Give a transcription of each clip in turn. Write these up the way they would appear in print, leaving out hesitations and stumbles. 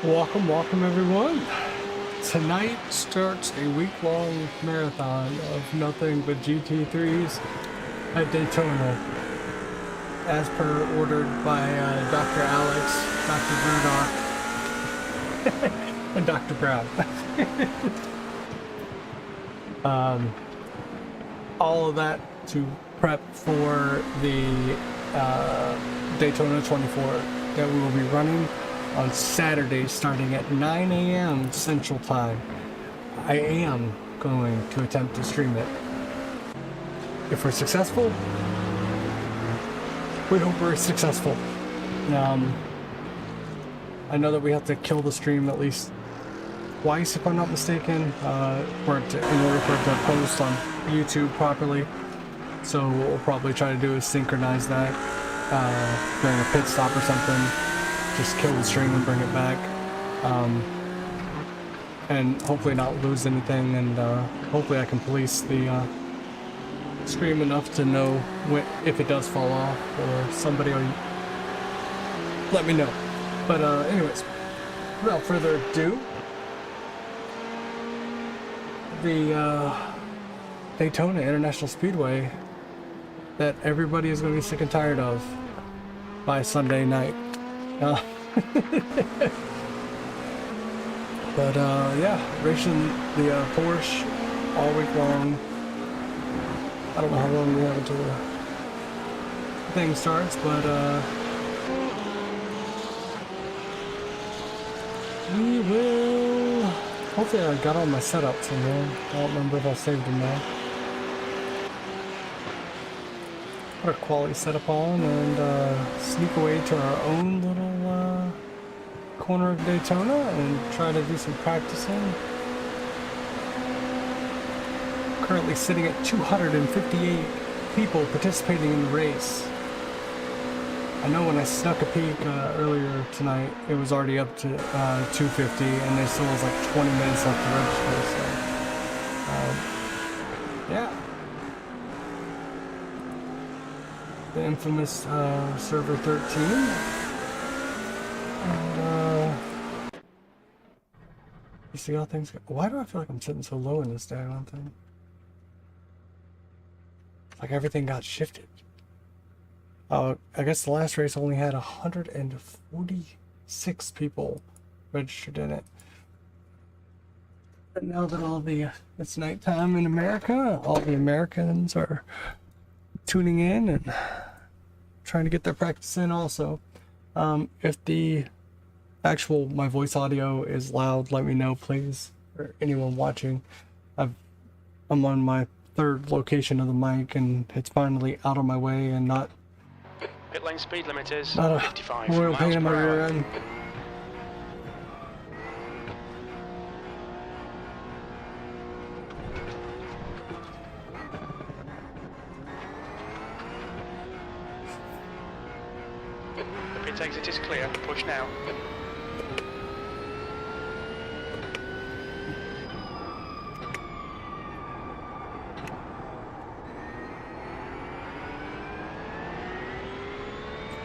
Welcome everyone. Tonight starts a week-long marathon of nothing but GT3s at Daytona, as per ordered by Dr. Alex, Dr. Murdoch, and Dr. Brown. All of that to prep for the Daytona 24 that we will be running on Saturday starting at 9 a.m. Central Time. I am going to attempt to stream it. If we're successful, we hope we're successful. I know that we have to kill the stream at least twice, if I'm not mistaken, in order for it to post on YouTube properly. So what we'll probably try to do is synchronize that during a pit stop or something. Just kill the stream and bring it back, and hopefully not lose anything, and hopefully I can police the stream enough to know if it does fall off, or somebody will let me know. But anyways, without further ado, the Daytona International Speedway that everybody is going to be sick and tired of by Sunday night. But yeah, racing the Porsche all week long. I don't know how long we have until the thing starts, but we will. Hopefully I got all my setups in there. I don't remember if I saved them now. Put our quality setup on and sneak away to our own little corner of Daytona and try to do some practicing. Currently sitting at 258 people participating in the race. I know when I snuck a peek earlier tonight, it was already up to 250, and there still was like 20 minutes left to register, so yeah. The infamous server 13, and you see how things go. Why do I feel like I'm sitting so low in this daggone thing? Like everything got shifted. I guess the last race only had 146 people registered in it. But now that it's nighttime in America, all the Americans are tuning in and trying to get their practice in also. If the my voice audio is loud, let me know, please, or anyone watching. I'm on my third location of the mic, and it's finally out of my way and not pit lane speed limit is not 55 a royal pain in my rear end. The pit exit is clear. Push now.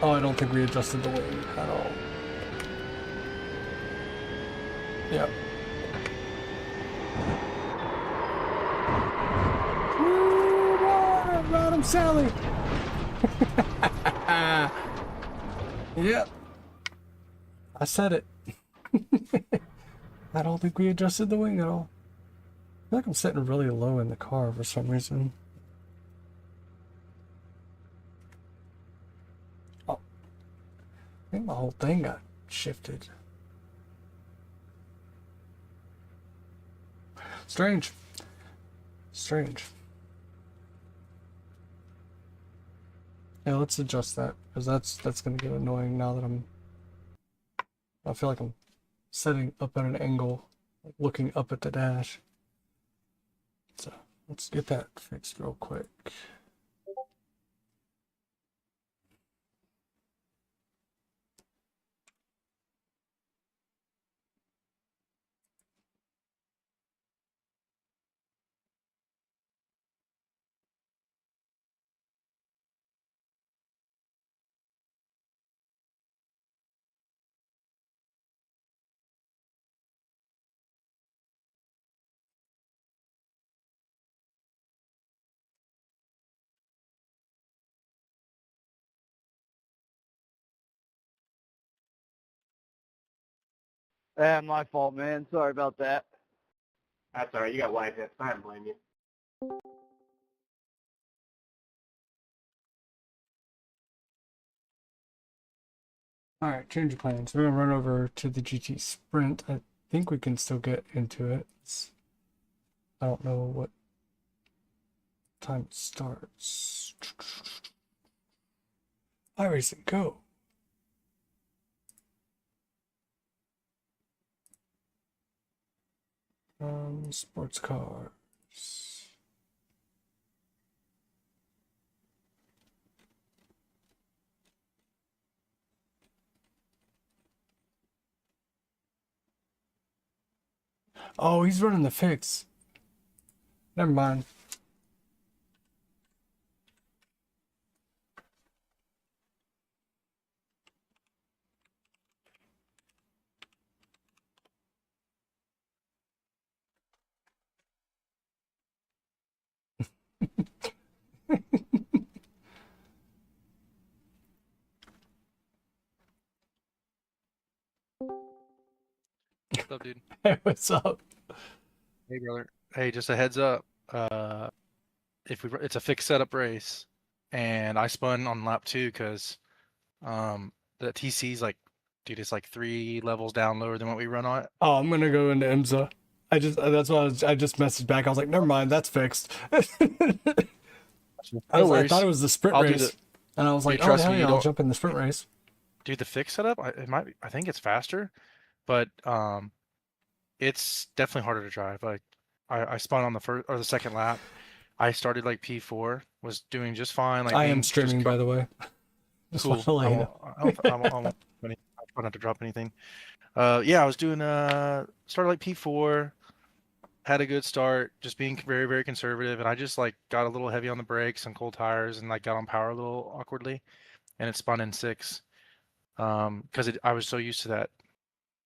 Oh, I don't think we adjusted the wing at all. Yep. Woo, ride him, Sally! Yep. I said it. I don't think we adjusted the wing at all. I feel like I'm sitting really low in the car for some reason. Oh. I think my whole thing got shifted. Strange. Strange. Yeah, let's adjust that, because that's gonna get annoying now that I feel like I'm sitting up at an angle, like looking up at the dash. So let's get that fixed real quick. My fault, man. Sorry about that. That's all right. You got wide hips. I don't blame you. All right, change of plans. We're gonna run over to the GT Sprint. I think we can still get into it. I don't know what time it starts. iRacing, go. Sports cars. Oh, he's running the fix. Never mind. What's up, dude? Hey, what's up? Hey, brother. Hey, just a heads up. It's a fixed setup race, and I spun on lap 2 because the TC's like, dude, it's like 3 levels down lower than what we run on. Oh, I'm gonna go into IMSA. That's why I just messaged back. I was like, never mind, that's fixed. I thought it was the sprint race, and I was like, oh hell yeah, I'll jump in the sprint race. Dude, the fixed setup, I think it's faster, but it's definitely harder to drive. Like I spun on the first or the second lap. I started like P4, was doing just fine. Like I am streaming, by the way. Just cool. want to let you know. I won't try not to drop anything. Yeah, I was doing started like P4, had a good start, just being very, very conservative, and I just like got a little heavy on the brakes and cold tires, and like got on power a little awkwardly, and it spun in 6. Because I was so used to that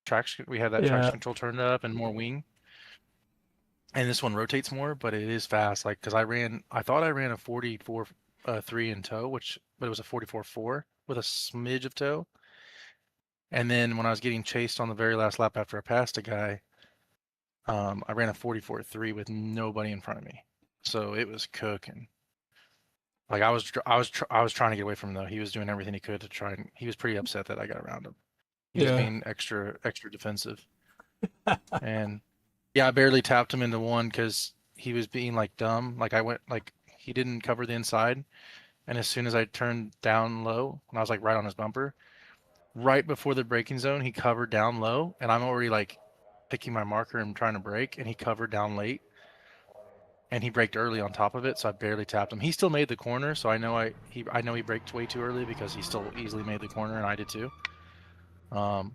traction. We had that traction control turned up and more wing. And this one rotates more, but it is fast. Like, because I thought I ran a 44.3 in tow, but it was a 44.4 with a smidge of tow. And then when I was getting chased on the very last lap after I passed a guy, I ran a 44.3 with nobody in front of me. So it was cooking. Like I was trying to get away from him though. He was doing everything he could to try, and he was pretty upset that I got around him. He was being extra defensive. And yeah, I barely tapped him into one because he was being like dumb. Like he didn't cover the inside, and as soon as I turned down low, and I was like right on his bumper, right before the braking zone, he covered down low, and I'm already like picking my marker and trying to brake, and he covered down late. And he braked early on top of it, so I barely tapped him. He still made the corner, so I know he braked way too early because he still easily made the corner, and I did too. But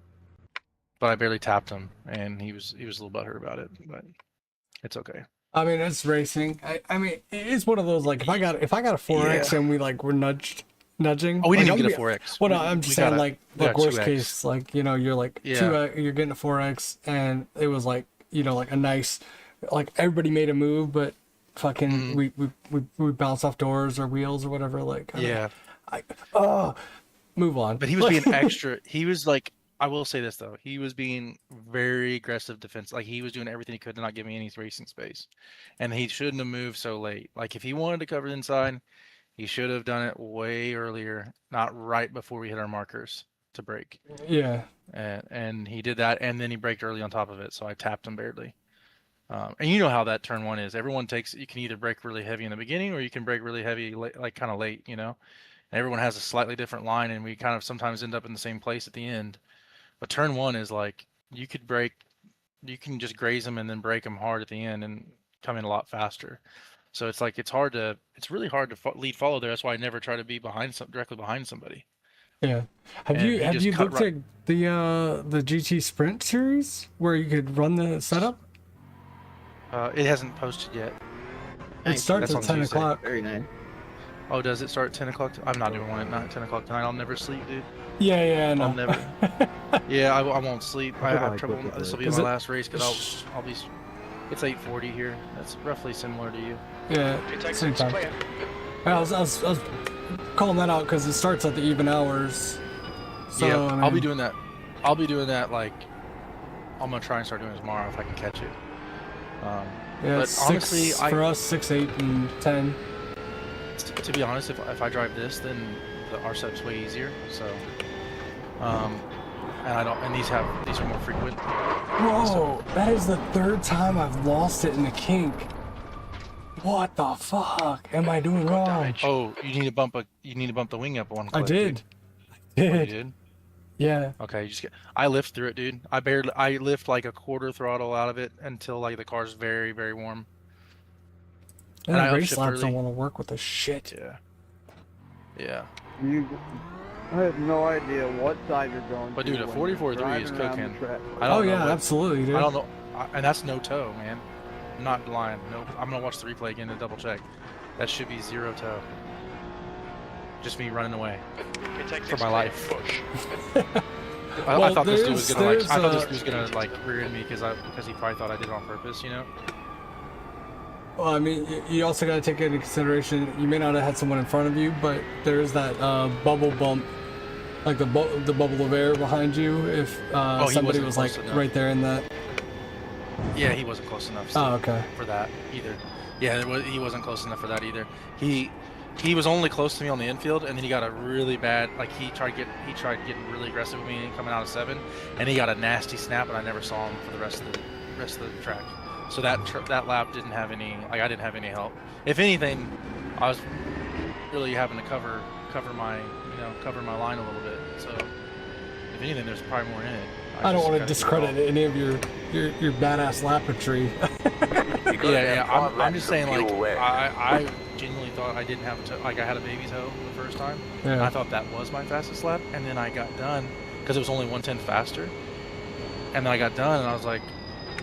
I barely tapped him, and he was a little butthurt about it, but it's okay. I mean, it's racing. I mean, it's one of those like if I got a 4X and we're nudging. Oh, we didn't even get a 4X. Well, no, I'm just saying like the worst case, like you're like you're getting a 4X, and it was like like a nice, like everybody made a move, but fucking we bounced off doors or wheels or whatever. Like move on. But he was being extra. He was like, I will say this though, he was being very aggressive defense. Like he was doing everything he could to not give me any racing space, and he shouldn't have moved so late. Like if he wanted to cover the inside, he should have done it way earlier, not right before we hit our markers to brake. Yeah. And he did that, and then he braked early on top of it, so I tapped him barely. And you know how that turn 1 is. Everyone you can either brake really heavy in the beginning, or you can brake really heavy, like kind of late, And everyone has a slightly different line, and we kind of sometimes end up in the same place at the end. But turn 1 is like, you can just graze them and then brake them hard at the end and come in a lot faster. So it's like, it's really hard to lead follow there. That's why I never try to be directly behind somebody. Yeah. Have you looked at the GT Sprint series where you could run the setup? It hasn't posted yet. It starts at 10 o'clock. Very nice. Oh, does it start at 10 o'clock? I'm not doing one at 10 o'clock tonight. I'll never sleep, dude. Yeah, no. I'll never. Yeah, I won't sleep. I have trouble. This will be my last race because I'll be. It's 8:40 here. That's roughly similar to you. Yeah, same time. I was calling that out because it starts at the even hours. So, yeah, I mean, I'll be doing that. I'll be doing that like I'm gonna try and start doing it tomorrow if I can catch it. Yeah, But honestly, for us 6, 8, and 10. To be honest, if I drive this, then the RCEP's way easier. So, and I don't, and these are more frequent. Whoa, that is the 3rd time I've lost it in the kink. What the fuck am I doing wrong? Oh, you need to bump the wing up one clip. I did. Dude. Oh, you did? Yeah. Okay, I lift through it, dude. I lift like a quarter throttle out of it until like the car's very, very warm. And I race upshift laps early. don't want to work with this shit. Yeah. Yeah. I have no idea what side you're going But to dude, a when you're 44.3 is driving around cooking. the track. I don't Oh know yeah, what- absolutely, dude. I don't know, and that's no toe, man. I'm not lying. Nope. I'm gonna watch the replay again to double check. That should be 0 toe. Just me running away for my life. Push. I thought this dude was gonna there's, I thought this dude was gonna like rear end me because he probably thought I did it on purpose, you know. Well, I mean, you also got to take into consideration you may not have had someone in front of you, but there is that bubble bump, like the bubble of air behind you. If somebody wasn't was like close enough. right there in that. Yeah, he wasn't close enough. Oh, okay. For that either. Yeah, he wasn't close enough for that either. He was only close to me on the infield, and then he got a really bad, like he tried getting really aggressive with me coming out of 7, and he got a nasty snap, and I never saw him for the rest of the track. So that lap didn't have any, like I didn't have any help. If anything, I was really having to cover my line a little bit. So if anything, there's probably more in it. I don't want to discredit any of your badass lapetry. Yeah. I'm just saying, like I genuinely thought I didn't have I had a baby toe the first time. Yeah. And I thought that was my fastest lap, and then I got done because it was only 1/10 faster. And then I got done, and I was like,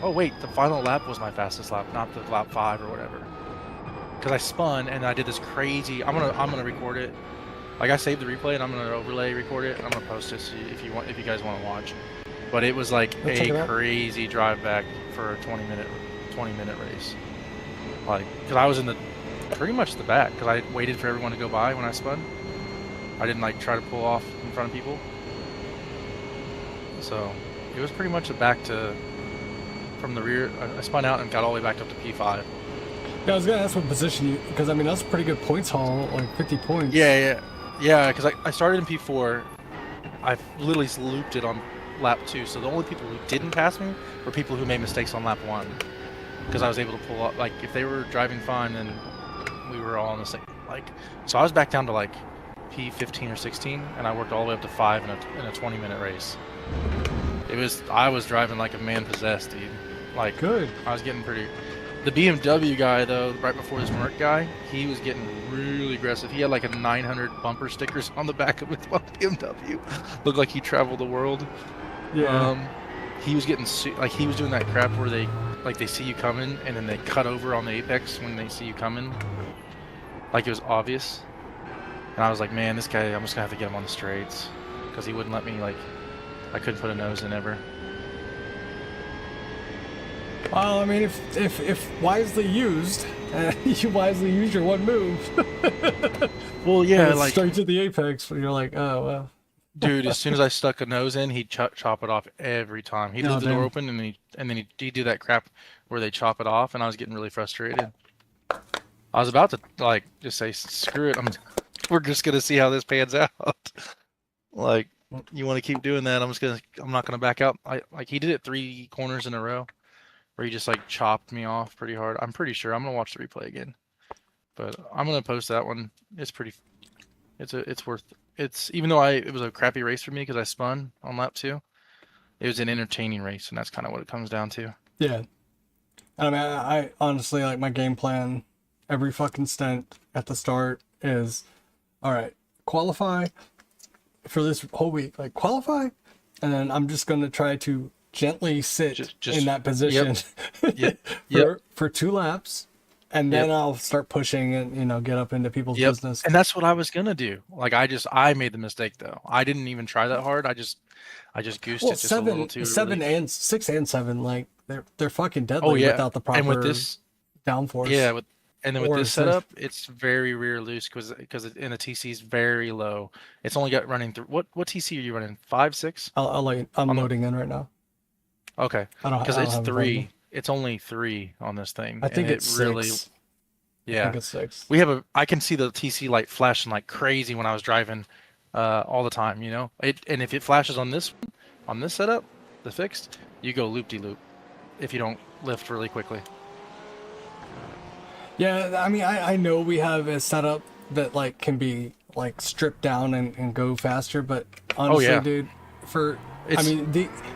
oh wait, the final lap was my fastest lap, not the lap 5 or whatever. Because I spun and I did this crazy. I'm gonna record it. Like I saved the replay and I'm gonna overlay record it. I'm gonna post it if you guys want to watch. But it was like a crazy drive back for a 20 minute race. Like, because I was in pretty much the back because I waited for everyone to go by when I spun. I didn't like try to pull off in front of people. So it was pretty much a back to from the rear. I spun out and got all the way back up to P5. Yeah, I was gonna ask what position you, because I mean that's a pretty good points haul, like 50 points. Yeah. Because I started in P4. I literally looped it on lap 2. So the only people who didn't pass me were people who made mistakes on lap 1. Because I was able to pull up. Like if they were driving fine, then we were all on the same. Like, so I was back down to like P15 or 16, and I worked all the way up to 5 in a 20-minute race. I was driving like a man possessed, dude. Like, good. I was getting pretty. The BMW guy, though, right before this Merc guy, he was getting really aggressive. He had like a 900 bumper stickers on the back of his BMW. Looked like he traveled the world. Yeah. He was getting like he was doing that crap where they see you coming and then they cut over on the apex when they see you coming. Like it was obvious. And I was like, man, this guy, I'm just gonna have to get him on the straights because he wouldn't let me. Like, I couldn't put a nose in ever. Well, I mean, if wisely used, you wisely use your one move. Well, yeah, like like straight to the apex, and you're like, oh well. dude, as soon as I stuck a nose in, he'd chop it off every time. He'd leave the door open, and then he'd do that crap where they chop it off, and I was getting really frustrated. I was about to like just say, screw it, we're just gonna see how this pans out. Like, you want to keep doing that? I'm not gonna back out. Like he did it 3 corners in a row. Where he just like chopped me off pretty hard. I'm pretty sure I'm gonna watch the replay again, but I'm gonna post that one. It's pretty. It's worth. It's even though it was a crappy race for me because I spun on lap 2. It was an entertaining race, and that's kind of what it comes down to. Yeah. I mean, I honestly like my game plan. Every fucking stint at the start is, all right, qualify for this whole week. Like qualify, and then I'm just gonna try to gently sit just in that position for 2 laps, and then I'll start pushing and get up into people's business. And that's what I was gonna do. Like I made the mistake though. I didn't even try that hard. I just goosed it just a little too early. And 6 and 7, like they're fucking deadly without the proper and with this downforce. Yeah, and then with this setup, it's very rear loose because in the TC is very low. It's only got running through what TC are you running? 5, 6? I'm loading in right now. Okay, I don't because I don't it's have it in front of me. 3. It's only 3 on this thing. I think and it's it really, 6. I yeah. think it's 6. We have a. I can see the TC light flashing like crazy when I was driving, all the time. You know, and if it flashes on this setup, the fixed, you go loop de loop, if you don't lift really quickly. Yeah, I mean, I know we have a setup that like can be like stripped down and go faster, but honestly, yeah. dude, I It's- mean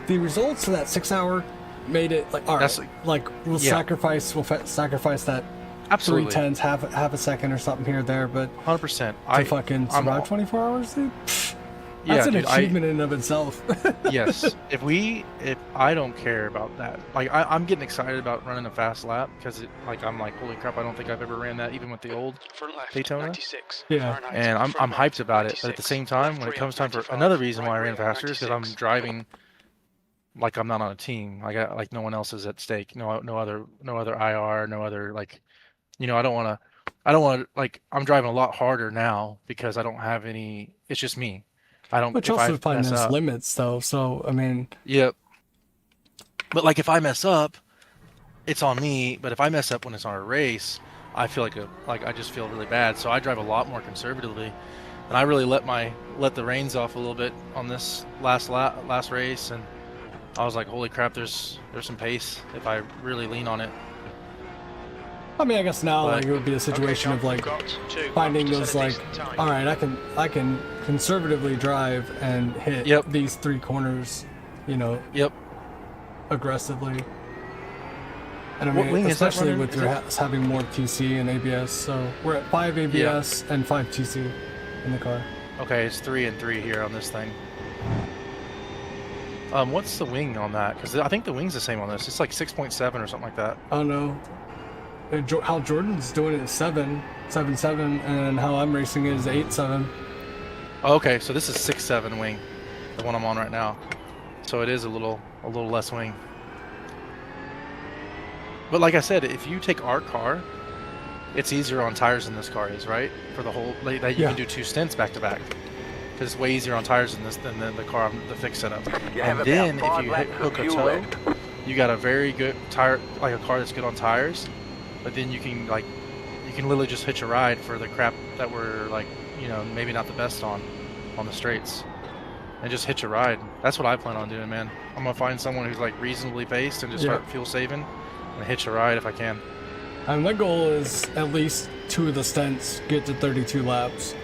the results of that 6 hour made it like all That's- right, like we'll yeah. sacrifice that Absolutely. 3/10, half a second or something here or there, but 100%. to fucking survive 24 hours, dude. Yeah, That's an dude, achievement in and of itself. Yes. If I don't care about that. Like I'm getting excited about running a fast lap because I'm like, holy crap, I don't think I've ever ran that even with the old Front left, Daytona. 96. Yeah. Fahrenheit. And I'm Front hyped left, about it. But at the 96. same time, Left when it rear, comes time for 95. another reason why I Right ran rear, faster is because I'm 96. driving like I'm not on a team. Like no one else is at stake. No other IR, no other like, I don't want to like I'm driving a lot harder now because I don't have any. It's just me. I don't. Which if I also finds mess up, limits though, so I mean, Yep. But like if I mess up, it's on me. But if I mess up when it's on a race, I feel like I just feel really bad. So I drive a lot more conservatively, and I really let the reins off a little bit on this last race, and I was like, holy crap, there's some pace if I really lean on it. I mean, I guess now But- like it would be a situation Okay, of like got 2 finding laps to those set a like, decent time. all right, I can conservatively drive and hit Yep. these 3 corners, Yep. aggressively. And I What mean, wing is that especially running? with Is your it- having more TC and ABS, so we're at 5 ABS and 5 TC in the car. Okay, it's 3 and 3 here on this thing. What's the wing on that? Because I think the wing's the same on this. It's like 6.7 or something like that. I don't know. How Jordan's doing it is 7.7, and how I'm racing is 8.7. Oh, okay, so this is 6.7 wing, the one I'm on right now. So it is a little less wing. But like I said, if you take our car, it's easier on tires than this car is, right? For the whole, you Yeah. can do 2 stints back to back. Because it's way easier on tires than the car, the fixed setup. And then if you hook a toe, you got a very good tire, like a car that's good on tires. But then you can literally just hitch a ride for the crap that we're like, maybe not the best on the straights, and just hitch a ride. That's what I plan on doing, man. I'm gonna find someone who's like reasonably paced and just Yeah. start fuel saving and hitch a ride if I can. And my goal is at least 2 of the stints get to 32 laps.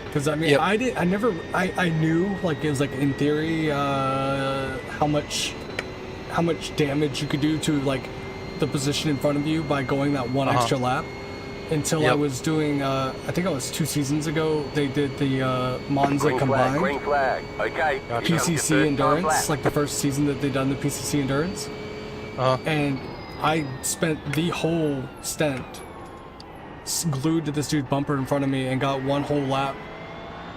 Because I mean, Yep. I knew like it was like in theory how much damage you could do to like the position in front of you by going that one extra lap. Until I Yep. was doing, I think it was 2 seasons ago, they did the Monza combined Green flag. Okay. Gotcha. PCC Endurance, like the first season that they done the PCC Endurance. And I spent the whole stint glued to this dude's bumper in front of me and got one whole lap.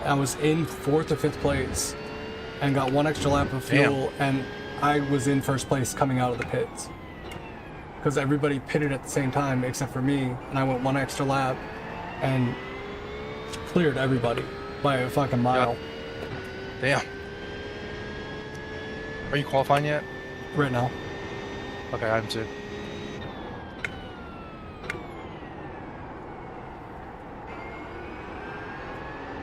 I was in 4th or 5th place and got 1 extra lap of fuel, and I was in 1st place coming out of the pits. Because everybody pitted at the same time except for me, and I went 1 extra lap and cleared everybody by a fucking mile. Damn. Are you qualifying yet? Right now. Okay, I'm too.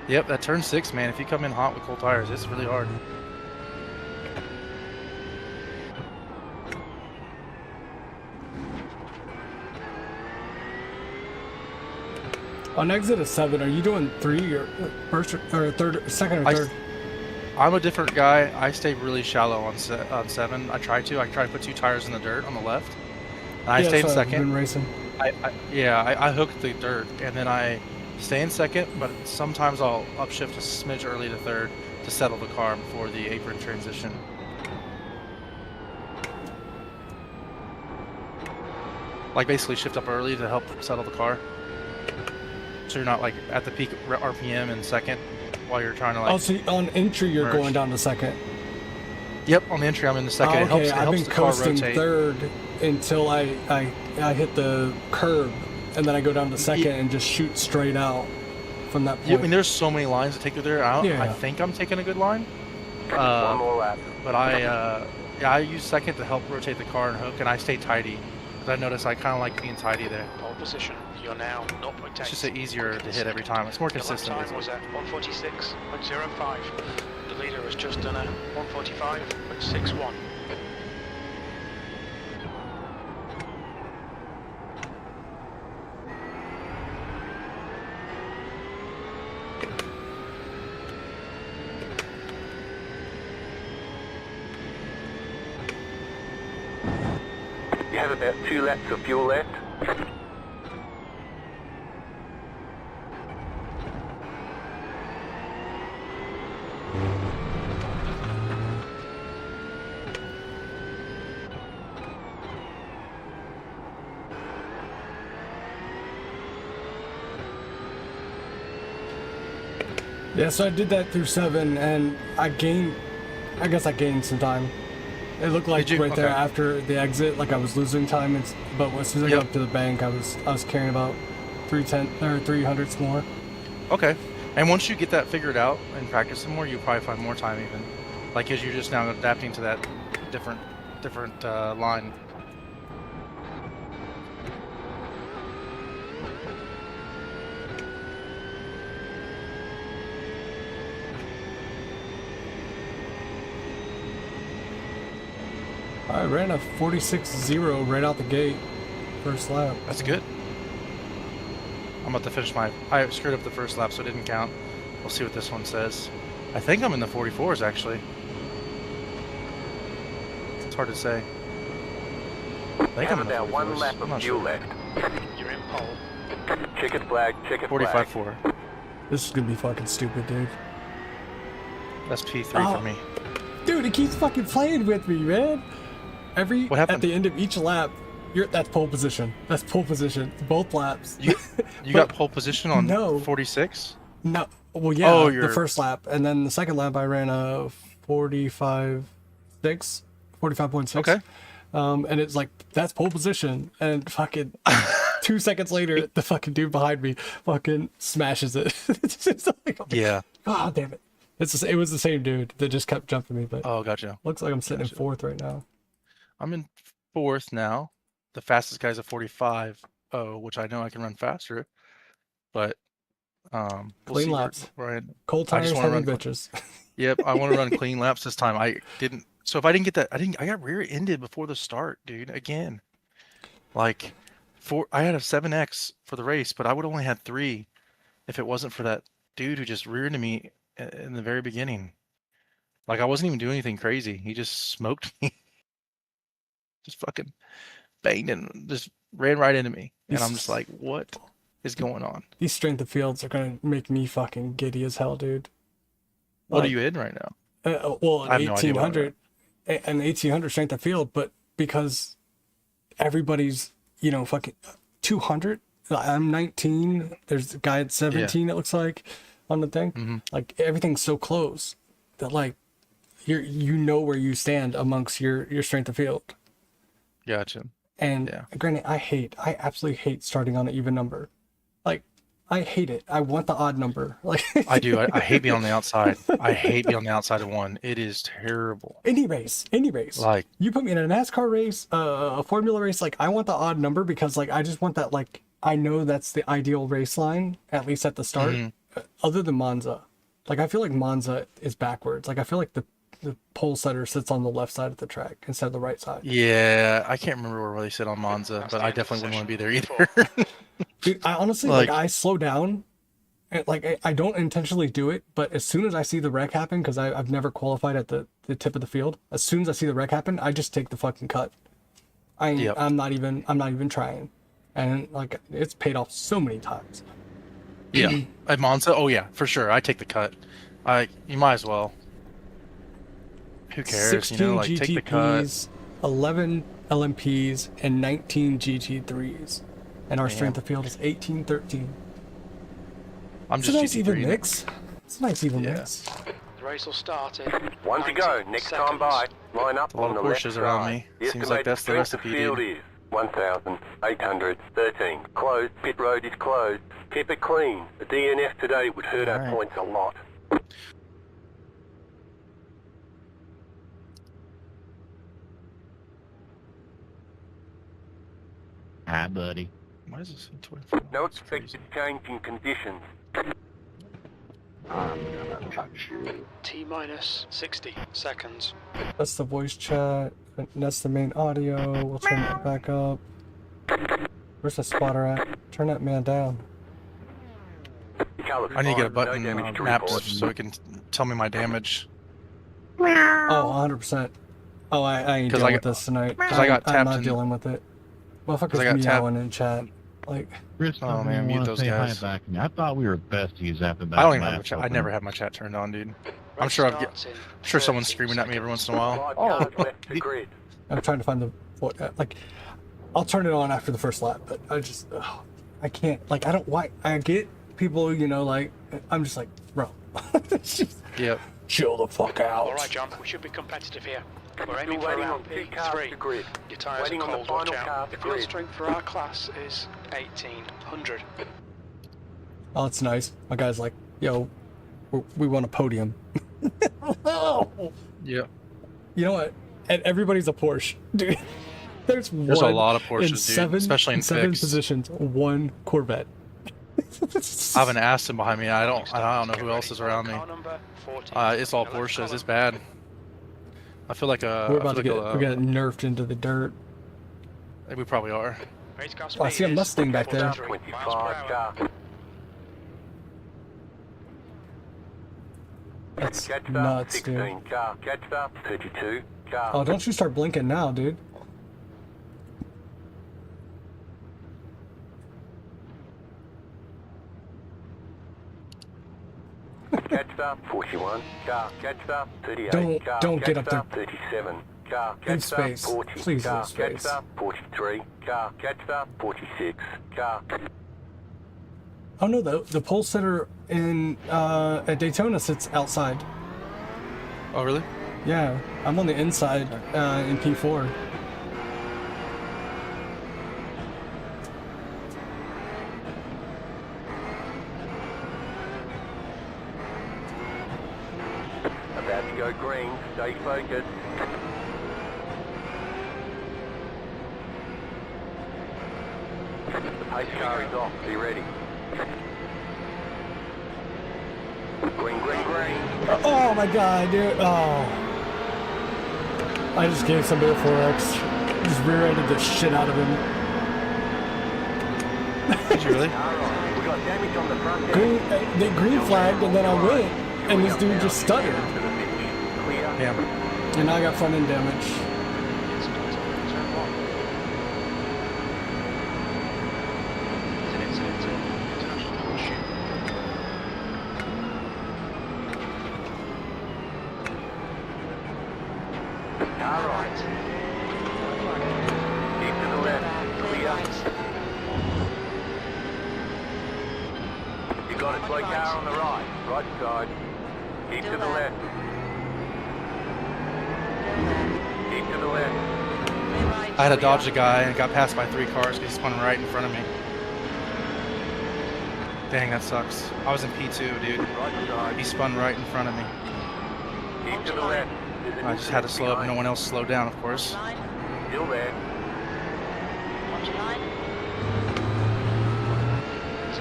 Yep, that turn 6, man. If you come in hot with cold tires, it's really hard. On exit of 7, are you doing 3 or first or third, second or third? I'm a different guy. I stay really shallow on 7. I try to put 2 tires in the dirt on the left. And I stay in that's what I've been second. racing. I hook the dirt and then I stay in second, but sometimes I'll upshift a smidge early to third to settle the car before the apron transition. Like basically shift up early to help settle the car. So you're not like at the peak RPM in second while you're trying to like. Oh, so on entry you're merge. going down to second. Yep, on the entry I'm in the second. Oh, okay, It I've helps been the car coasting rotate. third until I hit the curb, and then I go down to second and just shoot straight out from that point. Yeah, I mean, there's so many lines to take through there. I Yeah. think I'm taking a good line. One more lap. But Yeah, I use second to help rotate the car and hook, and I stay tidy. Because I notice I kind of like being tidy there. Pole position. You're now 0.8. It's just easier to hit every time. It's more Your lap consistent. time was at 146.05. The leader has just done a 145.61. You have about 2 laps of fuel left. Yeah, so I did that through 7, and I guess I gained some time. It looked like right there after the exit, like I was losing time, but as soon as I got up to the bank, I was carrying about 300s more. Okay. And once you get that figured out and practice some more, you'll probably find more time even. Like, as you're just now adapting to that different line. I ran a 46.0 right out the gate, first lap. That's good. I'm about to finish I screwed up the first lap, so it didn't count. We'll see what this one says. I think I'm in the 44s, actually. It's hard to say. I think I'm in the 44s. About 1 lap of fuel left. You're in pole. Checkered flag, checkered flag. 45.4. This is gonna be fucking stupid, dude. That's P3 for me. Dude, it keeps fucking playing with me, man. What happened? At the end of each lap, that's pole position. That's pole position. Both laps. You got pole position on 46? No. Well, yeah, the first lap. And then the second lap, I ran a 45.6. Okay. And it's like, that's pole position. And fucking 2 seconds later, the fucking dude behind me fucking smashes it. It's just like, Yeah. God damn it. It was the same dude that just kept jumping me, but Oh, gotcha. looks like I'm sitting in 4th right now. I'm in 4th now. The fastest guy's a 45.0, which I know I can run faster. But we'll Clean see laps. where Cold I just tires, wanna heavy run bitches. Yep, I want to run clean laps this time. I didn't. So if I didn't get that, I got rear-ended before the start, dude. Again, like, I had a 7X for the race, but I would only had 3 if it wasn't for that dude who just rear-ended me in the very beginning. Like, I wasn't even doing anything crazy. He just smoked me. Just fucking banged and just ran right into me. And I'm just like, what is going on? These strength of fields are gonna make me fucking giddy as hell, dude. What are you in right now? Well, I have no idea what I'm 1800, an 1800 strength of field, but because everybody's, fucking 200. I'm 19. There's a guy at 17. It looks like on the thing. Like everything's so close that like you know where you stand amongst your strength of field. Gotcha. And granted, I absolutely hate starting on an even number. Like, I hate it. I want the odd number. Like I do. I hate being on the outside. I hate being on the outside of one. It is terrible. Any race. Like, you put me in a NASCAR race, a Formula race, like I want the odd number because like I just want that, like I know that's the ideal race line, at least at the start. Other than Monza. Like I feel like Monza is backwards. Like I feel like the pole setter sits on the left side of the track instead of the right side. Yeah, I can't remember where they sit on Monza, but I definitely wouldn't want to be there either. Dude, I honestly, like I slow down. And, like I don't intentionally do it, but as soon as I see the wreck happen, because I've never qualified at the tip of the field, as soon as I see the wreck happen, I just take the fucking cut. I'm not even trying. And like it's paid off so many times. Yeah. At Monza, oh yeah, for sure. I take the cut. You might as well. Who cares? 16 like GTPs, take the cut. 11 LMPs, and 19 GT3s. And our strength of field is 18-13. I'm It's a just nice GT3 even now. mix. It's a nice even mix. The race will start in 1 to go. 90 Next seconds. time by. Line up A lot on of the left Porsches side. around me. The Seems like estimated that's the strength of recipe, field dude. is 1,813. Closed. Pit road is closed. Keep it clean. The DNF today would hurt our Alright. points a lot. right, buddy. Why is this 24? No That's crazy. expected change in conditions. I'm gonna touch you. T minus 60 seconds. That's the voice chat. That's the main audio. We'll turn that back up. Where's the spotter at? Turn that man down. Colours I need to get a fine, button no damage to mapped report. so it can tell me my damage. Oh, 100%. Oh, I ain't 'Cause dealing I with got- this tonight. 'cause I got I'm tapped not in- dealing with it. I got Motherfuckers tapped- meowing in chat. Like, Chris, Oh, man, mute those guys. Back to me. I thought we were besties after that. I don't even have my last chat. I open. never have my chat turned on, dude. I'm Race sure starts in sure someone's 30 screaming at me every once in a seconds. while. Five cars left to grid. I'm trying to find the like. I'll turn it on after the first lap, but I just I can't. Like, I don't. Why? I get people, you know. Like, I'm just like, bro, just Yep. chill the fuck out. All right, John, we should be competitive here. We're Still aiming for waiting around on 2 cars P3. to grid. Your tyres are Waiting on the cold, watch final car out. to The field grid. strength for our class is 1800. Oh, it's nice. My guy's like, yo, we want a podium. Yep. You know what? And everybody's a Porsche, dude. There's There's a one lot of Porsches, in dude, seven, especially in seven fixed. positions. One Corvette. I have an Aston behind me. I don't know who else is around me. Car number 14. It's all Porsches. It's bad. I feel like We're about to get nerfed into the dirt. we probably are. Race car Oh, I see a speed is Mustang back there. 43 miles per 25 hour. car. That's Catch up, nuts, 16 dude. car. Catch up, 32 car. Oh, don't you start blinking now, dude. Catch up, 41 car. Catch up, 38 Don't- car. don't get Catch up there. 37 car. Leave Catch space. up, 40 Please car. leave space. Catch up, 43 car. Catch up, 46 car. Oh no, the pole sitter in at Daytona sits outside. Oh, really? Yeah, I'm on the inside in P4. About to go green. Stay focused. The pace car is off. Be ready. Green, green, green. Oh my god, dude. Oh. I just gave somebody a 4X. Just rear-ended the shit out of him. Did you really? Alright, we got damage on the front end. Green, they green flagged and then I went and this dude just stuttered. To the finish. Clear. Damn. And I got front end damage. It's an incident in international Porsche. Alright. Keep to the left. Clear. You got a slow car on the right. Right side. Keep to the left. Keep to the left. I had to dodge the guy and got passed by 3 cars because he spun right in front of me. Dang, that sucks. I was in P2, dude. Right side. He spun right in front of me. Keep to the left. There's an I just had to slow up. behind. No one else slowed down, of course. Still there.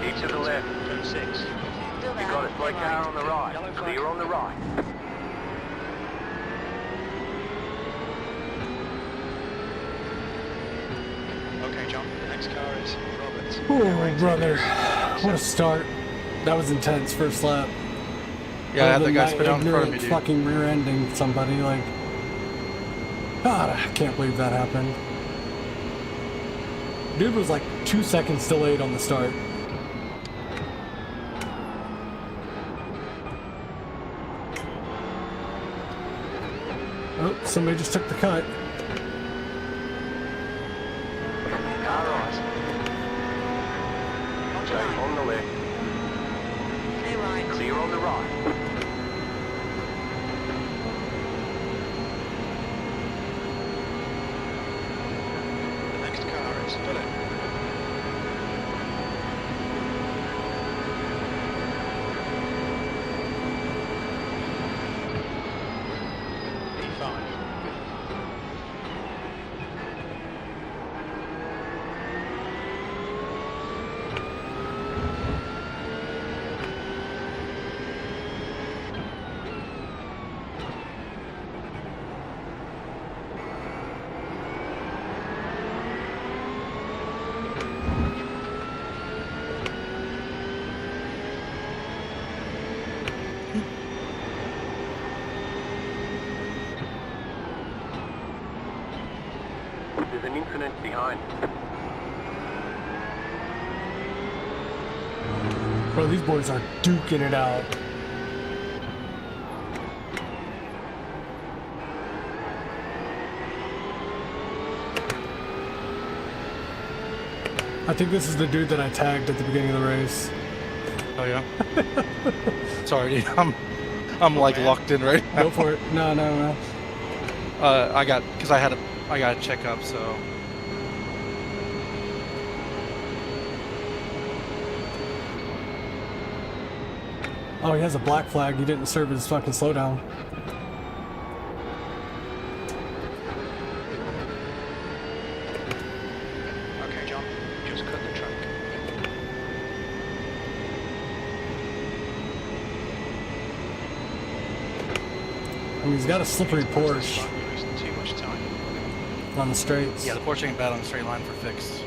Keep to the left. Turn 6. You got a slow car on the right. Clear on the right. Okay, John, the next car is Robert. Oh, brother. What a start. That was intense first lap. Yeah, I had Other that guy than spin out in front of me, ignorant dude. fucking rear-ending somebody, like... God, I can't believe that happened. Dude was like 2 seconds delayed on the start. Oh, somebody just took the cut. Alright. Stay on the left. Clear on the right. The next car is Philip. P5. There's an incident behind. Bro, these boys are duking it out. I think this is the dude that I tagged at the beginning of the race. Oh yeah. Sorry, dude. I'm like locked in right now. Go for it. No. I got to check up, so. Oh, he has a black flag. He didn't serve his fucking slowdown. Okay, John, just cut the track. I mean, he's got a slippery Porsche You're losing too much time. on the straights. Yeah, the Porsche ain't bad on the straight line for fixed.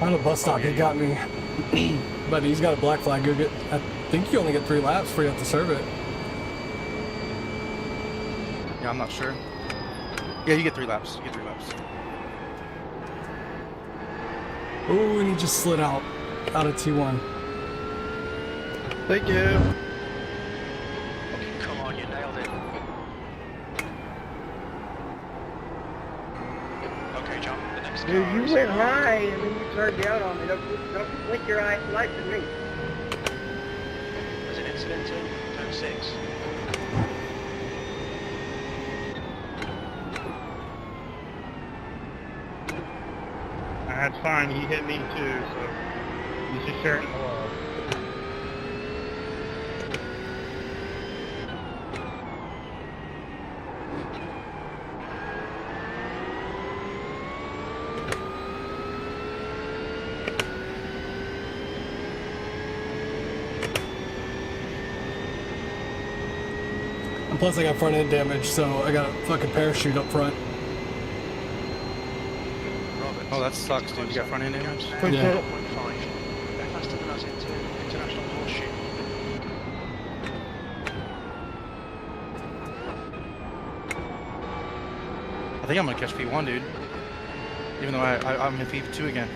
On a bus stop, yeah, he got me. But he's got a black flag. I think you only get 3 laps before you have to serve it. Yeah, I'm not sure. Yeah, you get 3 laps. You get 3 laps. Ooh, and he just slid out of T1. Thank you. Okay, come on, you nailed it. Okay, John, the next car Dude, you is went in. high and then you turned down on me. Don't blink your eyes lights at me. There's an incident in turn 6. That's fine, he hit me too, so he's just sharing the love. And plus I got front end damage, so I got a fucking parachute up front. Oh, that sucks, dude. You got front end damage? Yeah. 1.5. They're faster than us into International Porsche. I think I'm gonna catch P1, dude. Even though I'm in P2 again.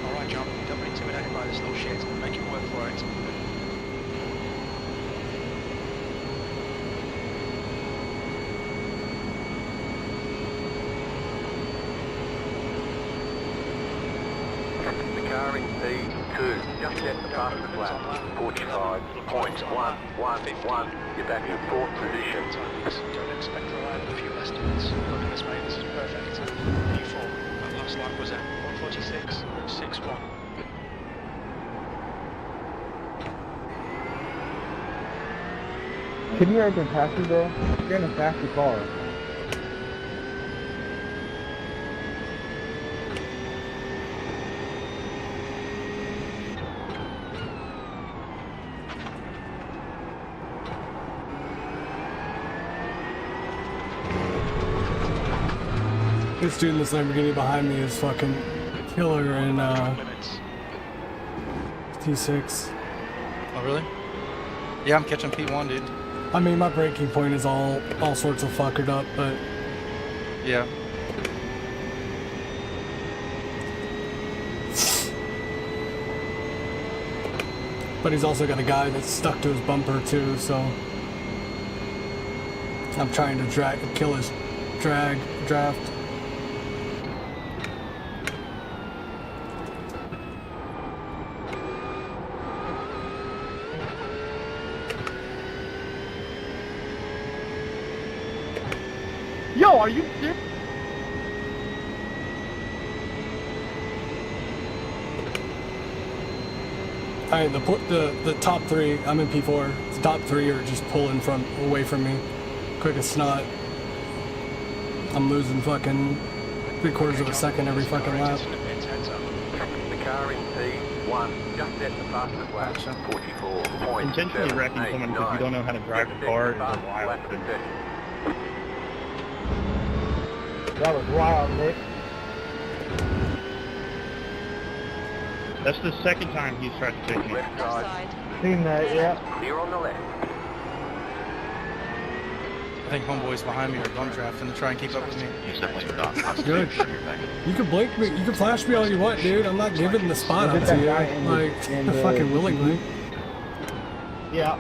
Alright, John, don't be intimidated by this little shit. Make it work for it. The car in P2 just at the fastest lap. 45.111. You're back in 4th position. Don't expect reliable fuel estimates. Look at this, mate. This is perfect. P4. That last lap was at 146.61. Can you open past me, bro? You're in a faster car. This dude in this Lamborghini behind me is fucking killer in Limits. T6. Oh, really? Yeah, I'm catching P1, dude. I mean, my braking point is all sorts of fuckered up, but Yeah. he's also got a guy that's stuck to his bumper too, so I'm trying to kill his draft. Yo, are you serious? Alright, the top 3, I'm in P4. The top 3 are just pulling away from me, quick as snot. I'm losing fucking 3/4 of a second every fucking lap. The car in P1 just at the fastest lap. 44.789. Intentionally wrecking someone because you don't know how to drive the car is a wild thing. That was wild, Nick. That's the second time he's tried to take me. Left side. Seen that, yeah. Clear on the left. I think homeboys behind me are bump drafting to try and keep up with me. He's definitely not. Good. You can blink me, you can flash me all you want, dude. I'm not giving the spot up to you. Like, fucking willingly. Yeah.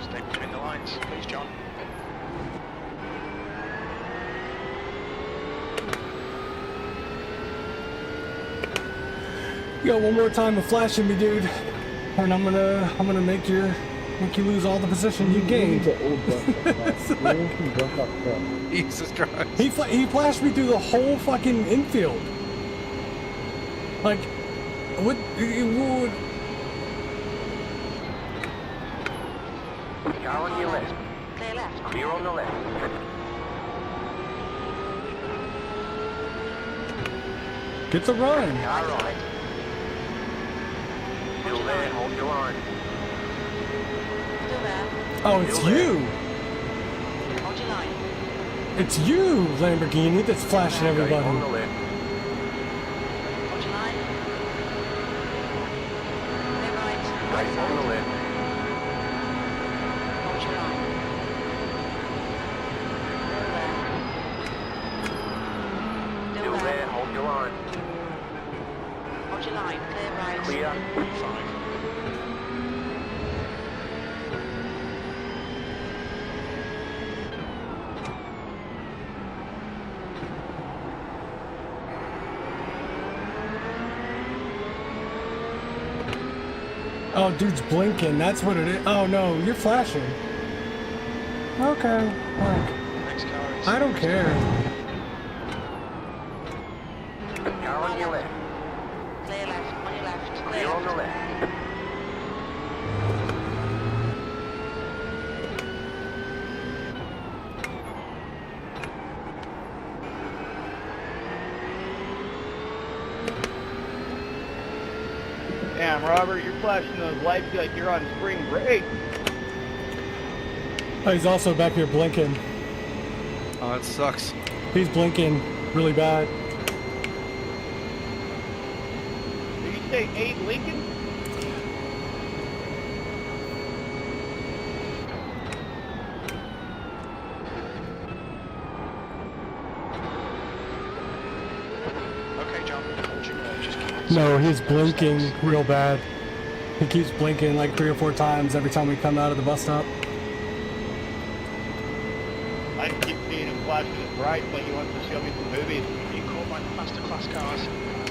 Stay between the lines, please, John. You got one more time of flashing me, dude, and I'm gonna make you lose all the position you gained. Jesus Christ. He flashed me through the whole fucking infield. Like, what? Car on your left. Clear left. Clear on the left. Get the run. Car right. Still there, hold your line. Still there. Oh, it's you. Hold your line. It's you, Lamborghini, that's flashing Okay, on the everybody. left. Hold your line. Clear right. Right on the left. Hold your line. Still Still there. there, hold your line. Hold your line. Clear right. Clear. 5. Oh, dude's blinking. That's what it is. Oh no, you're flashing. Okay. Like, Next car is... I don't care. Car on your left. Clear left. On your left. Clear on the left. Damn, Robert, you're flashing those lights like you're on spring break. Oh, he's also back here blinking. Oh, that sucks. He's blinking really bad. Did you say 8 Lincoln? Okay, John, hold your nerve, just keep it. No, he's blinking real bad. He keeps blinking like 3 or 4 times every time we come out of the bus stop. I keep seeing him flashing his brights like he wants to show me some movies. You caught by the faster class cars.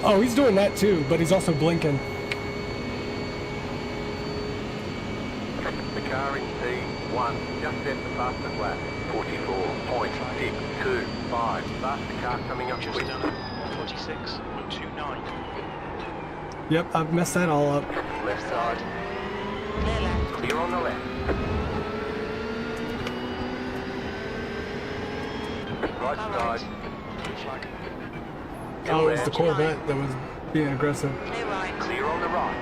Oh, he's doing that too, but he's also blinking. The car in P1 just set the fastest lap. 44.625. Faster car coming up Just quick. done it. 146.29. Yep, I've messed that all up. Left side. Clear left. Clear on the left. Right Car side. Blue flag. Oh, it was the Corvette that was being aggressive. Clear right. Clear on the right.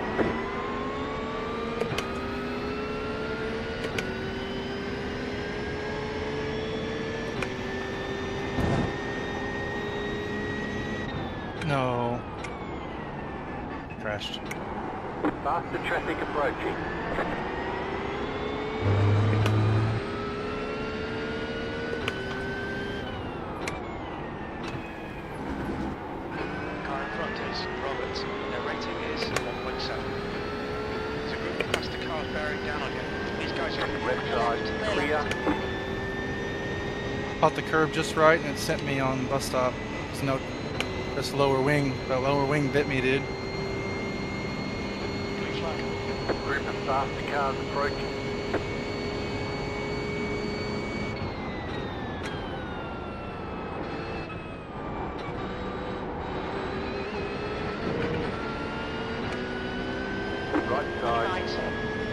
No. Crashed. Faster traffic approaching. Car in front is Roberts. Their rating is 1.7. There's a group of faster cars bearing down on you. These guys are Left side. Clear. Caught the curve just right and it sent me on bus stop. There's no, this lower wing, that lower wing bit me, dude. blue flag. Group of faster cars approaching. Right Clear side. right.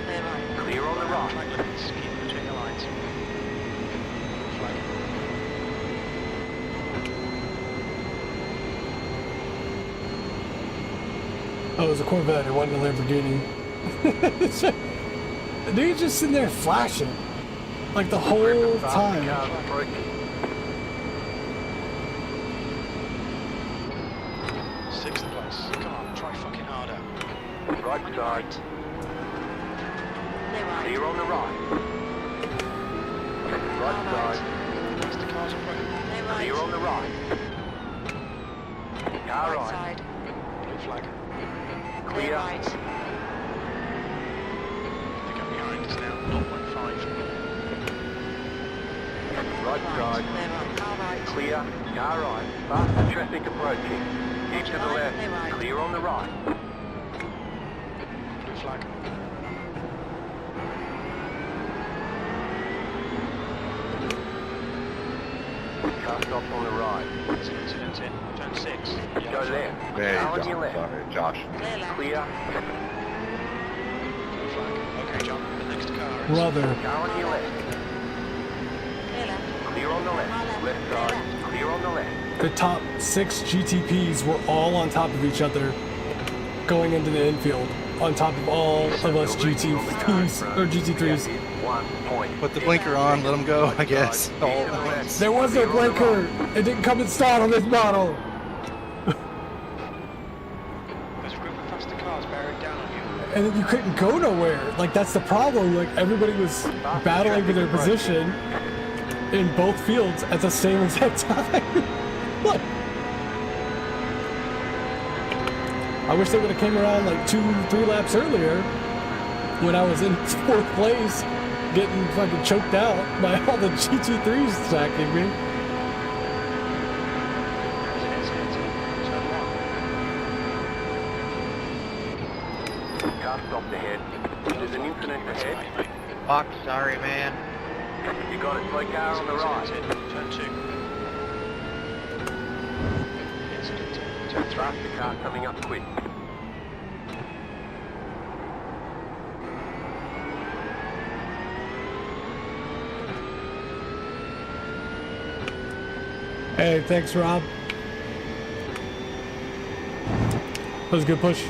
Clear right. Clear on the right. Flag limits. Keep between the lines. Blue flag. Oh, it was a Corvette. It wasn't a Lamborghini. The dude's just sitting there flashing. Like the whole Faster time. cars approaching. Sixth place. Come on, try fucking harder. Right On your side. right. Clear right. Clear on the right. Right Car side. Next to cars approaching. Clear right. Clear on the right. Car Right right. side. Blue flag. Clear Clear. right. The gap behind is now 0.5. Right side. Clear right. Car right. Clear. Car right. Faster traffic approaching. Keep to the Right, left. clear right. Clear on the right. Blue flag. Car stops on the right. There's an incident in turn 6. Go Yellow flag. left. Hey, Car on Josh, your left. sorry, Josh. Clear left. Clear. Blue flag. Okay, John. The next car is... Brother. Car on your left. Clear left. Clear on the left. Left side. Clear on the left. The top 6 GTPs were all on top of each other going into the infield. On top of all of us GTPs or GT3s. 1 point. Put the blinker on, let them go, I guess. Keep to the left. There was no blinker. It didn't come installed on this model. There's a group of faster cars bearing down on you. And then you couldn't go nowhere. Like that's the problem. Like everybody was battling for their position in both fields at the same exact time. What? I wish they would have came around like 2-3 laps earlier when I was in 4th place getting fucking choked out by all the GT3s stacking me. There's an incident in turn 1. Car stopped ahead. There's an incident ahead. Fuck, sorry, man. You got it, slow car on the right. Incident in turn 2. Incident in turn 3. Faster car coming up quick. Hey, thanks, Rob. That was a good push.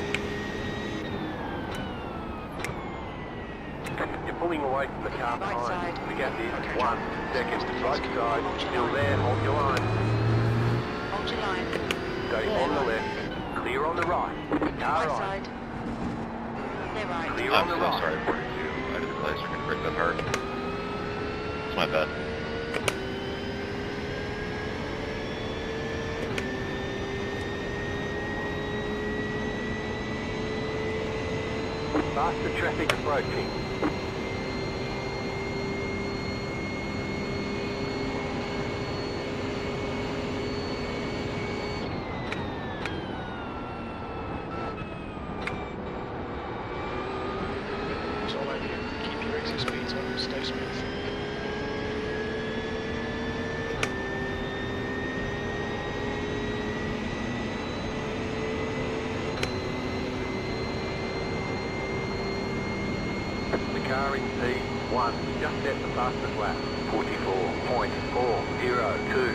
You're pulling away from the car Right behind. side. The gap is Okay, 1 second. Right side. Still there. Hold your line. Hold your line. Stay on the left. Clear on the right. Car Right right. side. Clear right. Clear I'm on the so right. sorry for you. I didn't realize you were going to break that hard. It's my bad. Faster traffic approaching. It's all over you. Keep your exit speeds up. Stay smooth. The car in P1 just set the fastest lap. 44.402.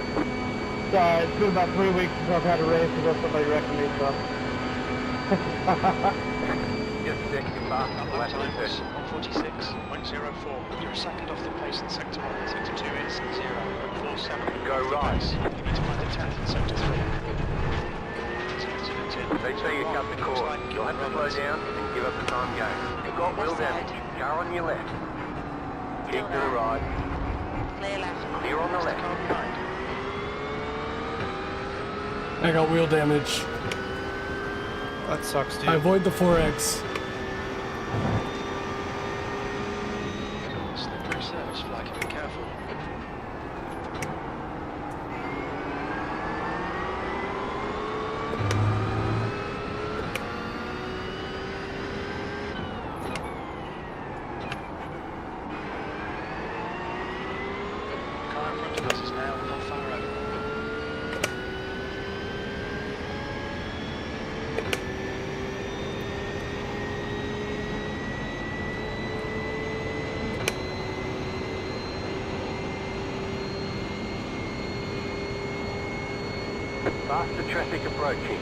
It's been about 3 weeks since I've had a race until somebody wrecked me, so. Just set your fastest Lap lap time in was second. 146.04. You're a second off the pace in sector 1. Sector 2 is 0.47. Go right. You need to find a 10th in sector 3. There's an incident in They say you cut the Looks course. like You'll have to slow down and give up the time game. You've got wheel damage. Car on your left. Keep to the right. Clear left. Clear on the Where's the left. car behind? I got wheel damage. That sucks, dude. I avoid the 4X. Slippery surface flag. Be careful. Car in front of us is now not far over. Faster traffic approaching.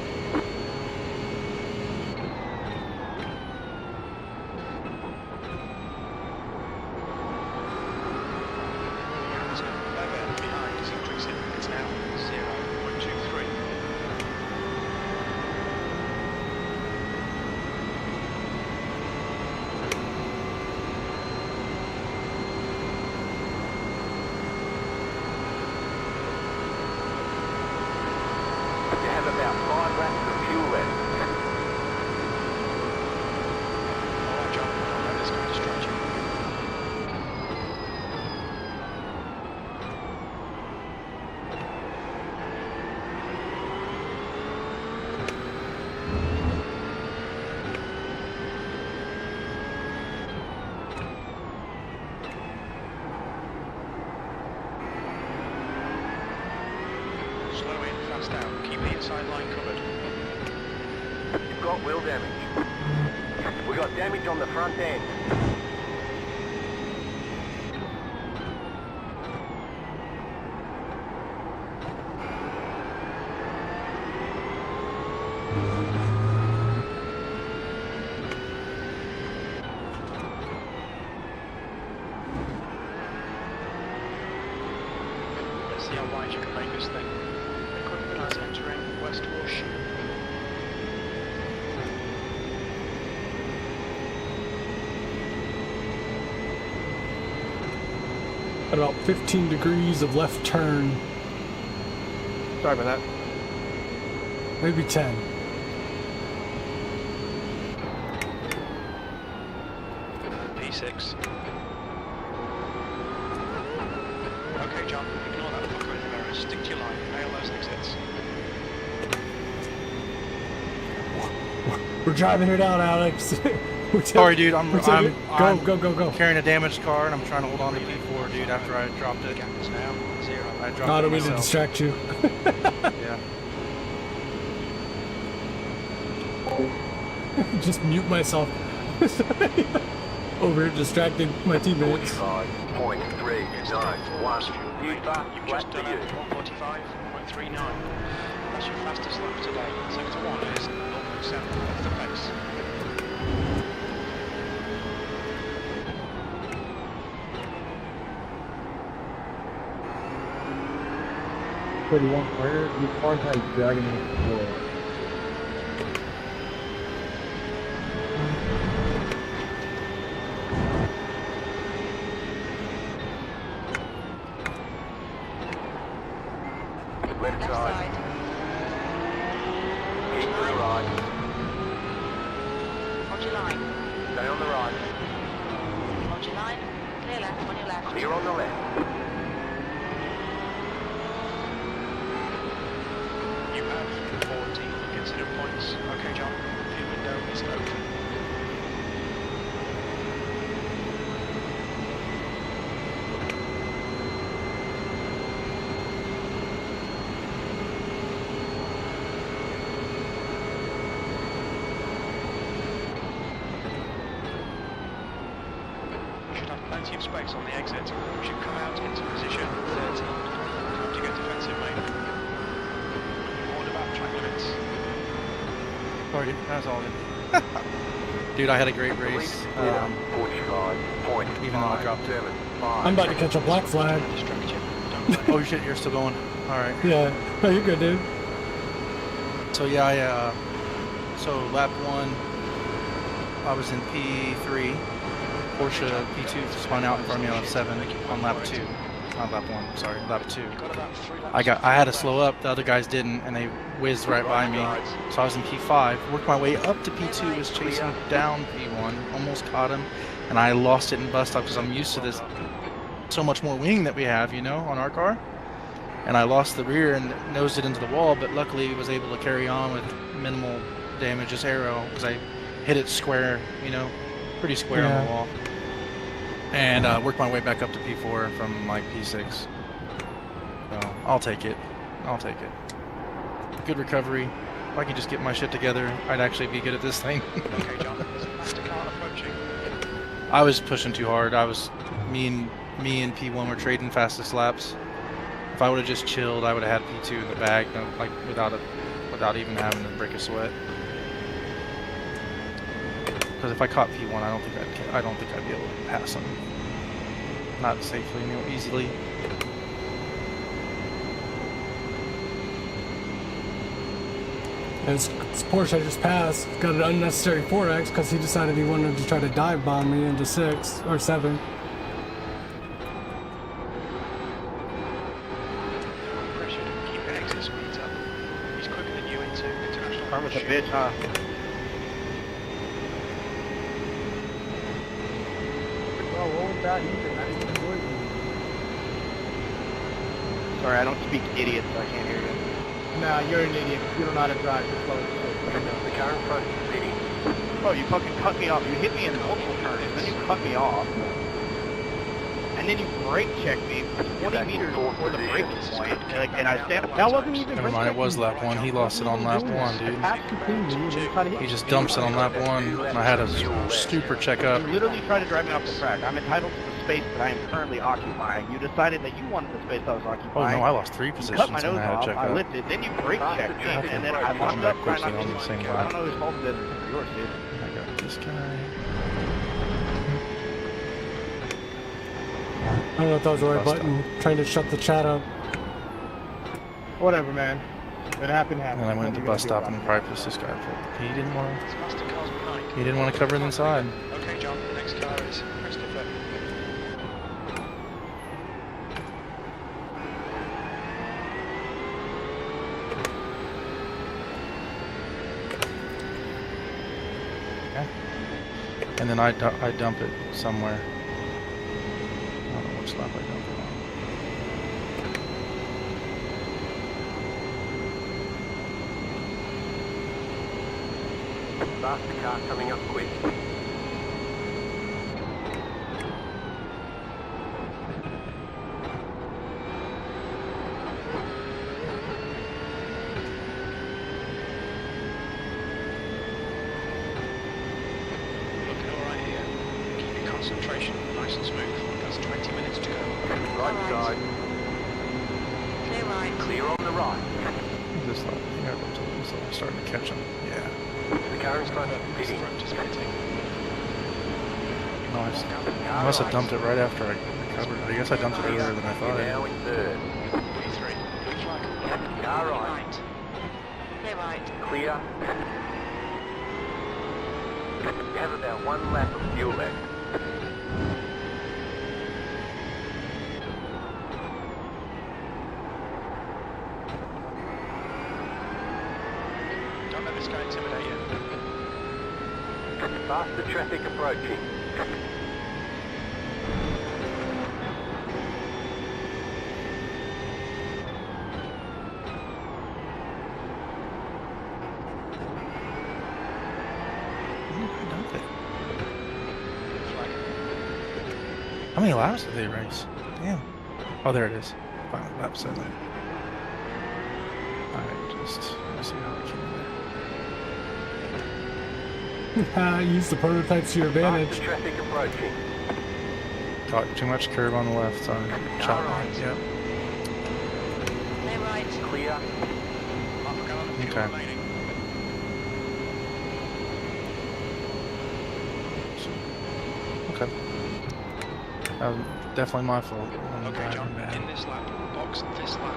balanced out. Keep the inside line covered. You've got wheel damage. We got damage on the front end. Let's see how wide you can make this thing. Equipment is entering West Wash. At about 15 degrees of left turn, Sorry about that. maybe 10. P6. Okay, John, ignore that fucker in the mirror. Stick to your line. Nail those exits. We're driving her down, Alex. Sorry, dude. I'm Go. carrying a damaged car and I'm trying to hold on to P4, dude. After I dropped it, Gap is now 0. I dropped I it don't mean to myself. distract you. Yeah. Just mute myself. Over here distracting my teammates. 45.391. You've just done a 145.39. That's your fastest lap today. Sector 1 is 0.7 off the pace. Where you aren't like dragging me forward. Left Left side. side. Keep to the right. Hold your line. Stay on the right. Hold your line. Clear left on your left. Clear on the left. You have 14 considered points. Okay, John. Fuel window is open. You should have plenty of space on the exit. You should come out into position 13. Time to get defensive, mate. Warned about track limits. Sorry, dude. That's all good. Dude, I had a great race. 45.7. Even though I dropped it. I'm about to catch a black flag. Distract you. Don't Oh shit, you're still going. All right. Yeah. Oh, you're good, dude. So yeah, so lap 1, I was in P3. Porsche P2 spun out in front of me on lap 7 on lap 2. Not lap 1, sorry, lap 2. got about 3 laps. I had to slow up, the other guys didn't, and they whizzed right by me. So I was in P5, worked my way up to P2, was chasing down P1, almost caught him, and I lost it in bust stop because I'm used to this so much more wing that we have, you know, on our car. And I lost the rear and nosed it into the wall, but luckily was able to carry on with minimal damage, just aero, because I hit it square, you know, pretty square on the wall. And worked my way back up to P4 from like P6. So I'll take it. I'll take it. Good recovery. If I could just get my shit together, I'd actually be good at this thing. Okay, John. There's a faster car approaching. I was pushing too hard. Me and P1 were trading fastest laps. If I would have just chilled, I would have had P2 in the bag, no, like without even having to break a sweat. Because if I caught P1, I don't think I'd be able to pass him. Not safely, you know, easily. And this Porsche I just passed got an unnecessary 4X because he decided he wanted to try to dive bomb me into 6 or 7. Pressure to keep the exit speeds up. He's quicker than you into international. Karma's a bitch, huh? Well, what was that even? I didn't enjoy it. Sorry, I don't speak idiot, so I can't hear you. Nah, you're an idiot. You don't know how to drive. Just slow The car in front is leading. Oh, you fucking cut me off. You hit me in multiple turns, then you cut me off. And then you brake checked me 20 meters before the braking point, and I stand up. That wasn't even. Never mind, it was lap 1. He lost it on lap 1, dude. He just dumps it on lap 1, and I had a super check up. You literally tried to drive me off the track. I'm entitled to the space that I am currently occupying. You decided that you wanted the space I was Oh occupying. no, I lost 3 You positions cut my when nose I had off, to check I up. lifted, then you brake checked me, and then I locked up trying not on the to same I lap. don't know whose fault it is, it's yours, dude. I got this guy. I don't know if that was the right button. Trying to shut the chat up. Whatever, man. It happened. And then I went to the bus stop and probably pissed this guy off. He didn't want to. He didn't want to cover the inside. Okay, John, the next car is Christopher. And then I dump it somewhere. I don't know which lap I dump it on. Faster car coming up quick. Looking all right here. Keep your concentration nice and smooth. That's 20 minutes to go. Right side. Clear right. Clear on the right. This lap, yeah, I'm starting to catch him. Yeah. The car in front of pitting. Just pitting. Nice. I must have dumped it right after I covered it. I guess I dumped it earlier than I You're thought. now in third. P3. Blue flag. Car Clear right. right. Clear right. Clear. You have about 1 lap of fuel left. Don't let this guy intimidate you. Faster traffic approaching. I dumped it. Blue flag. How many laps did they race? Damn. Oh, there it is. Finally, lap 7. Alright, just let's see how I came in there. Use the prototypes to your advantage. Faster traffic approaching. Caught too much curve on the left on chop line. Yep. Clear right. Clear. Half a gallon of fuel Okay. remaining. Okay. That was definitely my fault. I'm Okay, driving John, bad. in this lap, box this lap.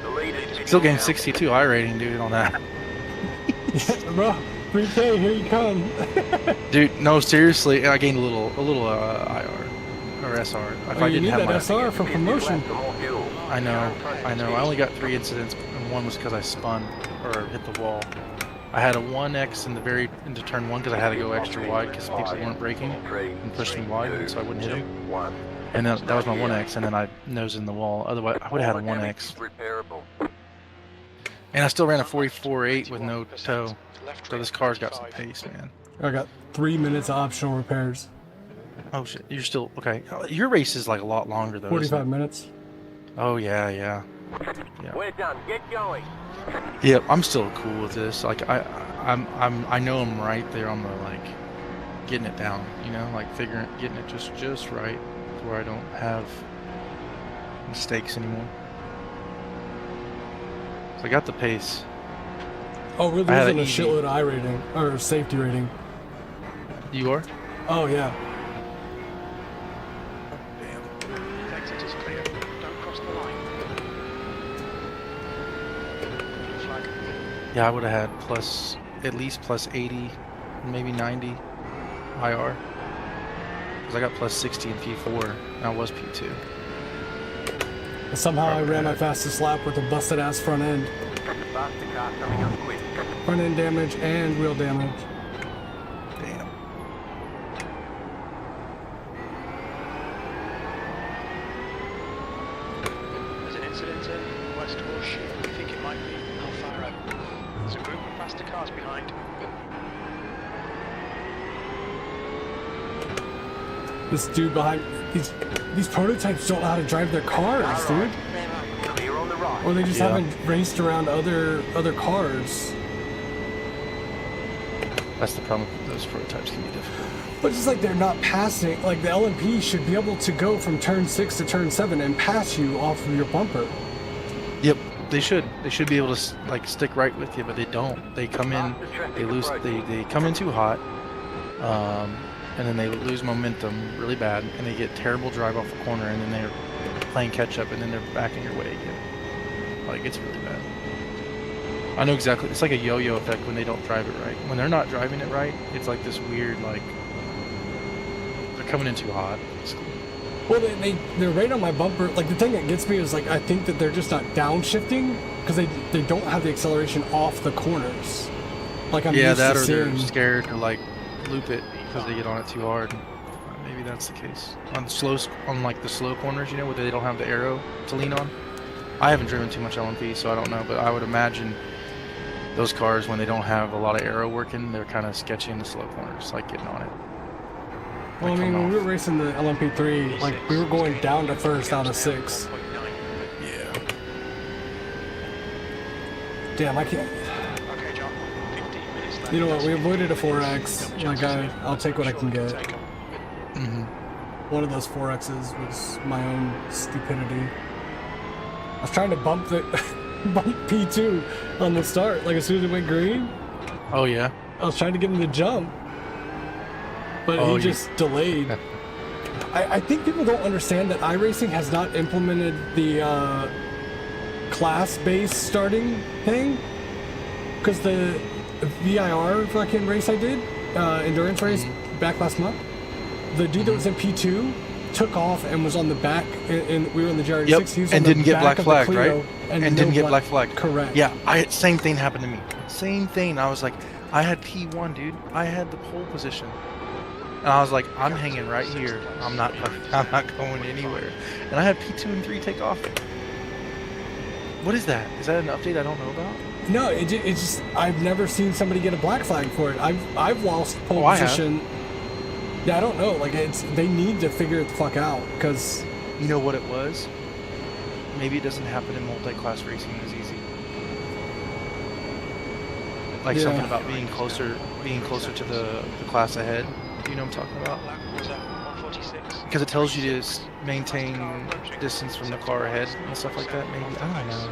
The lead is Still getting now. 62 I rating, dude, on that. Bro, 3K, here you come. Dude, no, seriously, I gained a little IR or SR. If Oh, I you didn't need have that my, SR for promotion. For more fuel. I know. I only got 3 incidents, and one was because I spun or hit the wall. I had a 1X into turn 1 because I had to go extra wide because people weren't braking and pushed me wide, so I wouldn't hit them. 1. And then that was my 1X, and then I nosed in the wall. Otherwise, I would have had a 1X. Repairable. And I still ran a 44.8 with no toe. So this car's got some pace, man. I got 3 minutes of optional repairs. Oh shit, you're still okay. Your race is like a lot longer though. 45 isn't it? minutes. Oh yeah. We're done. Get going. Yeah, I'm still cool with this. Like I know I'm right there on the like getting it down. You know, like getting it just right to where I don't have mistakes anymore. So I got the pace. Oh, we're I had losing a an easy- shitload of I rating, or safety rating. You are? Oh, yeah. Exit is clear. Don't cross the line. Blue flag. Yeah, I would have had at least plus 80, maybe 90 IR. Because I got plus 60 in P4, and I was P2. Somehow I ran my fastest lap with a busted ass front end. Faster car coming up quick. Front end damage and wheel damage. Damn. There's an incident in West Horseshoe. We think it might be Alfaro. There's a group of faster cars behind. this dude behind these prototypes don't know how to drive their cars, dude. Clear right. Clear on the right. Or they just Yeah. haven't raced around other cars. That's the problem. Those prototypes can be difficult. But it's like they're not passing. Like the LMP should be able to go from turn 6 to turn 7 and pass you off of your bumper. Yep, they should. They should be able to like stick right with you, but they don't. They come in, they lose. They come in too hot, and then they lose momentum really bad, and they get terrible drive off the corner, and then they're playing catch up, and then they're back in your way again. Like it's really bad. I know exactly. It's like a yo-yo effect when they don't drive it right. When they're not driving it right, it's like this weird like they're coming in too hot. Basically. Well, they're right on my bumper. Like the thing that gets me is like I think that they're just not downshifting because they don't have the acceleration off the corners. Like I'm Yeah, used that to or seeing. they're scared to like loop it because they get on it too hard. Maybe that's the case on like the slow corners, you know, where they don't have the arrow to lean on. I haven't driven too much LMP, so I don't know, but I would imagine those cars when they don't have a lot of arrow working, they're kind of sketchy in the slow corners, like getting on it. Well, I mean, when we were racing the LMP3, like we were going down to first out of 6. Yeah. Damn, I can't. Okay, John. 15 minutes left. You know what? We avoided a 4X. Like I'll take what I can get. Mm-hmm. One of those 4Xs was my own stupidity. I was trying to bump P2 on the start. Like as soon as it went green, Oh yeah. I was trying to get him to jump, but Oh, he just delayed. I think people don't understand that iRacing has not implemented the class-based starting thing, because the VIR fucking race I did, endurance race back last month, the dude that was in P2 took off and was on the back, and we were in the GR86. Yep. He was And on the didn't get back black of the flagged, Clio, right? And, And no didn't get black flagged. Correct. Yeah, same thing happened to me. Same thing. I was like, I had P1, dude. I had the pole position. And I was like, I'm hanging right here. I'm not going anywhere. And I had P2 and 3 take off. What is that? Is that an update I don't know about? No, it's just I've never seen somebody get a black flag for it. I've lost pole I have. position. Yeah, I don't know. Like they need to figure it the fuck out, because You know what it was? Maybe it doesn't happen in multi-class racing as easy. Like Yeah. something about being closer to the class ahead. Do you know what I'm talking about? Lap was 146. Because it tells you to maintain distance from the car ahead and stuff like that. Maybe I don't know.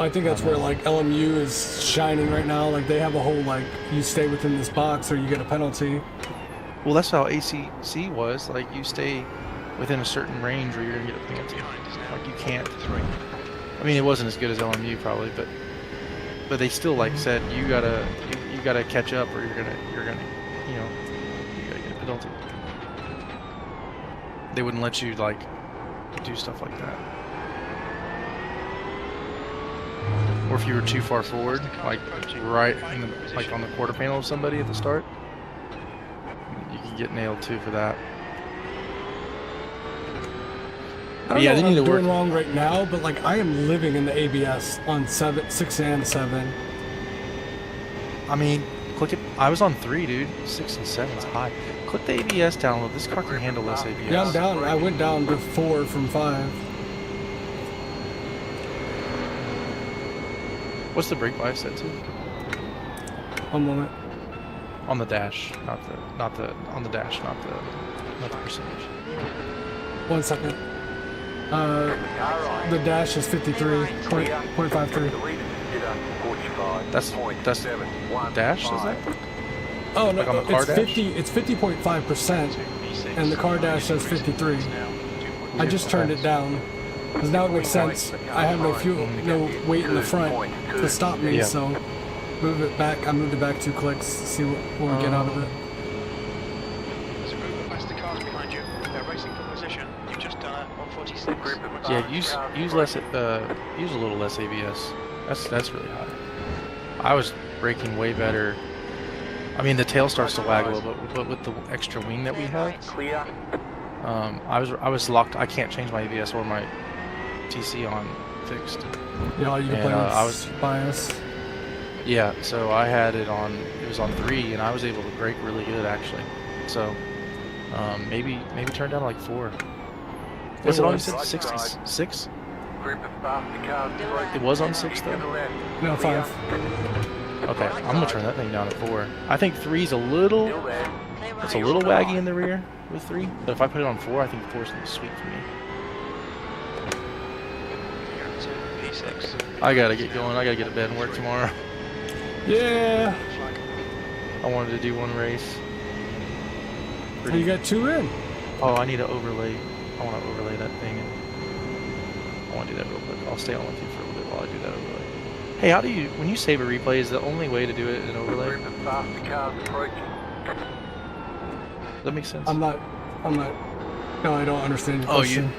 I think that's where like LMU is shining right now. Like they have a whole like you stay within this box or you get a penalty. Well, that's how ACC was. Like you stay within a certain range or you're gonna get a penalty. Like you can't. I mean, it wasn't as good as LMU probably, but they still like said you gotta catch up or you're gonna you gotta get a penalty. They wouldn't let you like do stuff like that. Or if you were too far forward, like right in the, like on the quarter panel of somebody at the start, you can get nailed too for that. I don't Yeah, know they what need I'm to work. doing wrong right now, but like I am living in the ABS on 6 and 7. I mean, click it. I was on 3, dude. 6 and 7 is high. Click the ABS down low. This car can handle this ABS. Yeah, I'm down. I went down to 4 from 5. What's the brake bias set to? One moment. On the dash, not the on the dash, not the percentage. 1 second. The dash is 53.53. That's dash, is that? Oh no, Like on the car it's dash? 50. It's 50.5%, and the car dash says 53. I just turned it down because now it makes sense. I have no fuel, no weight in the front to stop me, Yeah. so move it back. I moved it back 2 clicks to see what we get out of it. There's a group of faster cars behind you. They're racing for position. You've just done a 146. Yeah, use less. Use a little less ABS. That's really high. I was braking way better. I mean, the tail starts to lag a little bit, but with the extra wing that we have, I was locked. I can't change my ABS or my TC on fixed. Yeah, you can And, play with I was- bias. Yeah, so I had it on. It was on 3, and I was able to brake really good actually. So Maybe turn down to like 4. Was it on 6? Group of faster cars approaching. It was on Keep 6 to the though? left. No, 5. Okay, I'm gonna turn that thing down to 4. I think 3's a little, Still there. it's a little waggy in the rear with 3. But if I put it on 4, I think 4's gonna be sweet for me. P6. I gotta get going. I gotta get to bed and work tomorrow. Yeah. I wanted to do one race. You got 2 in. Oh, I need to overlay. I want to overlay that thing. And I want to do that real quick. I'll stay on with you for a little bit while I do that overlay. Hey, how do you, when you save a replay, is the only way to do it an overlay? Group of faster cars approaching. Does that make sense? No, I don't understand your question.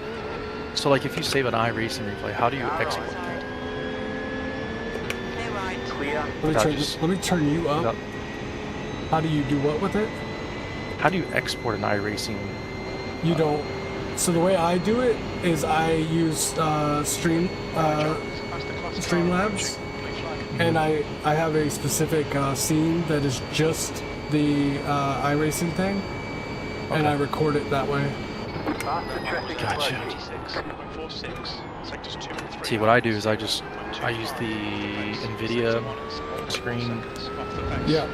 So like if you save an iRacing replay, how do you export that? Clear right. Clear. Let me turn you up. How do you do what with it? How do you export an iRacing? You don't. So the way I do it is I use Streamlabs, and I have a specific scene that is just the iRacing thing, and I record it that way. Faster traffic Gotcha. approaching. 6.46. Sectors 2 and 3. See, what I do is I use the NVIDIA screen Yeah.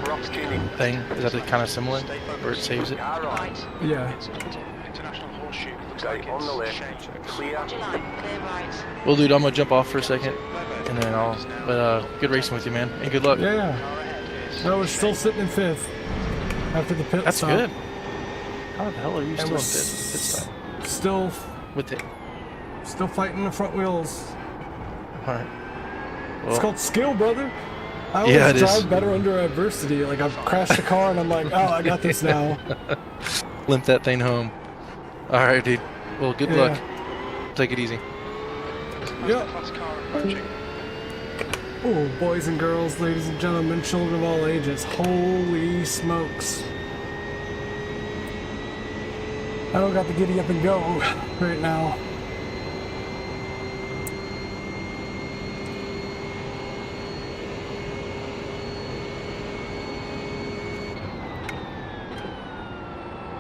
For opportunity. thing. Is that kind of similar, where it saves it? Car right. Right. Yeah. It's International Horseshoe. Looks Stay like on the it's left. changed. Clear. Roger line. Clear right. Well, dude, I'm gonna jump off for a second, and then I'll. But good racing with you, man, and good luck. Yeah. Car ahead is No, we're still sitting in 5th after the pit That's stop. good. How the hell are you And still we're in pit stop still with it? fighting the front wheels. All right. It's Well, called skill, brother. I always Yeah, it drive is. better under adversity. Like I've crashed the car and I'm like, oh, I got this now. limp that thing home. All right, dude. Well, good Yeah. luck. Take it easy. Yep. class car approaching. Oh, boys and girls, ladies and gentlemen, children of all ages. Holy smokes. I don't got the giddy up and go right now.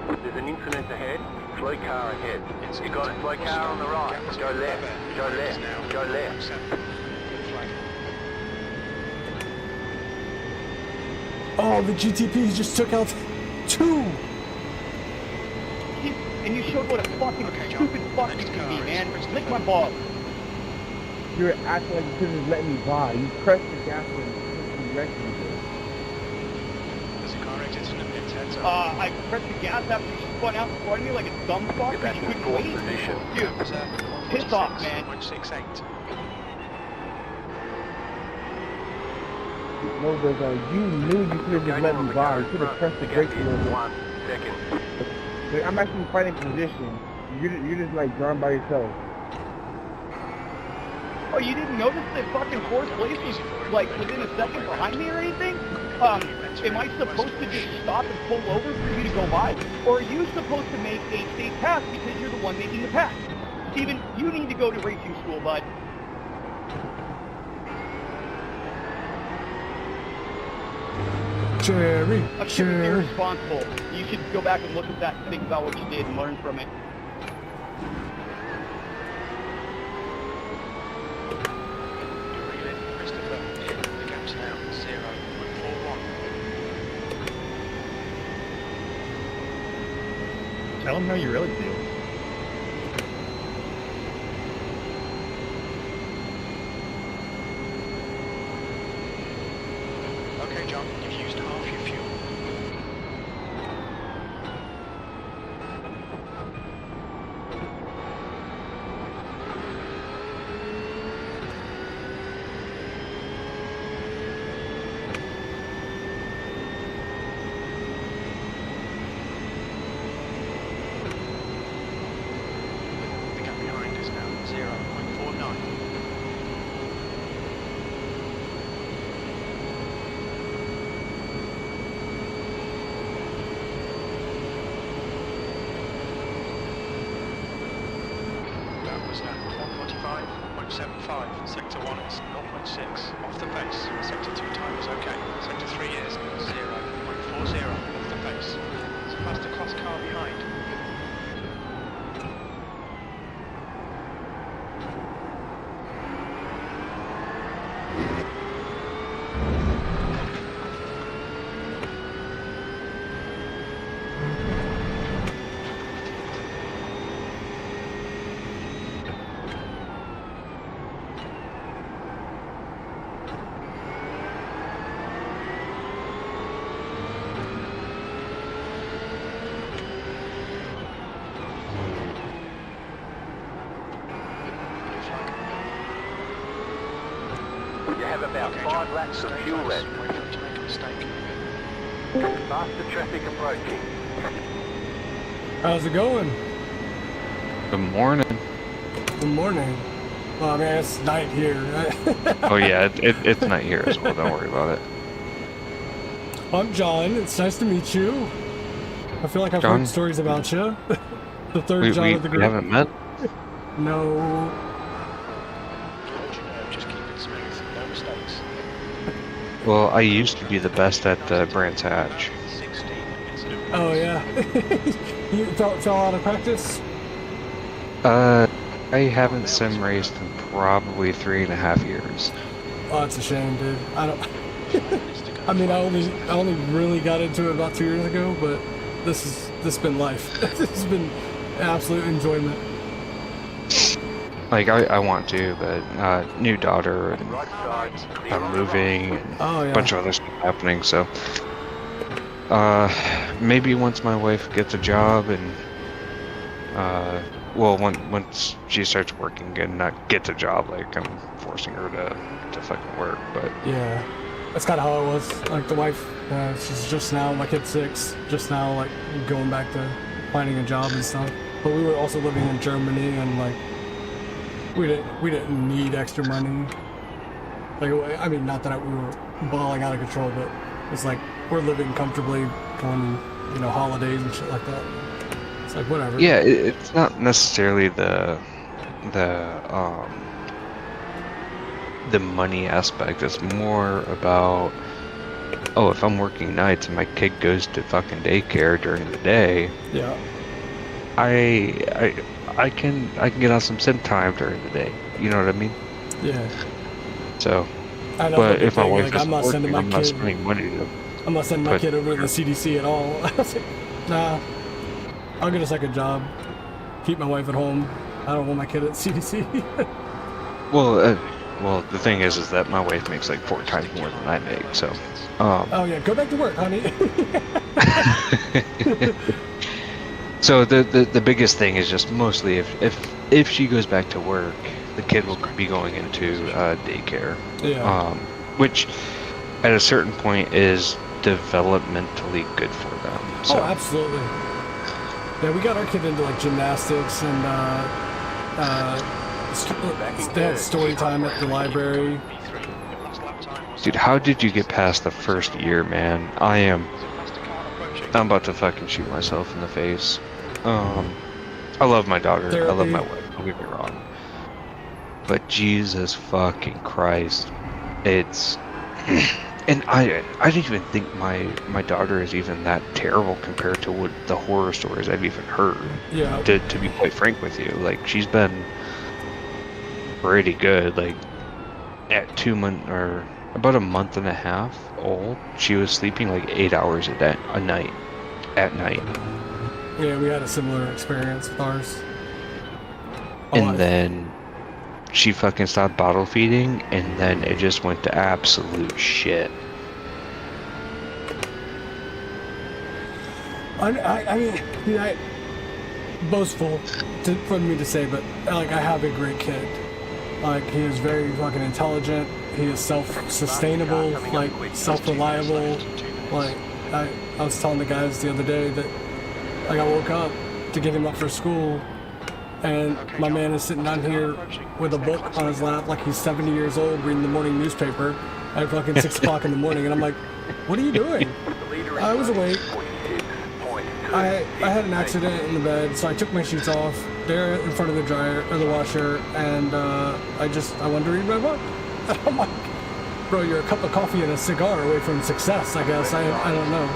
There's an incident ahead. Slow car ahead. You got a slow car on the right. Go left. Go left. Go left. Oh, the GTP just took out 2. And you showed what a fucking stupid fuck you can be, man. Lick my balls. You're acting like you could have let me by. You pressed the gas and you wrecked me. There's a car exit in the pit heads up. I pressed the gas after you spun out in front of me like a dumb fuck Get back and you in couldn't fourth wait. position. Dude, piss off, man. 168. No, but you knew you could have just let me by. You could have pressed the brakes a little bit. 1 second. Like, I'm actually fighting position. You're just like drawn by yourself. Oh, you didn't notice that fucking fourth place was like within a second behind me or anything? Am I supposed to just stop and pull over for you to go by? Or are you supposed to make a safe pass because you're the one making the pass? Steven, you need to go to racing school, bud. Jerry, I'm sure you're Jerry. irresponsible. You should go back and look at that and think about what you did and learn from it. Christopher, the gap's now 0.41. Tell them how you really feel. Okay, John, you've used half your fuel. The gap behind is now 0.49. That was at 145.75. Sector 1 is 0.6 off the pace. Sector 2 time is okay. Sector 3 is 0.40 off the pace. So faster cross car behind. You have about 5 laps of fuel left. Wait for him to make a mistake. Faster traffic approaching. How's it going? Good morning. Good morning. Well, I mean, it's night here. Oh yeah, it's not here as well. Don't worry about it. I'm John. It's nice to meet you. I feel like I've John? heard stories about you. The third We, John we, of the we group. haven't met. No. Just keep it smooth, no mistakes. Well, I used to be the best at Brands Hatch. 16 incident. Oh yeah. You fell out of practice? I haven't sim raced in probably 3.5 years. Oh, it's a shame, dude. I don't. I mean, I only really got into it about 2 years ago, but this has been life. This has been absolute enjoyment. Like I want to, but new daughter, and Right side, clear I'm on the moving, right. and Oh yeah. a bunch of other stuff happening. So, maybe once my wife gets a job and well, once she starts working and not gets a job, like I'm forcing her to fucking work, but Yeah. That's kind of how it was. Like the wife, she's just now, my kid's 6, just now like going back to finding a job and stuff. But we were also living in Germany and like we didn't need extra money. Like I mean, not that we were balling out of control, but it's like we're living comfortably on holidays and shit like that. It's like whatever. yeah, it's not necessarily the money aspect. It's more about, oh, if I'm working nights and my kid goes to fucking daycare during the day, Yeah. I can get on some sim time during the day. You know what I mean? Yeah. So, I know. but if my thing, wife like, is I'm not sending working, my I'm not kid. spending money to. I'm not sending my But- kid over to the CDC at all. I was like, nah, I'll get a second job. Keep my wife at home. I don't want my kid at CDC. Well, the thing is that my wife makes like 4 times more than I make. So, Oh yeah, go back to work, honey. so the biggest thing is just mostly if she goes back to work, the kid will be going into daycare. Yeah. Which at a certain point is developmentally good for them. So. Oh, absolutely. Yeah, we got our kid into like gymnastics and they had story time at the library. Dude, how did you get past the first year, man? I'm about to fucking shoot myself in the face. I love my daughter. I love my wife. Don't get me wrong. But Jesus fucking Christ, it's and I didn't even think my daughter is even that terrible compared to what the horror stories I've even heard. Yeah. To be quite frank with you, like she's been pretty good. Like at 2 months or about a month and a half old, she was sleeping like 8 hours a night. At night. Yeah, we had a similar experience with ours. And then she fucking stopped bottle feeding, and then it just went to absolute shit. I mean, boastful for me to say, but like I have a great kid. Like he is very fucking intelligent. He is self-sustainable, like self-reliable. Like I was telling the guys the other day that like I woke up to get him up for school, and my man is sitting down here with a book on his lap like he's 70 years old reading the morning newspaper at fucking 6 o'clock in the morning, and I'm like, what are you doing? I was awake. I had an accident in the bed, so I took my sheets off there in front of the dryer or the washer, and I wanted to read my book. I'm like, bro, you're a cup of coffee and a cigar away from success, I guess. I don't know.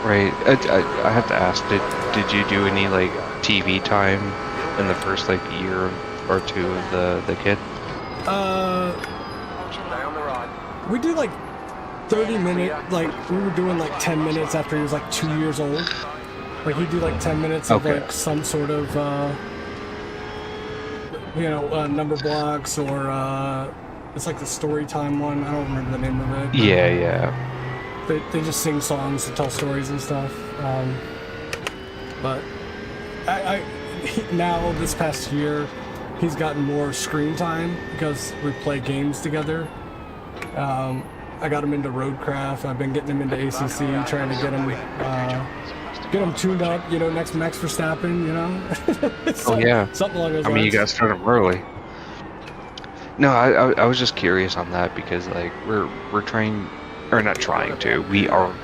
Right. I have to ask, did you do any like TV time in the first like year or two of the kid? We do like 30-minute, like we were doing like 10 minutes after he was like 2 years old. Like he'd do like 10 minutes of like some sort of, number blocks or it's like the story time one. I don't remember the name of it. Yeah. They just sing songs and tell stories and stuff. But now this past year, he's gotten more screen time because we play games together. I got him into roadcraft. I've been getting him into ACC, trying to get him tuned up. You know, next Max Verstappen. You know. Oh yeah. Something along those lines. I mean, you guys started him early. No, I was just curious on that because like we're trying, or not trying to. We are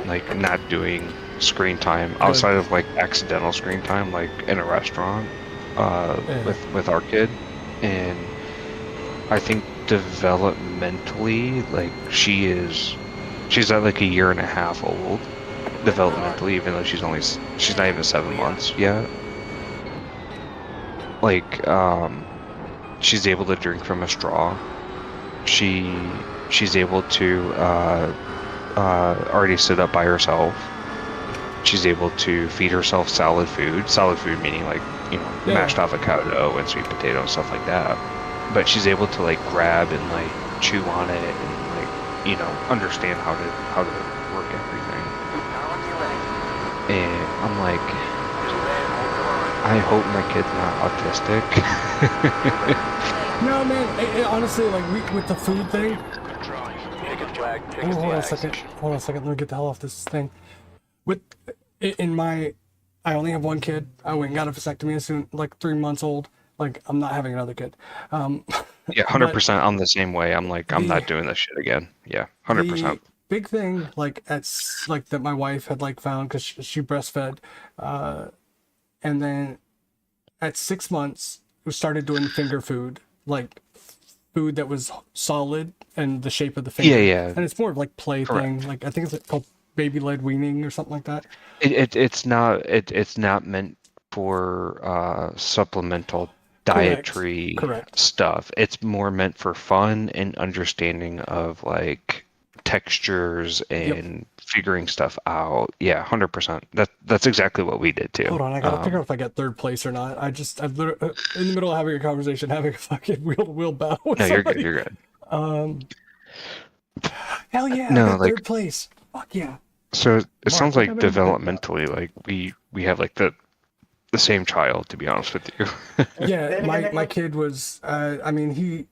like not doing screen time outside of like accidental screen time, like in a restaurant, with our kid, and I think developmentally, like she's at like a year and a half old developmentally, even though she's not even 7 months yet. Like she's able to drink from a straw. She's able to already sit up by herself. She's able to feed herself solid food meaning like, you know, mashed avocado and sweet potato and stuff like that. But she's able to like grab and like chew on it and like, you know, understand how to work everything. And I'm like, I hope my kid's not autistic. No, man. Honestly, like with the food thing. Hold on a second. Let me get the hell off this thing. I only have one kid. I went and got a vasectomy as soon, like 3 months old. Like, I'm not having another kid. Yeah, 100%. I'm the same way. I'm like, I'm not doing this shit again. Yeah, 100%. Big thing, like that my wife had like found because she breastfed, and then at 6 months we started doing finger food, like food that was solid and the shape of the finger. Yeah. And it's more of like play thing. Like I think it's called baby-led weaning or something like that. It's not meant for supplemental dietary stuff. It's more meant for fun and understanding of like textures and figuring stuff out. Yeah, 100%. That's exactly what we did too. Hold on, I gotta figure out if I get third place or not. I've literally in the middle of having a conversation, having a fucking wheel battle with somebody. You're good. Hell yeah, no, I got like, third place. Fuck yeah. So it sounds like developmentally, like we have like the same child, to be honest with you. Yeah, my kid was. I mean,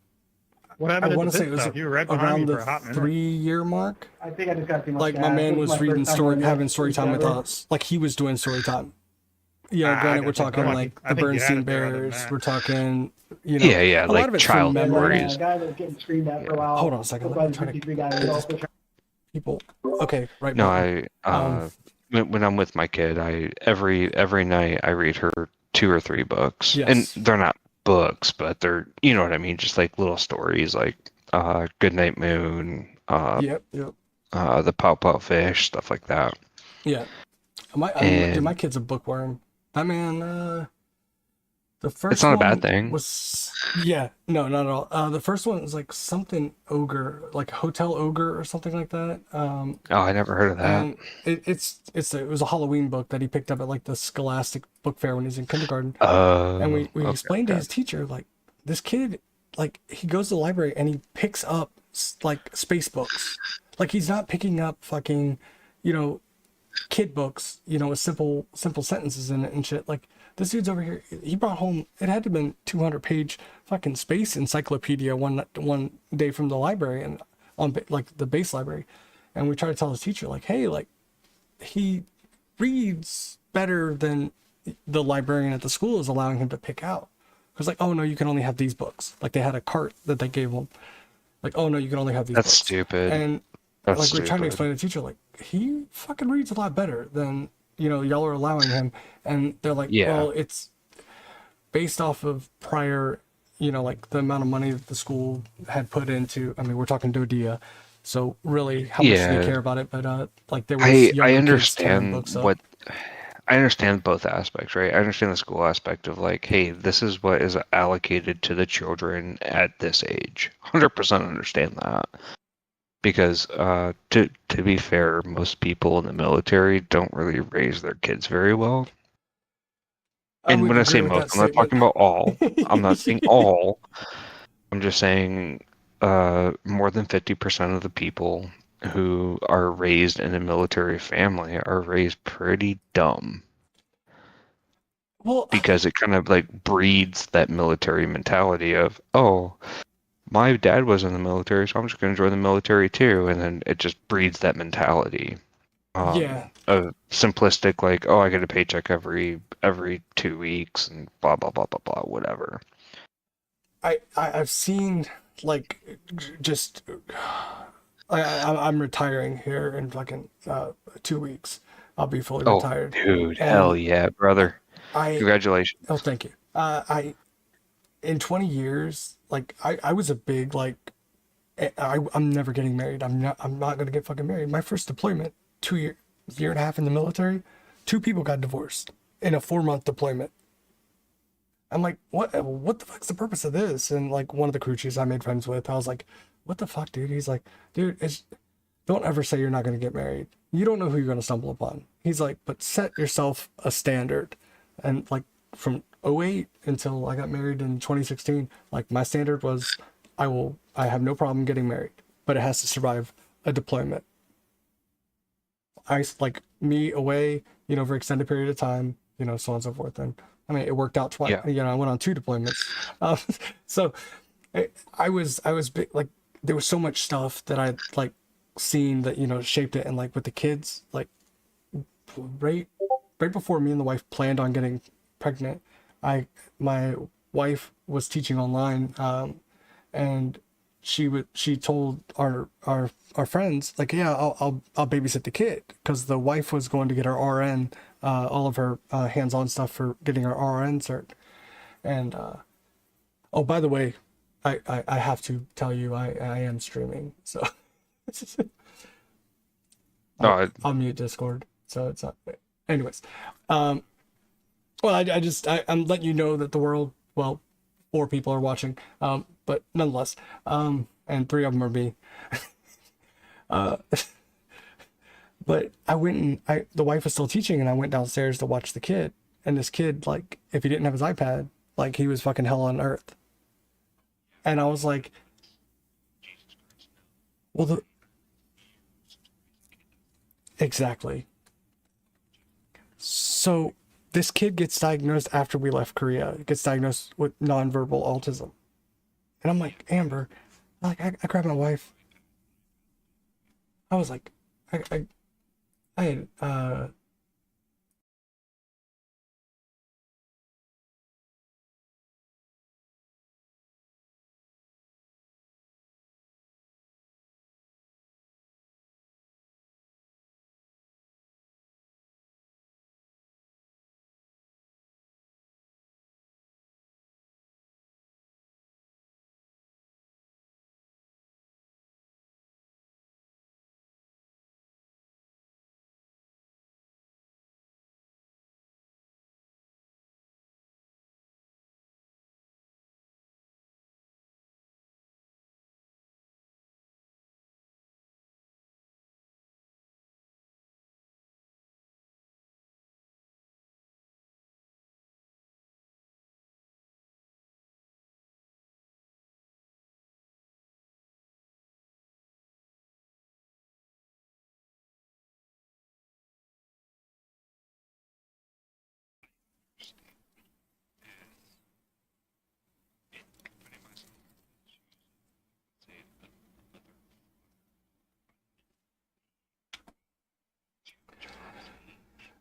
I want to say it was around the 3-year mark. I think I just got too much. Like my man was reading having story time with us. Like he was doing story time. Yeah, granted, we're talking like the Bernstein Bears. We're talking, you know, yeah, a like lot of it's child from memories. A guy that was getting screamed at for a while. Hold on a second. Let me try to get this people. Okay, right. No, when I'm with my kid, every night I read her 2 or 3 books, and they're not books, but they're, you know what I mean, just like little stories, like Goodnight Moon, the Pow Fish, stuff like that. Yeah, my kid's a bookworm. That man, the first. It's not a bad thing. No, not at all. The first one was like something ogre, like Hotel Ogre or something like that. Oh, I never heard of that. And it was a Halloween book that he picked up at like the Scholastic Book Fair when he was in kindergarten. And we explained to his teacher, like, this kid, like, he goes to the library and he picks up like space books. Like he's not picking up fucking, you know, kid books, you know, with simple sentences in it and shit. Like, this dude's over here, he brought home, it had to have been 200-page fucking space encyclopedia one day from the library, and on like the base library. And we try to tell his teacher, like, hey, like, he reads better than the librarian at the school is allowing him to pick out. Because, like, oh no, you can only have these books. Like, they had a cart that they gave him. Like, oh no, you can only have these books. That's stupid. And like, we're trying to explain to the teacher, like, he fucking reads a lot better than, you know, y'all are allowing him. And they're like, well, it's based off of prior, you know, like the amount of money that the school had put into, I mean, we're talking Dodia, So really, how much do they Yeah, care about it? But like there was I younger kids tearing understand books up. what I understand both aspects, right? I understand the school aspect of like, hey, this is what is allocated to the children at this age. 100% understand that. Because to be fair, most people in the military don't really raise their kids very well. I And would when I agree say with most, that I'm not statement. talking about all. I'm not saying all. I'm just saying more than 50% of the people who are raised in a military family are raised pretty dumb. Well, Because it kind of like breeds that military mentality of, oh, my dad was in the military, so I'm just going to join the military too. And then it just breeds that mentality. yeah, Of simplistic, like, oh, I get a paycheck every 2 weeks and blah blah blah blah blah, whatever. I've seen like just I'm retiring here in fucking 2 weeks. I'll be fully Oh, retired, dude, hell and yeah, brother! I Congratulations. oh thank you. I in 20 years, like I was a big like I'm never getting married. I'm not gonna get fucking married. My first deployment, 2 year and a half in the military, 2 people got divorced in a 4-month deployment. I'm like, what the fuck's the purpose of this? And like one of the crew chiefs I made friends with, I was like, what the fuck, dude? He's like, dude, don't ever say you're not gonna get married. You don't know who you're gonna stumble upon. He's like, but set yourself a standard. And like from '08 until I got married in 2016, like my standard was I have no problem getting married, but it has to survive a deployment. I like me away, for extended period of time, so on and so forth. And I mean, it worked out twice. Yeah. I went on 2 deployments. So I was big, like there was so much stuff that I like seen that shaped it, and like with the kids, like right before me and the wife planned on getting pregnant, my wife was teaching online, and she told our friends, like, yeah, I'll babysit the kid, because the wife was going to get her RN, all of her hands-on stuff for getting her RN cert. And oh, by the way, I have to tell you, I am streaming, so I'll mute Discord, so it's not. Anyways, well, I'm letting you know that the world, well, 4 people are watching, but nonetheless, and 3 of them are me. But I went and the wife was still teaching, and I went downstairs to watch the kid, and this kid, like, if he didn't have his iPad, like, he was fucking hell on earth. And I was like, well, exactly. So this kid gets diagnosed after we left Korea. Gets diagnosed with nonverbal autism. And I'm like, Amber, like, I grabbed my wife. I was like, I had,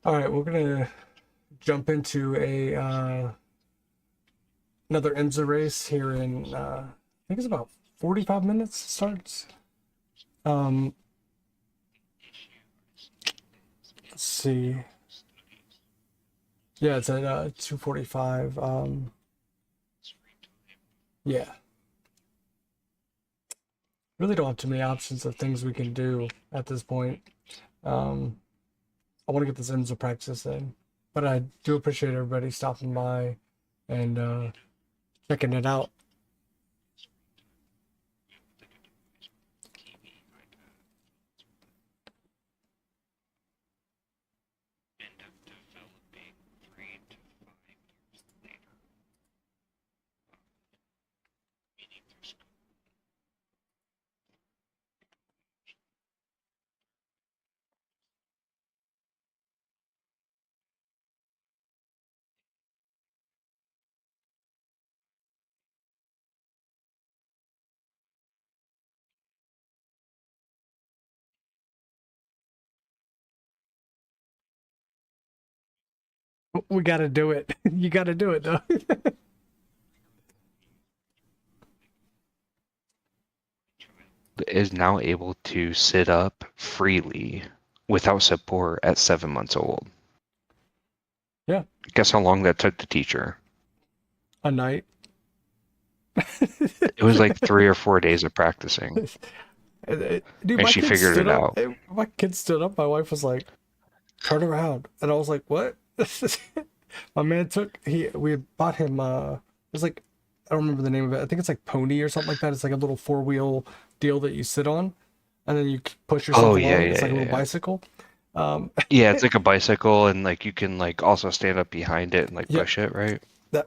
all right, we're gonna jump into another IMSA race here in I think it's about 45 minutes it starts. Let's see. Yeah, it's at 2:45. Yeah. really don't have too many options of things we can do at this point. I want to get this IMSA practice in, but I do appreciate everybody stopping by and checking it out. We got to do it. You got to do it, though. Is now able to sit up freely without support at 7 months old. Yeah. Guess how long that took to teach her? A night. It was like 3 or 4 days of practicing. Dude, And she figured it out. My kid stood up. My wife was like, "Turn around," and I was like, "What?" My man we bought him. It was like, I don't remember the name of it. I think it's like Pony or something like that. It's like a little 4-wheel deal that you sit on, and then you push yourself along. It's like a little bicycle. Yeah, it's like a bicycle, and like you can like also stand up behind it and like push it, right?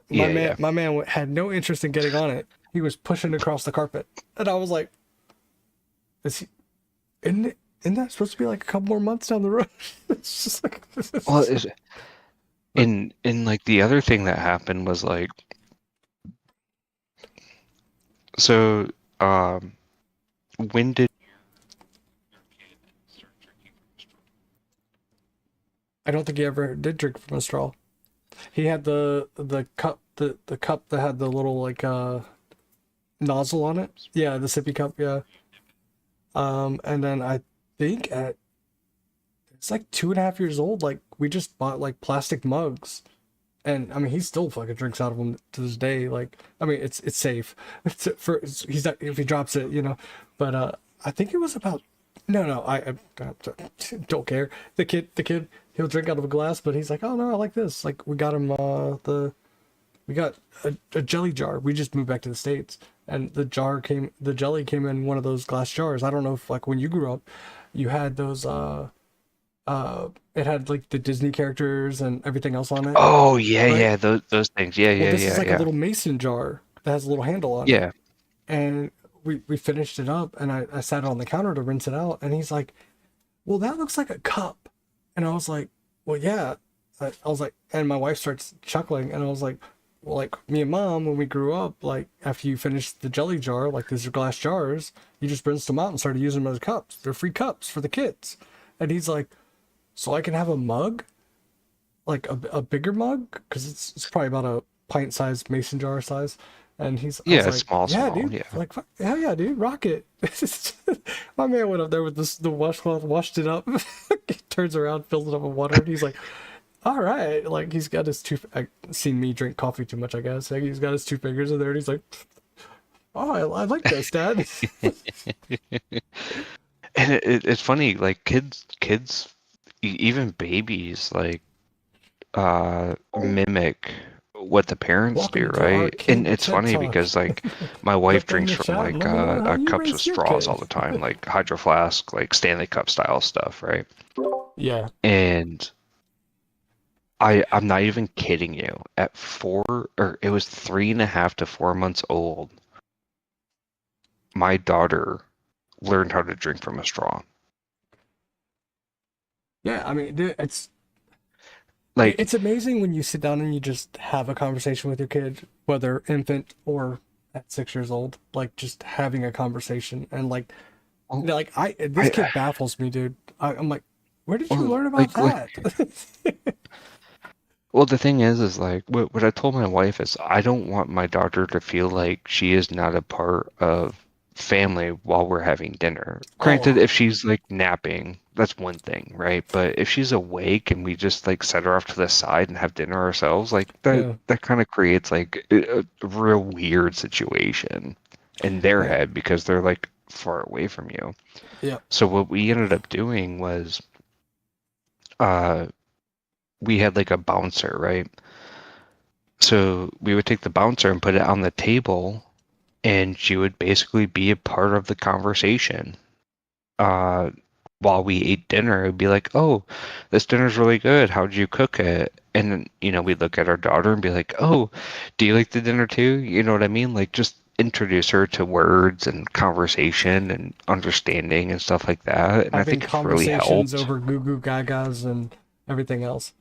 My man had no interest in getting on it. He was pushing across the carpet, and I was like, isn't that supposed to be like a couple more months down the road?" It's just like, well, and like the other thing that happened was like, so when did I don't think he ever did drink from a straw. He had the cup, the cup that had the little like nozzle on it. Yeah, the sippy cup. Yeah. And then I think it's like 2.5 years old. Like we just bought like plastic mugs, and I mean he still fucking drinks out of them to this day. Like I mean it's safe. He's not, if he drops it, you know. But I think it was about I don't care. The kid he'll drink out of a glass, but he's like, "Oh no, I like this." Like we got him we got a jelly jar. We just moved back to the States, and the jelly came in one of those glass jars. I don't know if like when you grew up, you had those it had like the Disney characters and everything else on it. Oh yeah, right? Yeah, those things. Yeah, well, this is like a little mason jar that has a little handle on it. Yeah. And we finished it up, and I sat it on the counter to rinse it out, and he's like, "Well, that looks like a cup." And I was like, "Well, yeah." I was like, and my wife starts chuckling, and I was like, "Well, like me and Mom, when we grew up, like after you finished the jelly jar, like these are glass jars, you just rinsed them out and started using them as cups. They're free cups for the kids." And he's like, "So I can have a mug, like a bigger mug, because it's probably about a pint-sized mason jar size." And I was like, small, dude, yeah. Like, hell yeah, dude, rock it. My man went up there with the washcloth, washed it up, turns around, fills it up with water, and he's like, "All right." Like he's got his seen me drink coffee too much, I guess. Like, he's got his 2 fingers in there, and he's like, "Oh, I like this, Dad." And it's funny, like kids, even babies, like mimic what the parents do, right? And it's funny because like my wife drinks from like cups with straws all the time, like Hydro Flask, like Stanley Cup style stuff, right? Yeah. And I'm not even kidding you. At 3.5 to 4 months old, my daughter learned how to drink from a straw. Yeah, I mean, dude, it's amazing when you sit down and you just have a conversation with your kid, whether infant or at 6 years old, like just having a conversation, and this kid baffles me, dude. I'm like, where did you learn about that? Well, the thing is like what I told my wife is I don't want my daughter to feel like she is not a part of family while we're having dinner. Granted, if she's like napping, that's one thing, right? But if she's awake and we just like set her off to the side and have dinner ourselves, like that kind of creates like a real weird situation in their head, because they're like far away from you. Yeah. So what we ended up doing was, we had like a bouncer, right? So we would take the bouncer and put it on the table, and she would basically be a part of the conversation. While we ate dinner, it'd be like, "Oh, this dinner's really good. How'd you cook it?" And then, we'd look at our daughter and be like, "Oh, do you like the dinner too?" You know what I mean? Like, just introduce her to words and conversation and understanding and stuff like that. And I Having think it's really conversations helped. over goo goo gagas and everything else.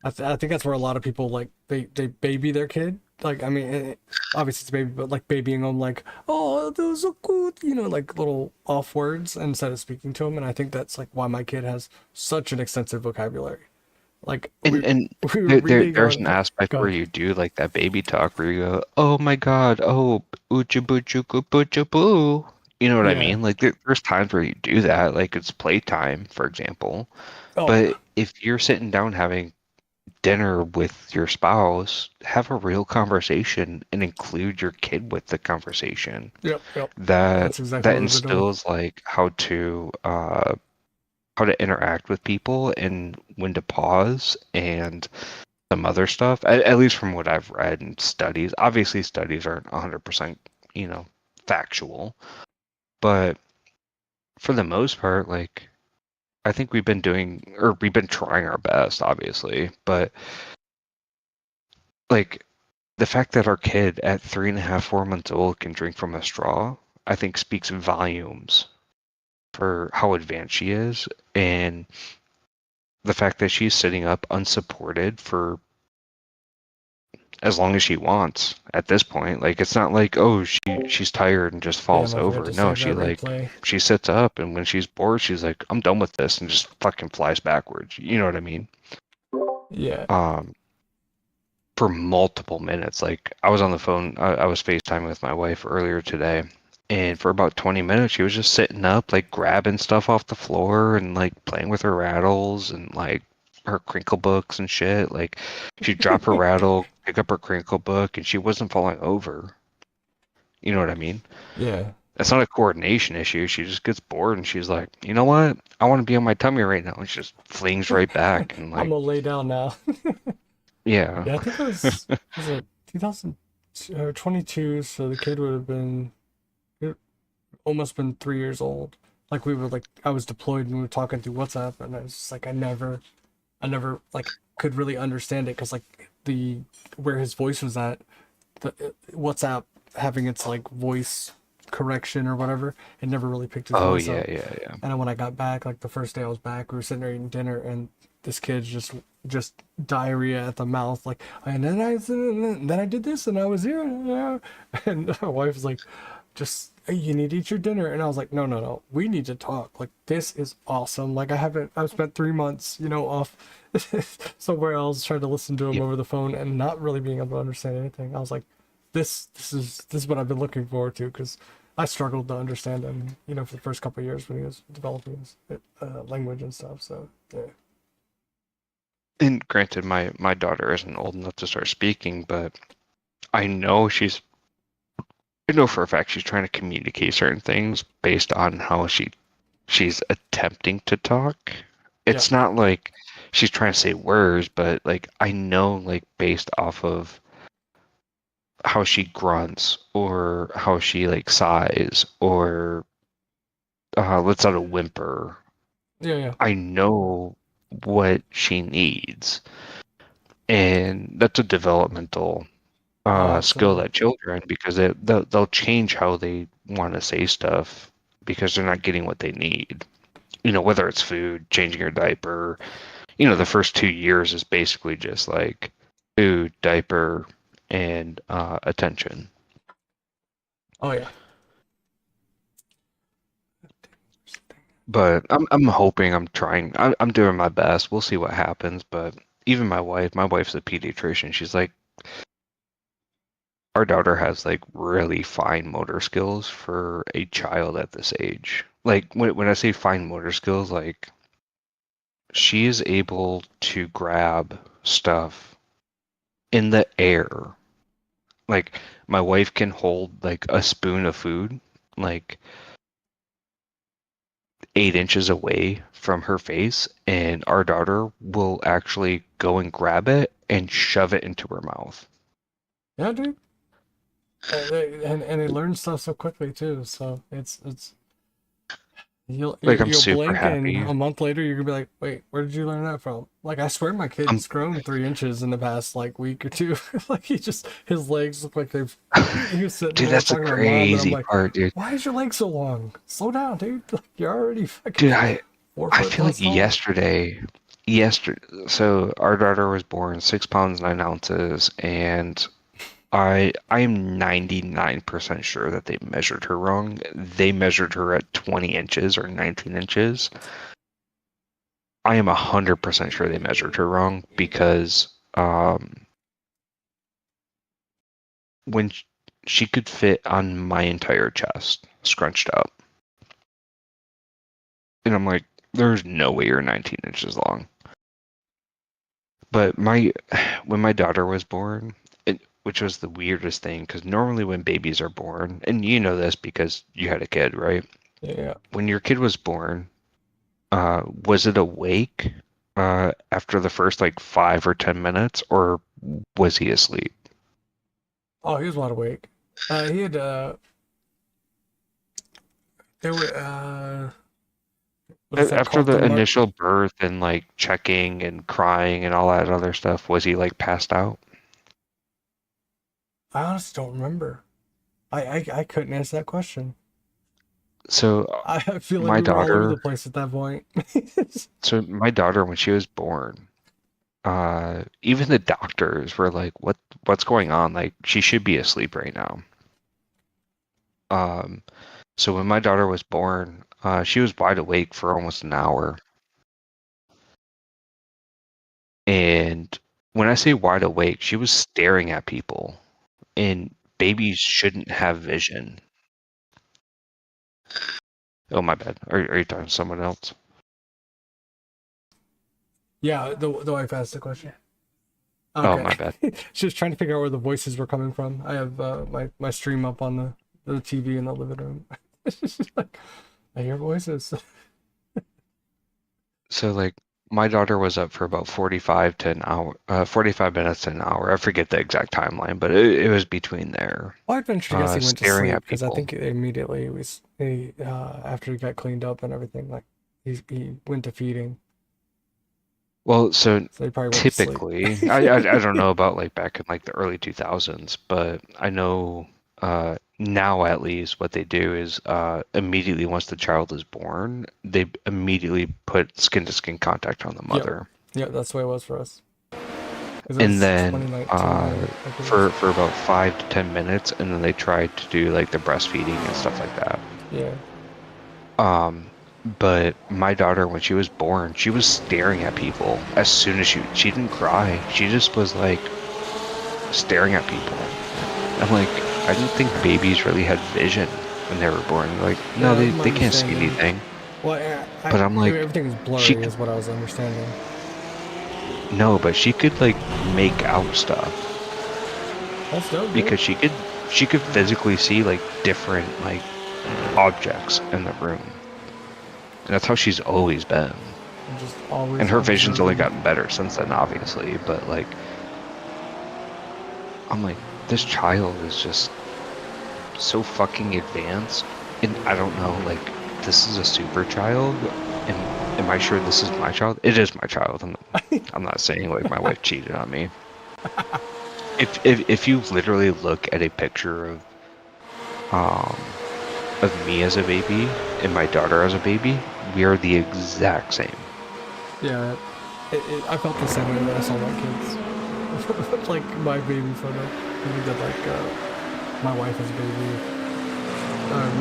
I think that's where a lot of people like they baby their kid. Like, I mean, obviously it's baby, but like babying them, like, oh, those are good, like little off words instead of speaking to them. And I think that's like why my kid has such an extensive vocabulary. Like, And we were reading there's on. an aspect Go where ahead. you do like that baby talk where you go, "Oh my God, oh, oocha boocha boocha boo." You know what I Yeah. mean? Like there's times where you do that, like it's playtime, for example. Oh yeah. But if you're sitting down having dinner with your spouse, have a real conversation and include your kid with the conversation. Yep. Yep. That That's exactly that what we've been doing. instills like how to interact with people and when to pause and some other stuff. At least from what I've read and studies. Obviously, studies aren't 100%, factual, but for the most part, like I think we've been trying our best, obviously, but like the fact that our kid at 3.5, 4 months old can drink from a straw, I think speaks volumes for how advanced she is, and the fact that she's sitting up unsupported for as long as she wants at this point. Like it's not like, oh, she's tired and just falls Damn, I forgot over. to No, save that replay. she sits up, and when she's bored, she's like, I'm done with this, and just fucking flies backwards. You know what I mean? Yeah. For multiple minutes. Like I was on the phone, I was FaceTiming with my wife earlier today, and for about 20 minutes she was just sitting up, like grabbing stuff off the floor and like playing with her rattles and like her crinkle books and shit. Like she'd drop her rattle, pick up her crinkle book, and she wasn't falling over. You know what I mean? Yeah. That's not a coordination issue. She just gets bored and she's like, you know what? I want to be on my tummy right now. And she just flings right back and I'm like, gonna lay down now. yeah. Yeah, I think it was it 2022, so the kid would have been it almost been 3 years old. Like I was deployed and we were talking through WhatsApp, and I was just like, I never like could really understand it because like where his voice was at, the WhatsApp having its like voice correction or whatever, it never really picked his Oh voice yeah, up. yeah, yeah. And then when I got back, like the first day I was back, we were sitting there eating dinner, and this kid's just diarrhea at the mouth, like, and then I did this, and I was here, and my wife was like, just you need to eat your dinner, and I was like, no, we need to talk. Like this is awesome. Like I've spent 3 months, off somewhere else trying to listen to him Yep. over the phone and not really being able to understand anything. I was like, this is what I've been looking forward to because I struggled to understand him, for the first couple of years when he was developing his language and stuff. So yeah. And granted, my daughter isn't old enough to start speaking, but I know for a fact she's trying to communicate certain things based on how she's attempting to talk. It's not like she's trying to say words, but like I know, like based off of how she grunts or how she like sighs or lets out a whimper. Yeah. I know what she needs, and that's a developmental skill Absolutely. that children, because they'll change how they want to say stuff because they're not getting what they need. Whether it's food, changing your diaper. The first 2 years is basically just like food, diaper, and attention. Oh yeah. But I'm hoping, I'm trying, I'm doing my best. We'll see what happens. But even my wife's a pediatrician. She's like, our daughter has like really fine motor skills for a child at this age. Like when I say fine motor skills, like she is able to grab stuff in the air. Like my wife can hold like a spoon of food, like 8 inches away from her face, and our daughter will actually go and grab it and shove it into her mouth. Yeah, dude. And they learn stuff so quickly too. So it's you'll I'm you'll super blink and happy. a month later you're gonna be like, wait, where did you learn that from? Like I swear my kid's grown 3 inches in the past like week or two. Like his legs look like they've. He was sitting Dude, there that's the talking to my mom, and I'm crazy like, part, dude. why is your leg so long? Slow down, dude. Like, you're already fucking. Dude, 4 I foot feel like plus tall. yesterday, so our daughter was born 6 pounds 9 ounces, and I am 99% sure that they measured her wrong. They measured her at 20 inches or 19 inches. I am 100% sure they measured her wrong because when she could fit on my entire chest, scrunched up. And I'm like, there's no way you're 19 inches long. But when my daughter was born, which was the weirdest thing, because normally when babies are born, and you know this because you had a kid, right? Yeah. When your kid was born, was it awake after the first like 5 or 10 minutes, or was he asleep? Oh, he was wide awake. He had there were what is that After called? the initial birth and like checking and crying and all that other stuff, was he like passed out? I honestly don't remember. I couldn't answer that question. So I feel my like we were all over the daughter, place at that point. so my daughter, when she was born, even the doctors were like, what's going on? Like, she should be asleep right now. So when my daughter was born, she was wide awake for almost an hour. And when I say wide awake, she was staring at people. And babies shouldn't have vision. Oh, my bad. Are you talking to someone else? Yeah, the wife asked the question. Okay. Oh, my bad. She was trying to figure out where the voices were coming from. I have my stream up on the TV in the living room. She's like, I hear voices. So like my daughter was up for about 45 minutes to an hour. I forget the exact timeline, but it was between there. Well, I'd venture to guess he went to staring sleep at because I people. think immediately after he got cleaned up and everything, like he went to feeding. Well, so he probably went to sleep. typically, I don't know about like back in like the early 2000s, but I know now at least what they do is immediately once the child is born, they immediately put skin to skin contact on the mother. Yeah, that's the way it was for us. And then for about 5 to 10 minutes, and then they tried to do like the breastfeeding and stuff like that. Yeah. But my daughter, when she was born, she was staring at people as soon as she didn't cry. She just was like staring at people. I'm like, I didn't think babies really had vision when they were born. Like, no, they can't see anything. Well, but I'm like, everything is blurry, is what I was understanding. No, but she could like make out stuff. That's dope, because she could physically see like different like objects in the room. And that's how she's always been. And her vision's only gotten better since then, obviously. But like, I'm like, this child is just so fucking advanced. And I don't know, like, this is a super child. And am I sure this is my child? It is my child. I'm not saying like my wife cheated on me. If you literally look at a picture of me as a baby and my daughter as a baby, we are the exact same. Yeah, I felt the same way when I saw my kids. Like my baby photo. We did like my wife as a baby,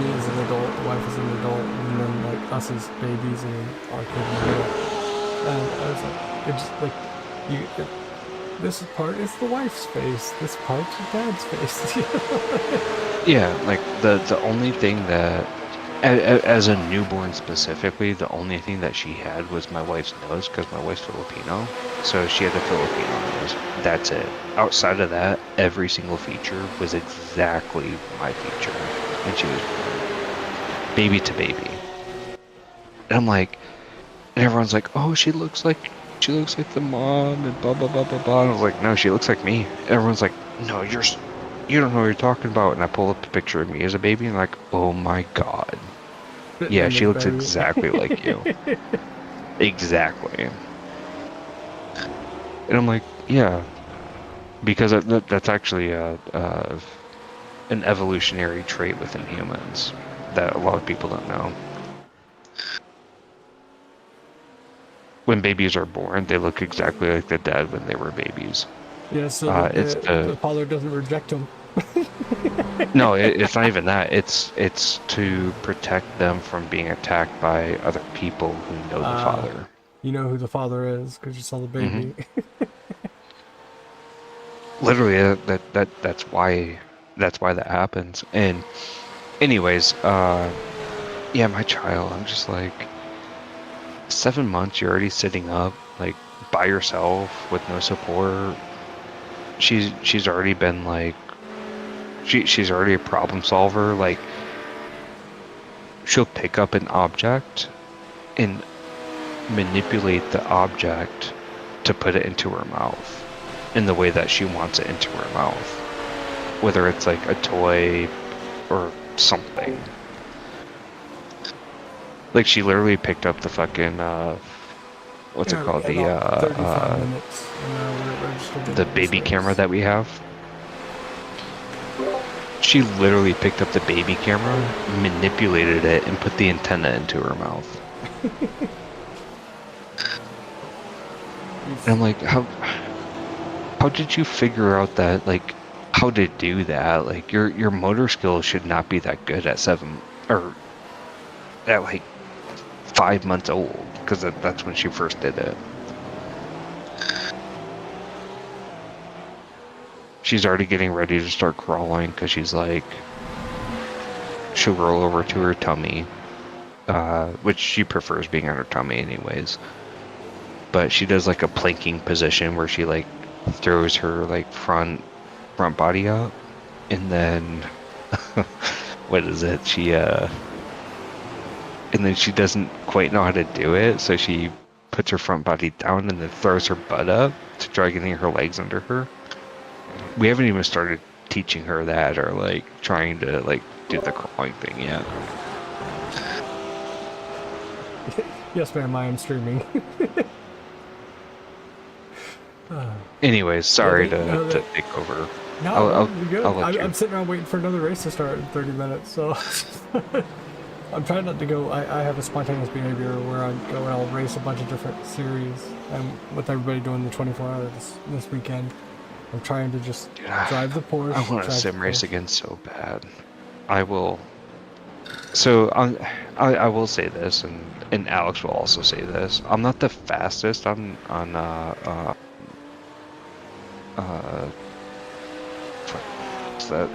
me as an adult, the wife as an adult, and then like us as babies and our kid in the middle. And I was like, it just like this part is the wife's face. This part's your dad's face. Yeah, like the only thing that, as a newborn specifically, the only thing that she had was my wife's nose, because my wife's Filipino, so she had a Filipino nose. That's it. Outside of that, every single feature was exactly my feature, and she was born. Baby to baby. And I'm like, and everyone's like, oh, she looks like the mom and blah blah blah blah blah. And I was like, no, she looks like me. And everyone's like, no, you don't know what you're talking about. And I pull up a picture of me as a baby and like, oh my god, yeah, she looks exactly like you. Exactly. And I'm like, yeah, because that's actually an evolutionary trait within humans that a lot of people don't know. When babies are born, they look exactly like their dad when they were babies. Yeah, so the father doesn't reject them. No, it's not even that. It's to protect them from being attacked by other people who know the father. You know who the father is because you saw the baby. Mm-hmm. Literally, that's why that happens. And anyways, yeah, my child, I'm just like, 7 months, you're already sitting up like by yourself with no support. She's already been like, she's already a problem solver. Like, she'll pick up an object and manipulate the object to put it into her mouth in the way that she wants it into her mouth, whether it's like a toy or something. Like, she literally picked up the fucking what's it called, the baby camera that we have. She literally picked up the baby camera, manipulated it, and put the antenna into her mouth. And I'm like, how did you figure out that, like, how to do that? Like, your motor skills should not be that good at 7 or at like 5 months old, because that's when she first did it. She's already getting ready to start crawling because she's like, she'll roll over to her tummy, which she prefers being on her tummy anyways. But she does like a planking position where she like throws her like front body up, and then what is it? And then she doesn't quite know how to do it, so she puts her front body down and then throws her butt up to try getting her legs under her. We haven't even started teaching her that or like trying to like do the crawling thing yet. Yes, ma'am, I am streaming. Anyways, sorry to take over. No, you're good. I'm sitting around waiting for another race to start in 30 minutes, so I'm trying not to go. I have a spontaneous behavior where I go and I'll race a bunch of different series, and with everybody doing the 24 hours this weekend, I'm trying to just drive the Porsche. I want to sim race again so bad. I will. So I will say this, and Alex will also say this. I'm not the fastest on what's that?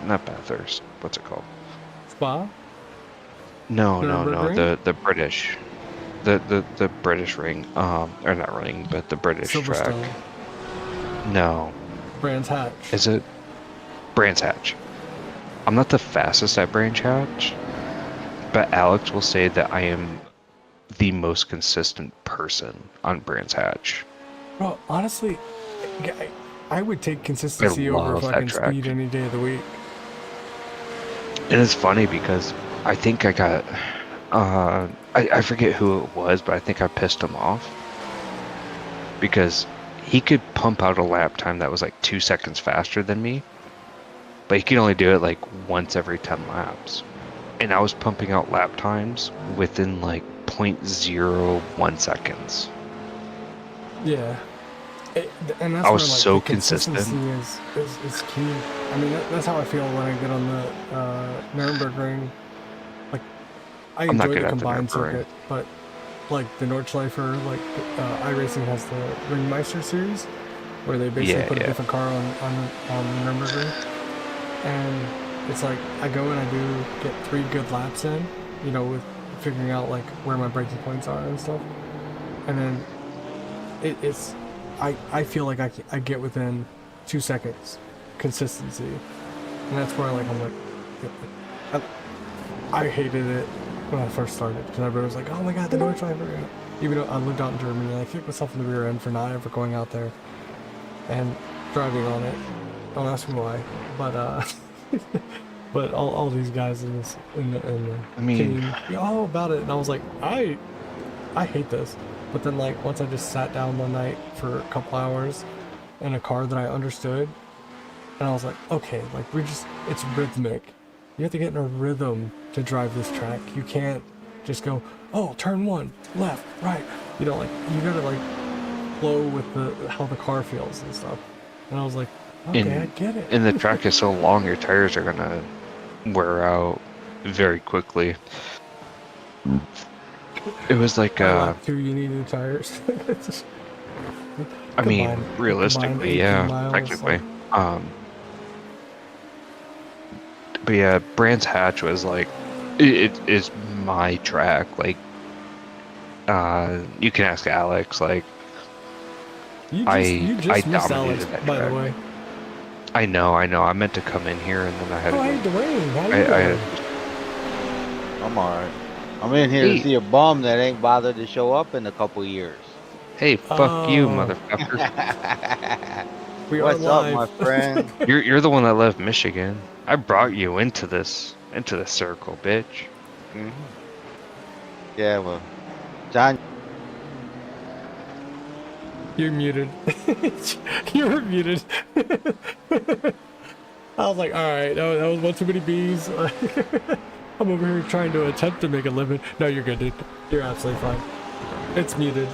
Not Bathurst. What's it called? Spa? No. The British. The British ring. Or not ring, but the British track. No. Brands Hatch. Is it? Brands Hatch. I'm not the fastest at Brands Hatch, but Alex will say that I am the most consistent person on Brands Hatch. Well, honestly, I would take consistency over fucking speed any day of the week. And it's funny because I think I got, I forget who it was, but I think I pissed him off. Because he could pump out a lap time that was like 2 seconds faster than me, but he could only do it like once every 10 laps. And I was pumping out lap times within like 0.01 seconds. Yeah. And that's I was where, like, so the consistent. Is key. I mean, that's how I feel when I get on the Nürburgring. Like, I enjoy the combined circuit, but like the Nordschleifer, like iRacing has the SIMRACER series, where they basically put a different car on Nürburgring, and it's like I go and I do get 3 good laps in, you know, with figuring out like where my braking points are and stuff, and then it's. I feel like I get within 2 seconds consistency, and that's where I'm like I hated it when I first started, because everybody was like, "Oh my God, the Nordschleifer!" Even though I lived out in Germany, I kicked myself in the rear end for not ever going out there and driving on it. Don't ask me why, but but all these guys in the I mean, team, all about it, and I was like, I hate this. But then like once I just sat down one night for a couple hours in a car that I understood, and I was like, okay, like it's rhythmic. You have to get in a rhythm to drive this track. You can't just go, oh, turn one, left, right. You know, like you gotta like flow with how the car feels and stuff. And I was like, okay, I get it. And the track is so long, your tires are gonna wear out very quickly. It was like lap 2, you need new tires. I mean, realistically, yeah, miles, technically. like... But yeah, Brands Hatch was like, it is my track. Like, you can ask Alex. Like, you just I missed dominated Alex, that by track. the way. I know. I meant to come in here and then I had. Oh, hey, Dwayne, how you doing? I'm alright. I'm in here to see a bum that ain't bothered to show up in a couple years. Hey, fuck you, motherfucker. What's up, my friend? You're the one that left Michigan. I brought you into the circle, bitch. Mm-hmm. Yeah, well, John. You're muted. You're muted. I was like, alright, that was one too many bees. I'm over here trying to attempt to make a living. No, you're good, dude. You're absolutely fine. It's muted.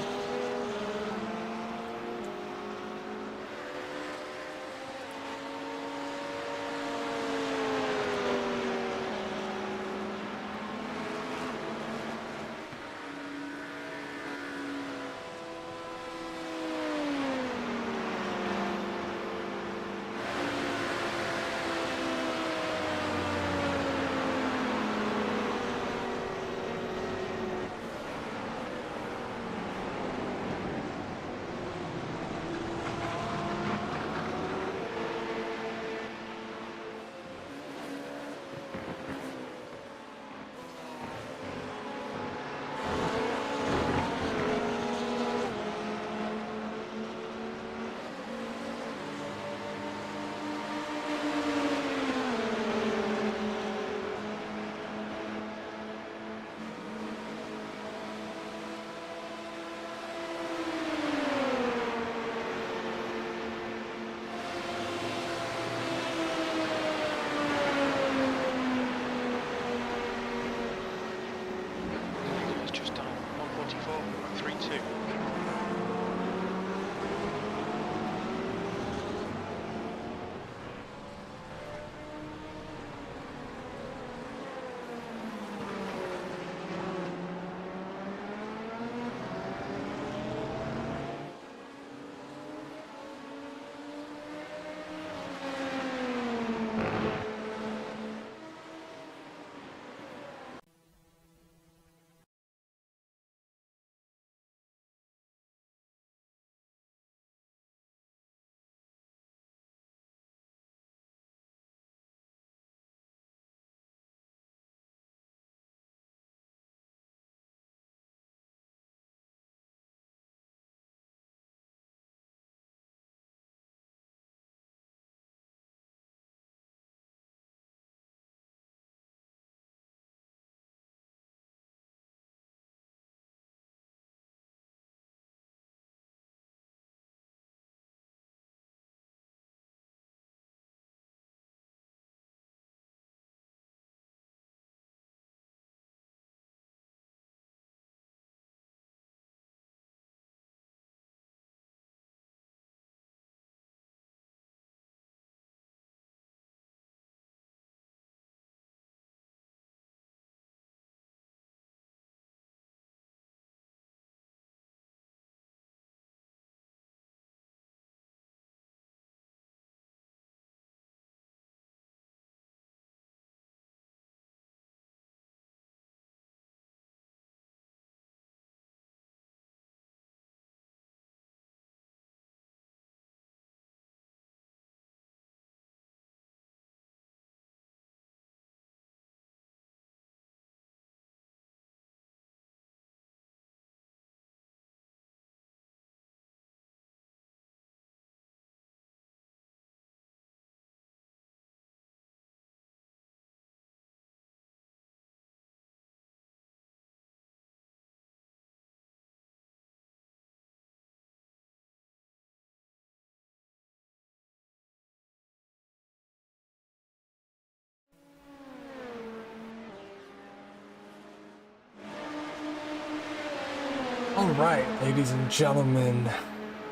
Alright, ladies and gentlemen,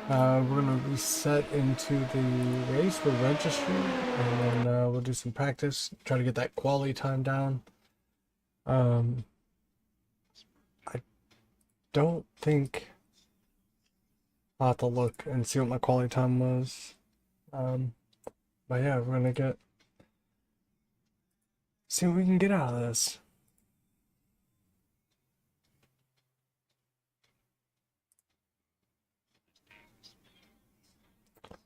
we're going to reset into the race for registry, and then we'll do some practice, try to get that quality time down. I don't think I'll have to look and see what my quality time was. But yeah, we're going to see what we can get out of this.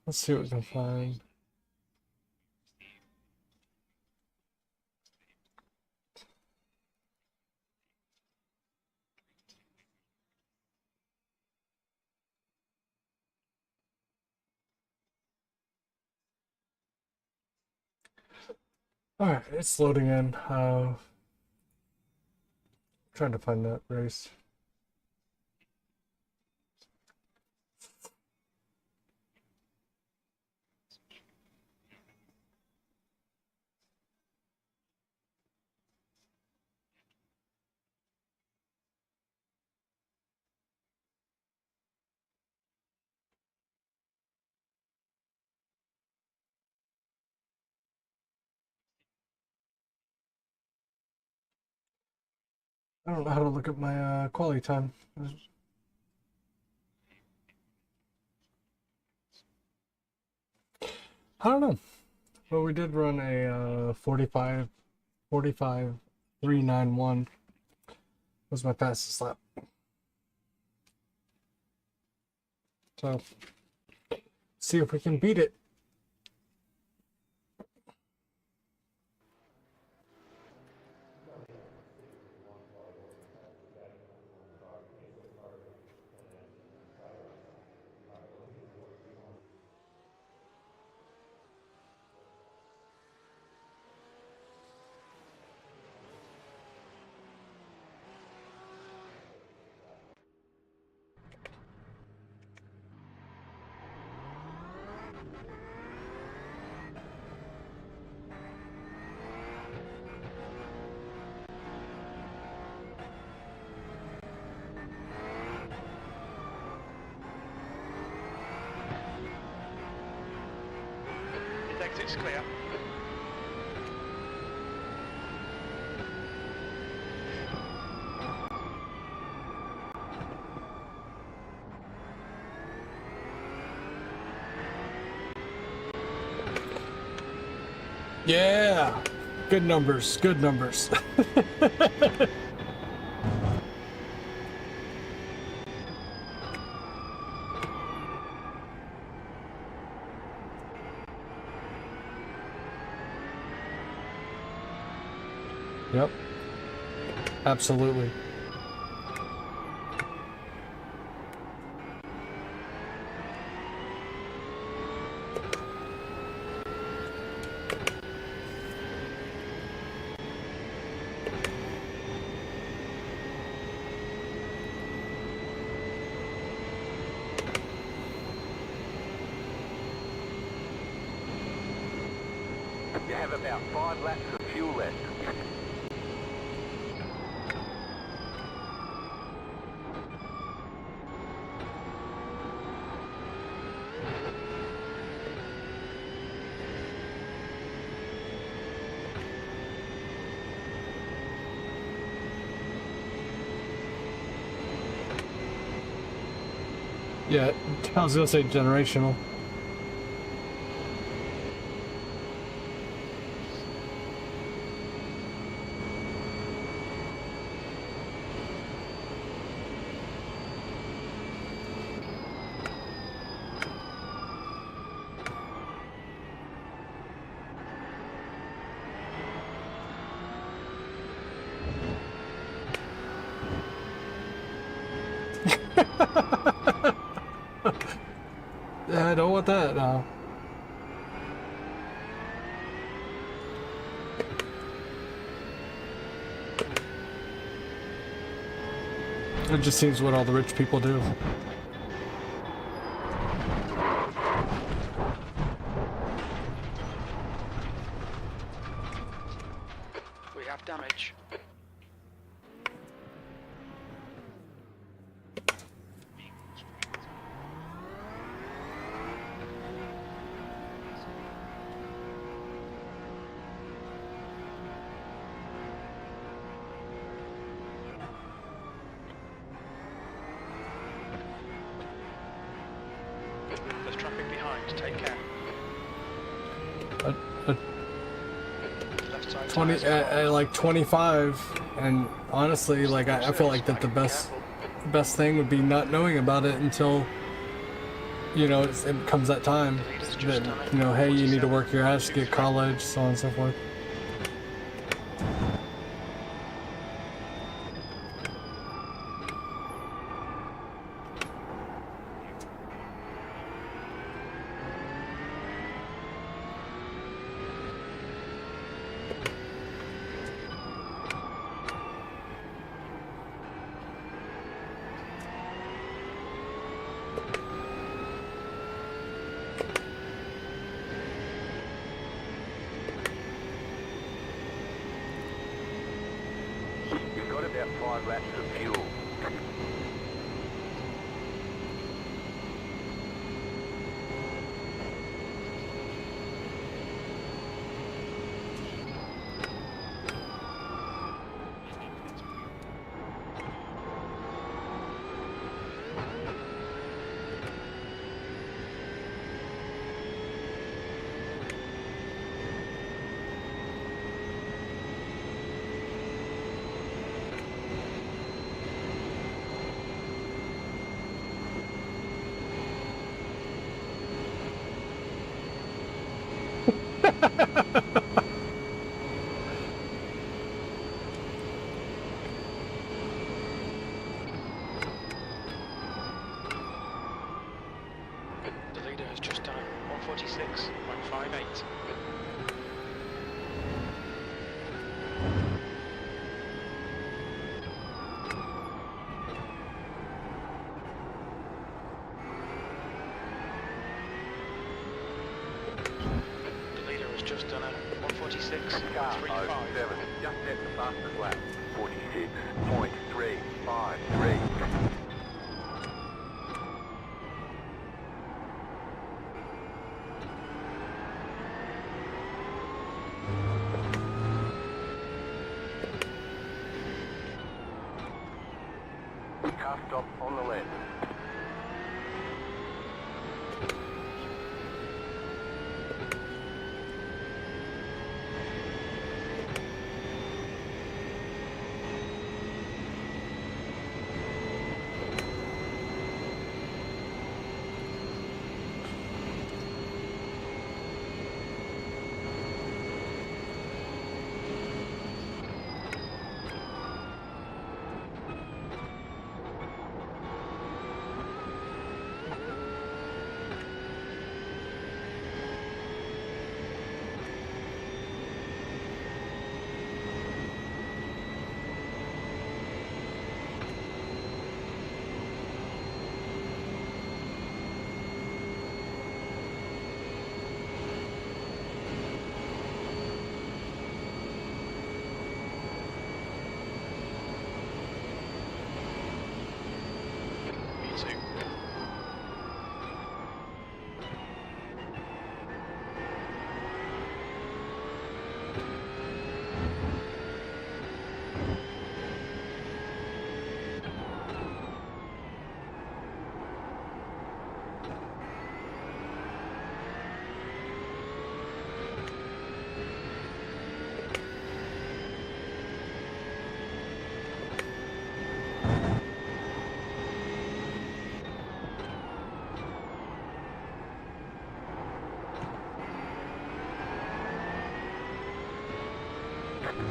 Let's see what we can find. Alright, it's loading in. Trying to find that race. I don't know how to look at my quality time. I don't know. Well, we did run a 45.391 was my fastest lap. So, see if we can beat it. His exit's clear. Yeah, good numbers, good numbers. Yep, absolutely. You have about 5 laps of fuel left. Yeah, I was gonna say generational. I don't want that now. It just seems what all the rich people do. We have damage. take care. Left side 20 tyres at like 25, and honestly, like I feel like that the best thing would be not knowing about it until, you know, it comes that time. That, you know, hey, you need to work your ass to get college, so on and so forth. You've got about 5 laps of fuel. The leader has just done 146.58. The leader has just done a 146.35. Car 07, just at the fastest lap. 46.353. Car stop on the left.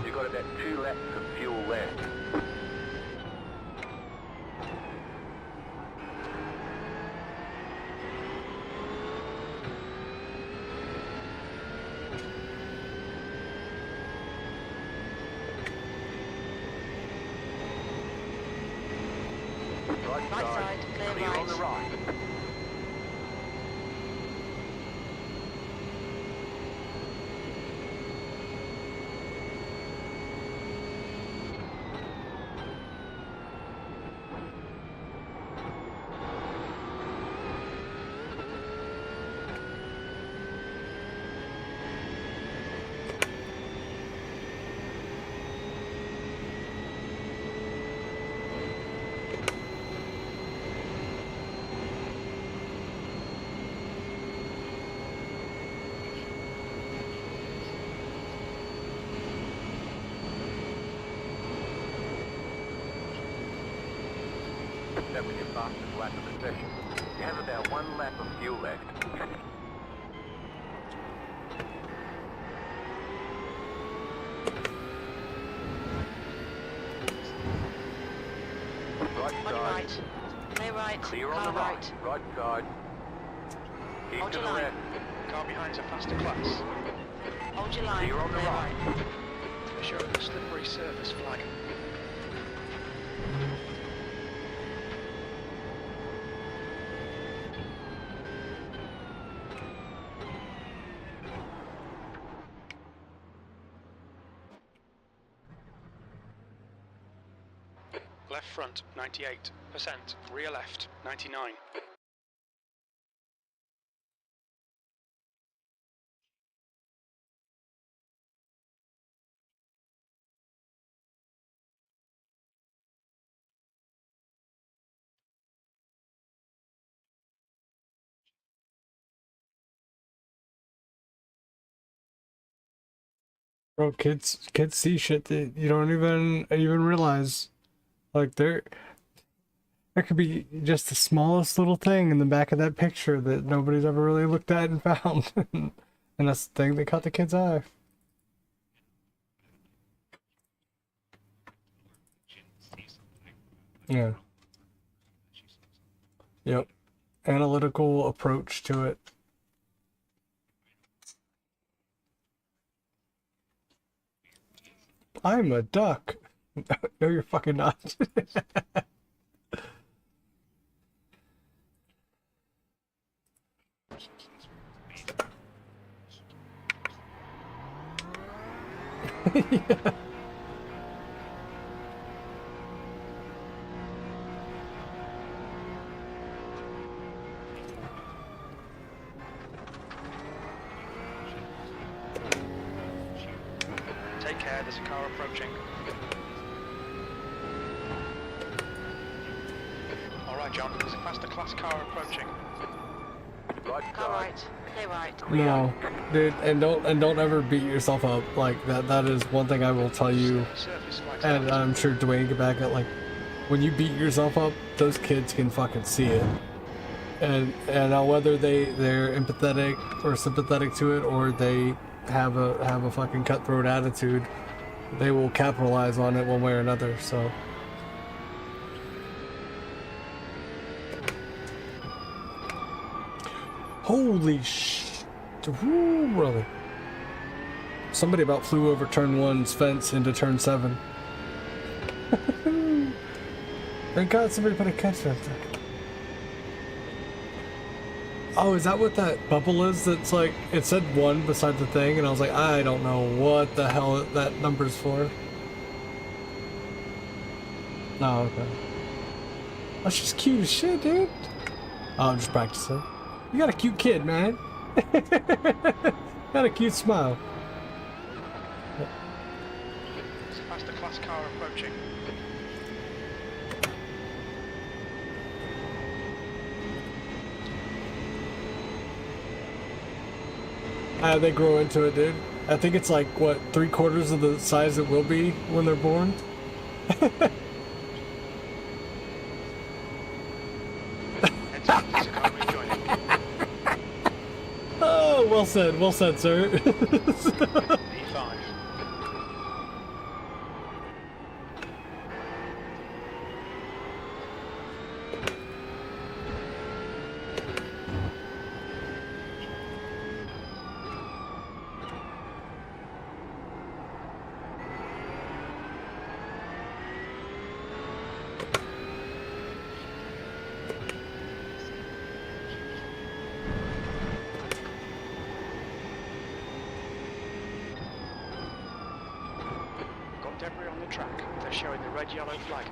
You've got about 2 laps of fuel left. Right side, clear on the right. session. You have about 1 lap of fuel left. Right On your side. right. Clear right. Clear on Car the right. Right side. Keep Hold to your the line. left. Car behind's a faster class. Hold your line. Clear on the right. They're showing the slippery surface flag. Left front, 98%. Rear left, 99. Bro, kids see shit that you don't even realize. Like there could be just the smallest little thing in the back of that picture that nobody's ever really looked at and found. And that's the thing that caught the kid's eye. Yeah. Yep. Analytical approach to it. I'm a duck. No, you're fucking not. Yeah. Take care, there's a car approaching. Alright John, there's a faster class car approaching. Right Car side. right. Clear right. No, dude, and don't ever beat yourself up like that. That is one thing I will tell you, Surface flags and out. I'm sure Dwayne can back it. Like, when you beat yourself up, those kids can fucking see it, and now whether they're empathetic or sympathetic to it, or they have a fucking cutthroat attitude, they will capitalize on it one way or another. So. Holy sh! Woo, brother. Somebody about flew over turn 1's fence into turn 7. Thank God somebody put a catch fence there. Oh, is that what that bubble is? That's like, it said 1 beside the thing, and I was like, I don't know what the hell that number's for. Oh, okay. That's just cute as shit, dude. Oh, I'm just practicing. You got a cute kid, man. Got a cute smile. There's a faster class car approaching. They grow into it, dude. I think it's like, what, 3/4 of the size it will be when they're born? Oh, well said, sir. D5. Got debris on the track. They're showing the red-yellow flag.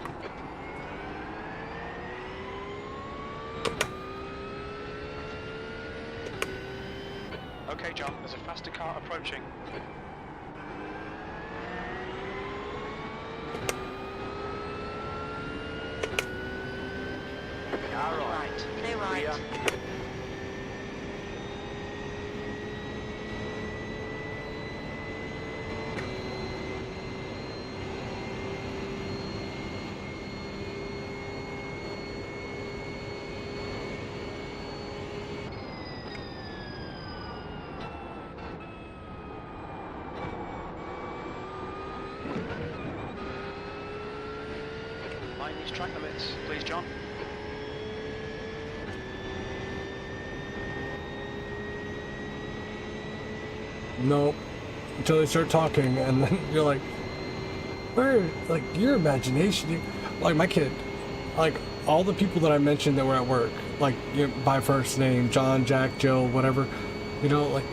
Okay, John, there's a faster car approaching. Car right. Right. Clear right. Clear. Those track limits, please, John. Nope. Until they start talking, and then you're like, where, like, your imagination, like my kid, like all the people that I mentioned that were at work, like, you know, by first name, John, Jack, Joe, whatever, you know, like,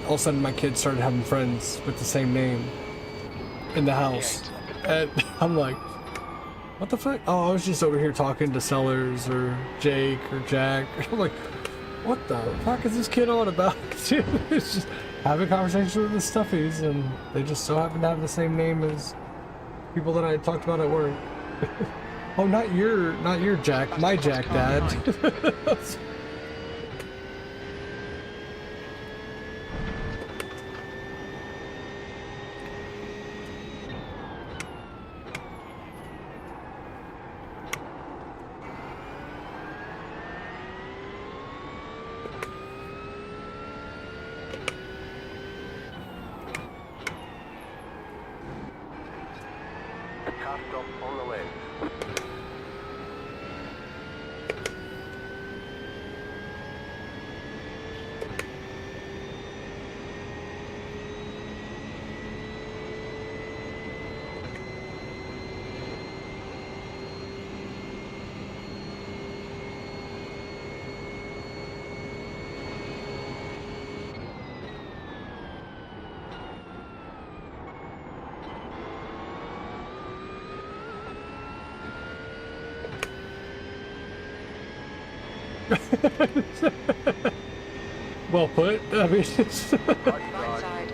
all of a sudden my kids started having friends with the same name in the house. And I'm like, what the fuck? Oh, I was just over here talking to Sellers or Jake or Jack. I'm like, what the fuck is this kid on about? It's just having conversations with the stuffies, and they just so happen to have the same name as people that I had talked about at work. Oh, not your Jack, my Jack, Dad. Car stop on the left. Well put. I mean,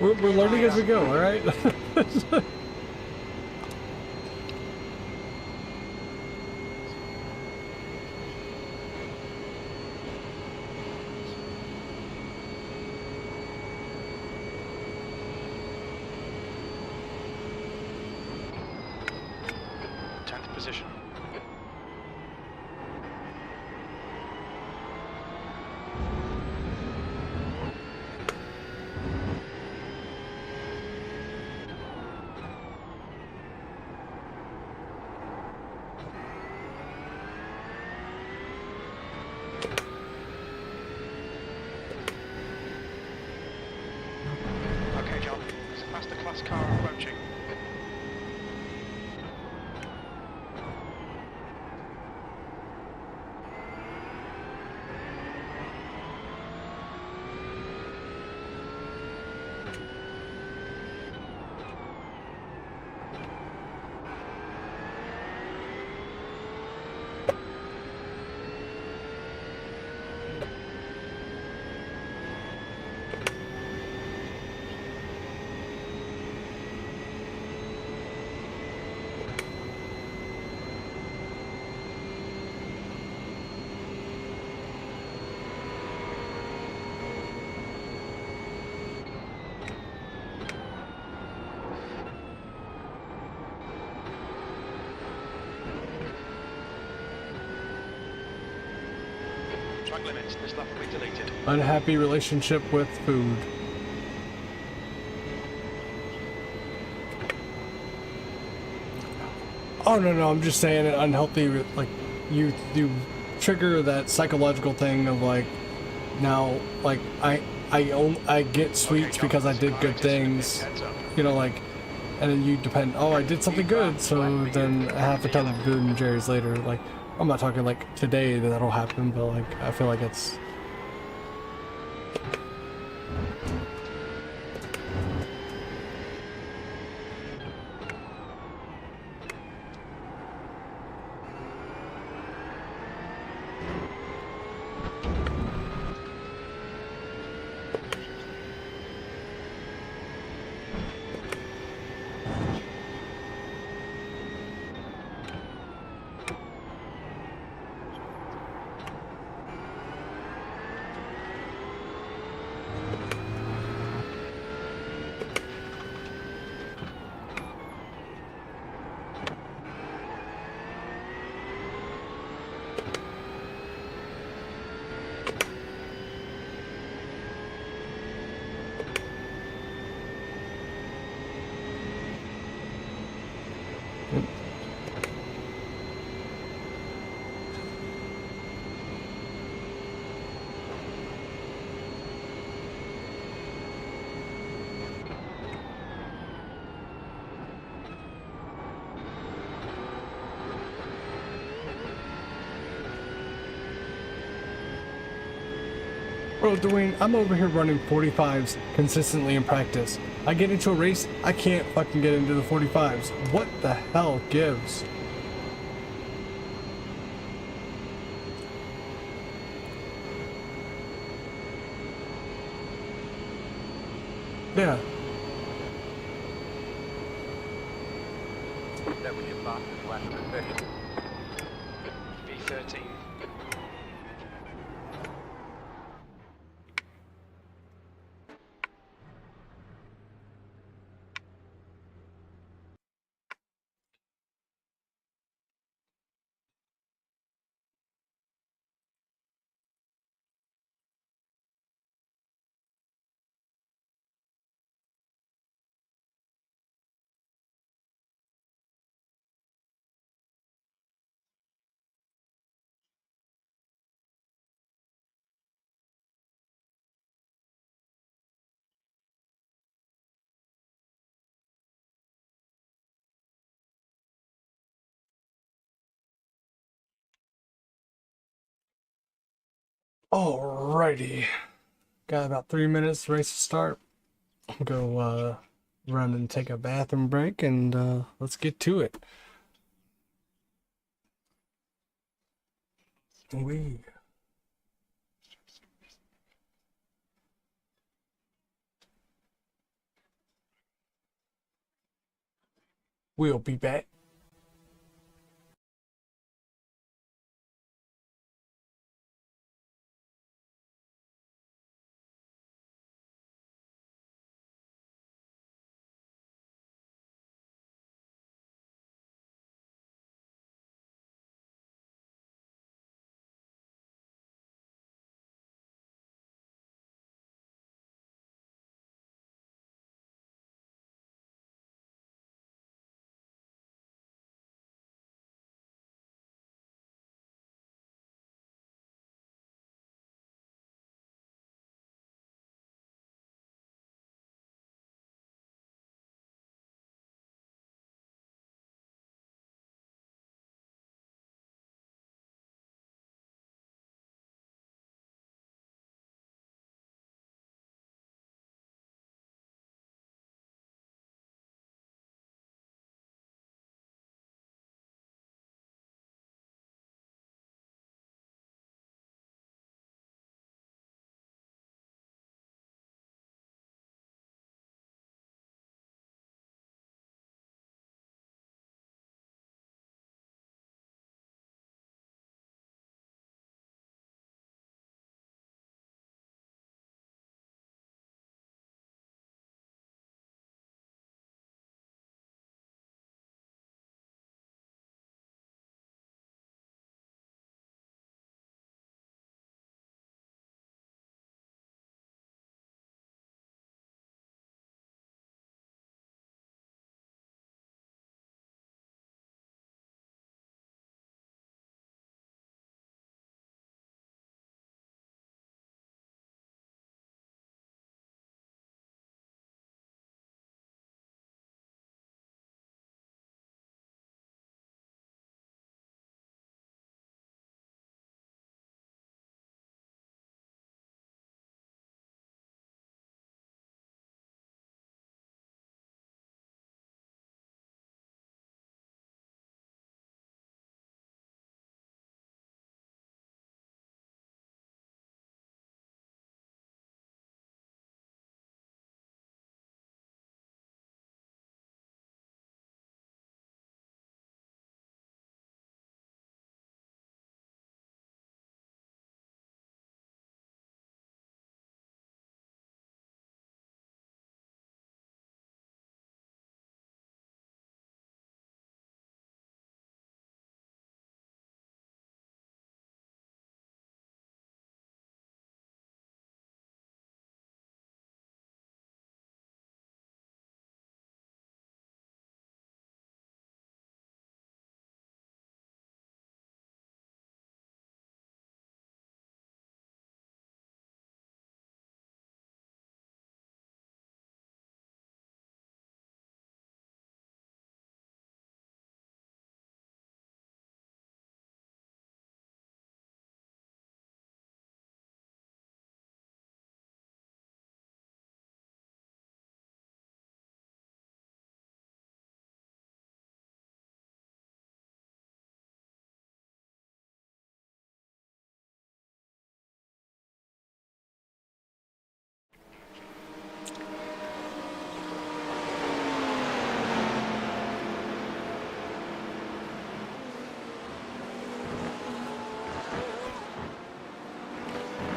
we're learning as we go, all right? 10th position. Okay, John, there's a faster class car approaching. Track limits, this lap will be deleted. Unhappy relationship with food. Oh no, I'm just saying it unhealthy. Like you trigger that psychological thing of like, now like I get sweets because I did good things, you know, like, and then you depend. Oh, I did something good, so then I have to tell them Ben and Jerry's later. Like, I'm not talking like today that'll happen, but like I feel like it's. Bro, Dwayne, I'm over here running 45s consistently in practice. I get into a race, I can't fucking get into the 45s. What the hell gives? Yeah. That was your fastest lap of the session. V13. Alrighty. Got about 3 minutes, race to start. Go run and take a bathroom break, and let's get to it. We'll be back.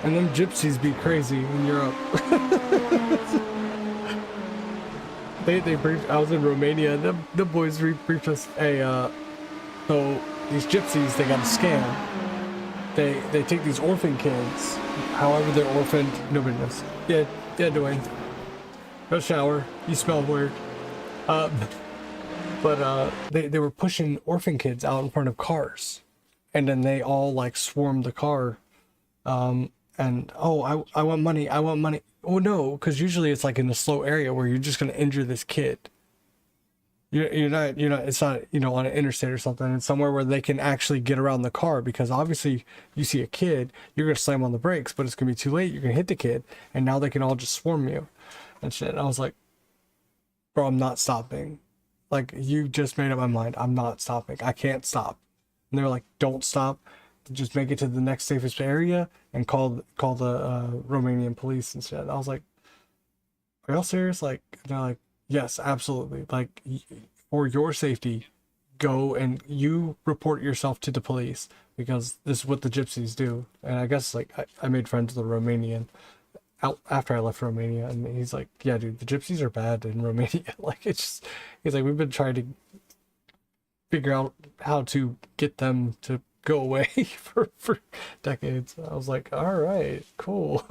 And them gypsies be crazy in Europe. they briefed. I was in Romania. The boys briefed us. Hey, so these gypsies, they got a scam. They take these orphan kids. However, they're orphaned. Nobody knows. Yeah, Dwayne. Go shower. You smell weird. But they were pushing orphan kids out in front of cars, and then they all like swarmed the car. And oh, I want money. I want money. Oh no, because usually it's like in a slow area where you're just gonna injure this kid. You're not. It's not, on an interstate or something. It's somewhere where they can actually get around the car, because obviously you see a kid, you're gonna slam on the brakes, but it's gonna be too late. You're gonna hit the kid, and now they can all just swarm you and shit. And I was like, bro, I'm not stopping. Like, you just made up my mind. I'm not stopping. I can't stop. And they were like, don't stop. Just make it to the next safest area and call the Romanian police and shit. I was like, are y'all serious? Like, they're like, yes, absolutely. Like, for your safety, go and you report yourself to the police, because this is what the gypsies do. And I guess, like, I made friends with a Romanian out after I left Romania, and he's like, yeah, dude, the gypsies are bad in Romania. Like, it's just, he's like, we've been trying to figure out how to get them to go away for decades. I was like, all right, cool.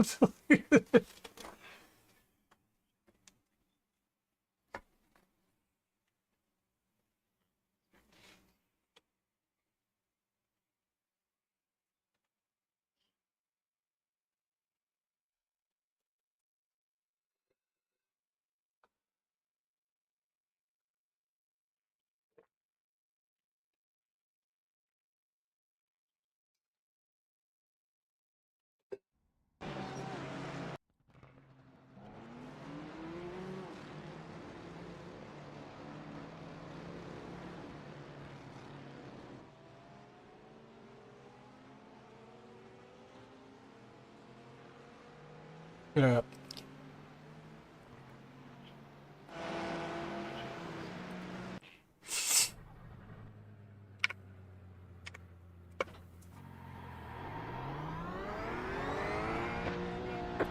Yeah.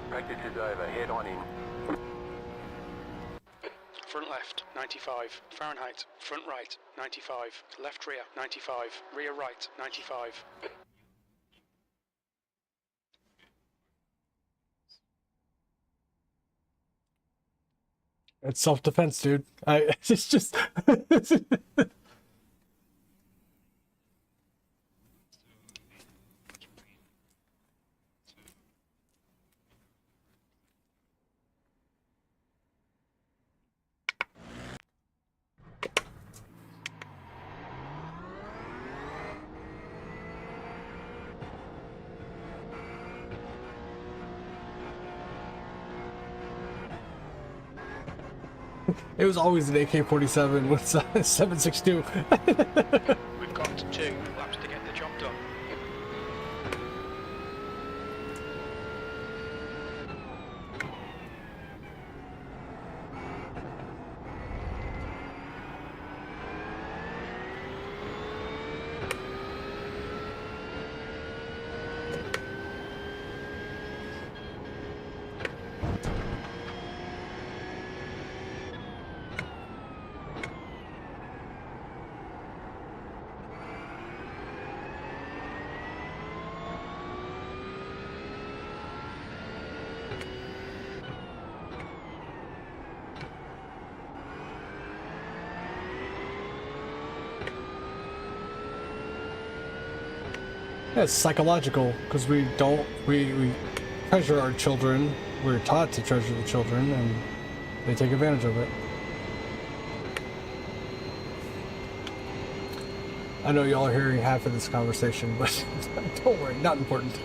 Practice is over. Head on in. Front left, 95. Fahrenheit. Front right, 95. Left rear, 95. Rear right, 95. It's self-defense, dude. It's just it was always an AK-47 with 7.62. We've got 2 laps to get the job done. Yeah, it's psychological, because we treasure our children. We're taught to treasure the children, and they take advantage of it. I know y'all are hearing half of this conversation, but don't worry, not important.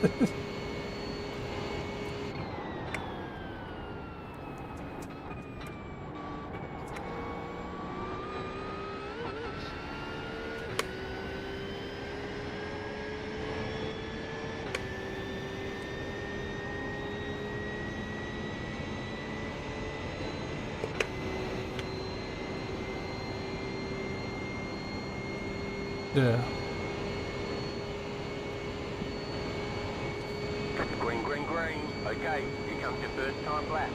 Yeah. Green, green, green. Okay, here comes your first time lap.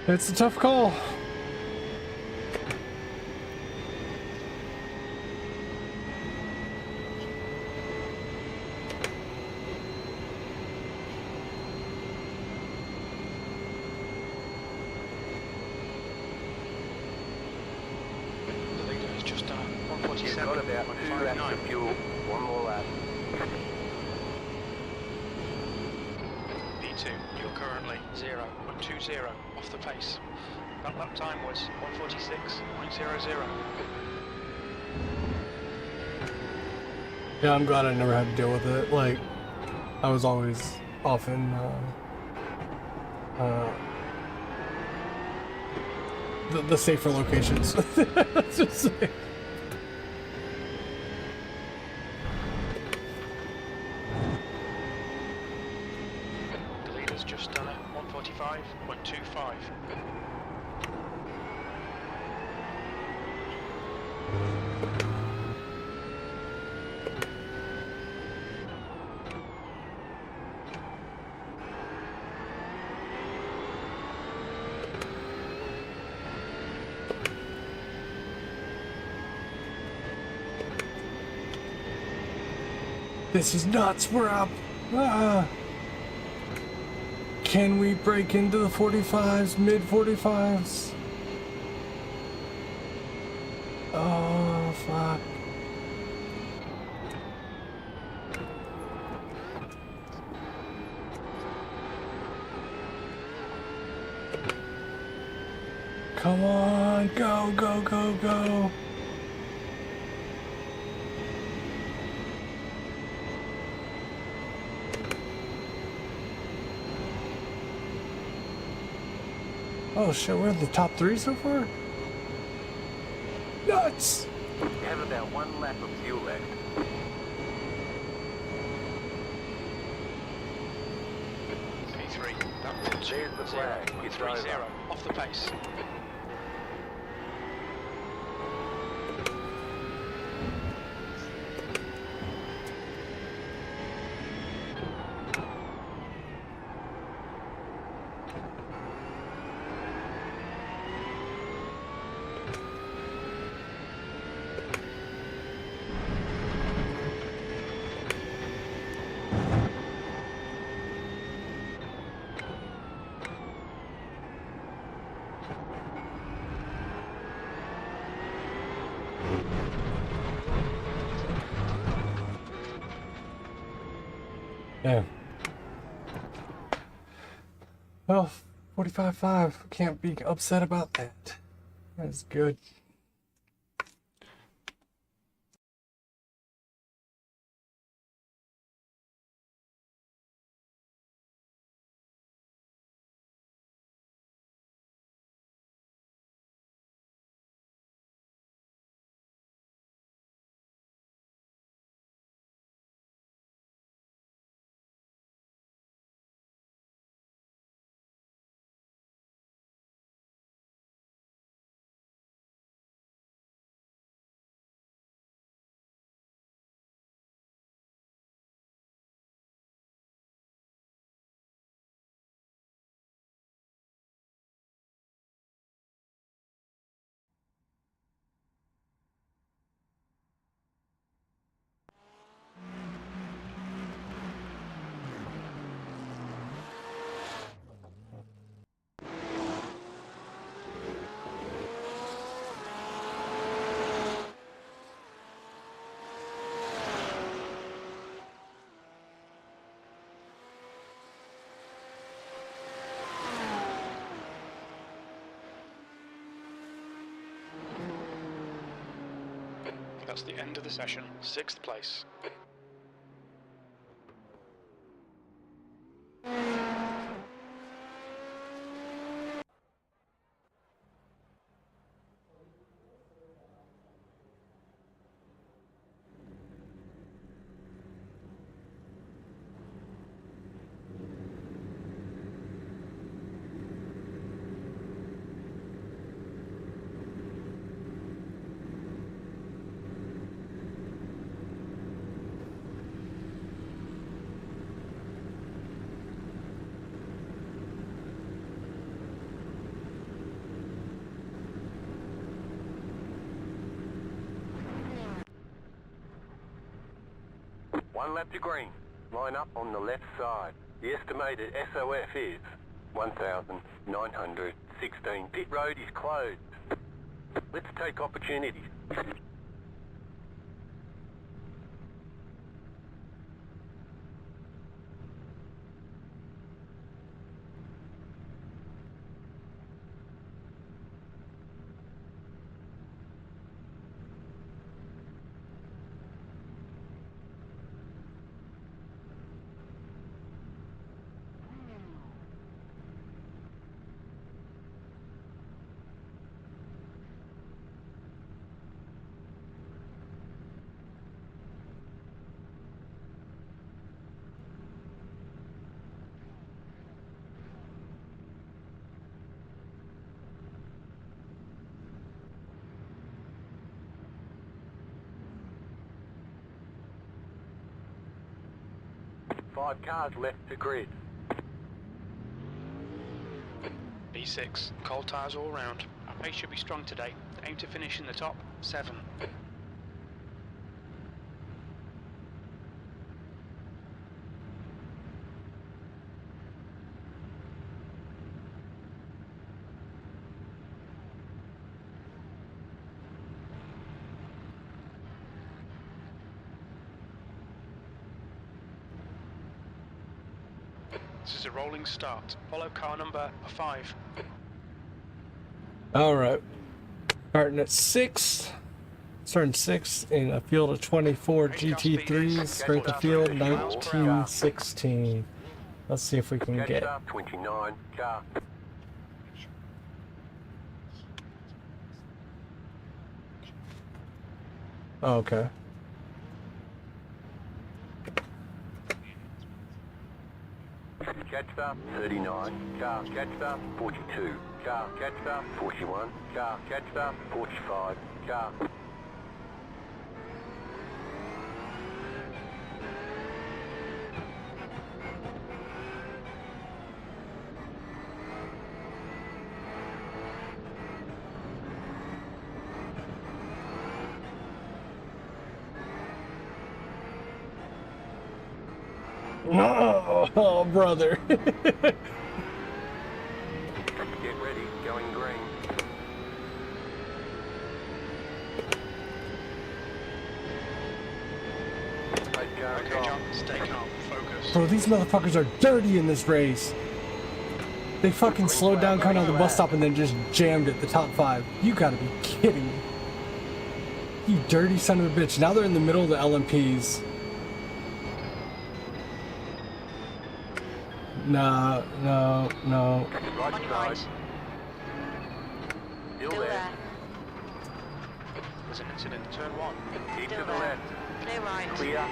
It's a tough call. The leader has just done You've 147. got about 2 laps of fuel. One more lap. B2, you're currently 0.20 off the pace. That lap time was 146.00. Yeah, I'm glad I never had to deal with it. Like, I was always often the safer locations. Let's just say. The leader's just done it 145.25. This is nuts. We're up. Can we break into the 45s, mid 45s? Oh, fuck. Come on, go, go, go, go. Oh shit, we're in the top 3 so far? Nuts! You have about 1 lap of fuel left. P3, that puts you There's the flag. It's 0.30 over. off the pace. Yeah. Well, 45.5. Can't be upset about that. That's good. That's the end of the session. 6th place. One lap to green. Line up on the left side. The estimated SOF is 1,916. Pit road is closed. Let's take opportunities. Five cars left to grid. B6, cold tyres all round. Our pace should be strong today. Aim to finish in the top 7. This is a rolling start. Follow car number 5. All right. Starting at 6. Starting 6 in a field of 24 GT3s. Strength of field 1916. Let's see if we can get. 29 car. Oh, okay. Catch up 39 car. Catch up 42 car. Catch up 41 car. Catch up 45 car. Oh, brother. Get ready, going green. Okay, John, stay calm, focus. Bro, these motherfuckers are dirty in this race. They fucking slowed down coming out of the bus stop and then just jammed it, the top 5. You gotta be kidding me. You dirty son of a bitch. Now they're in the middle of the LMPs. No, no, no. Right side. Still there. There's an incident, turn 1. Keep to the left. Clear right. Clear.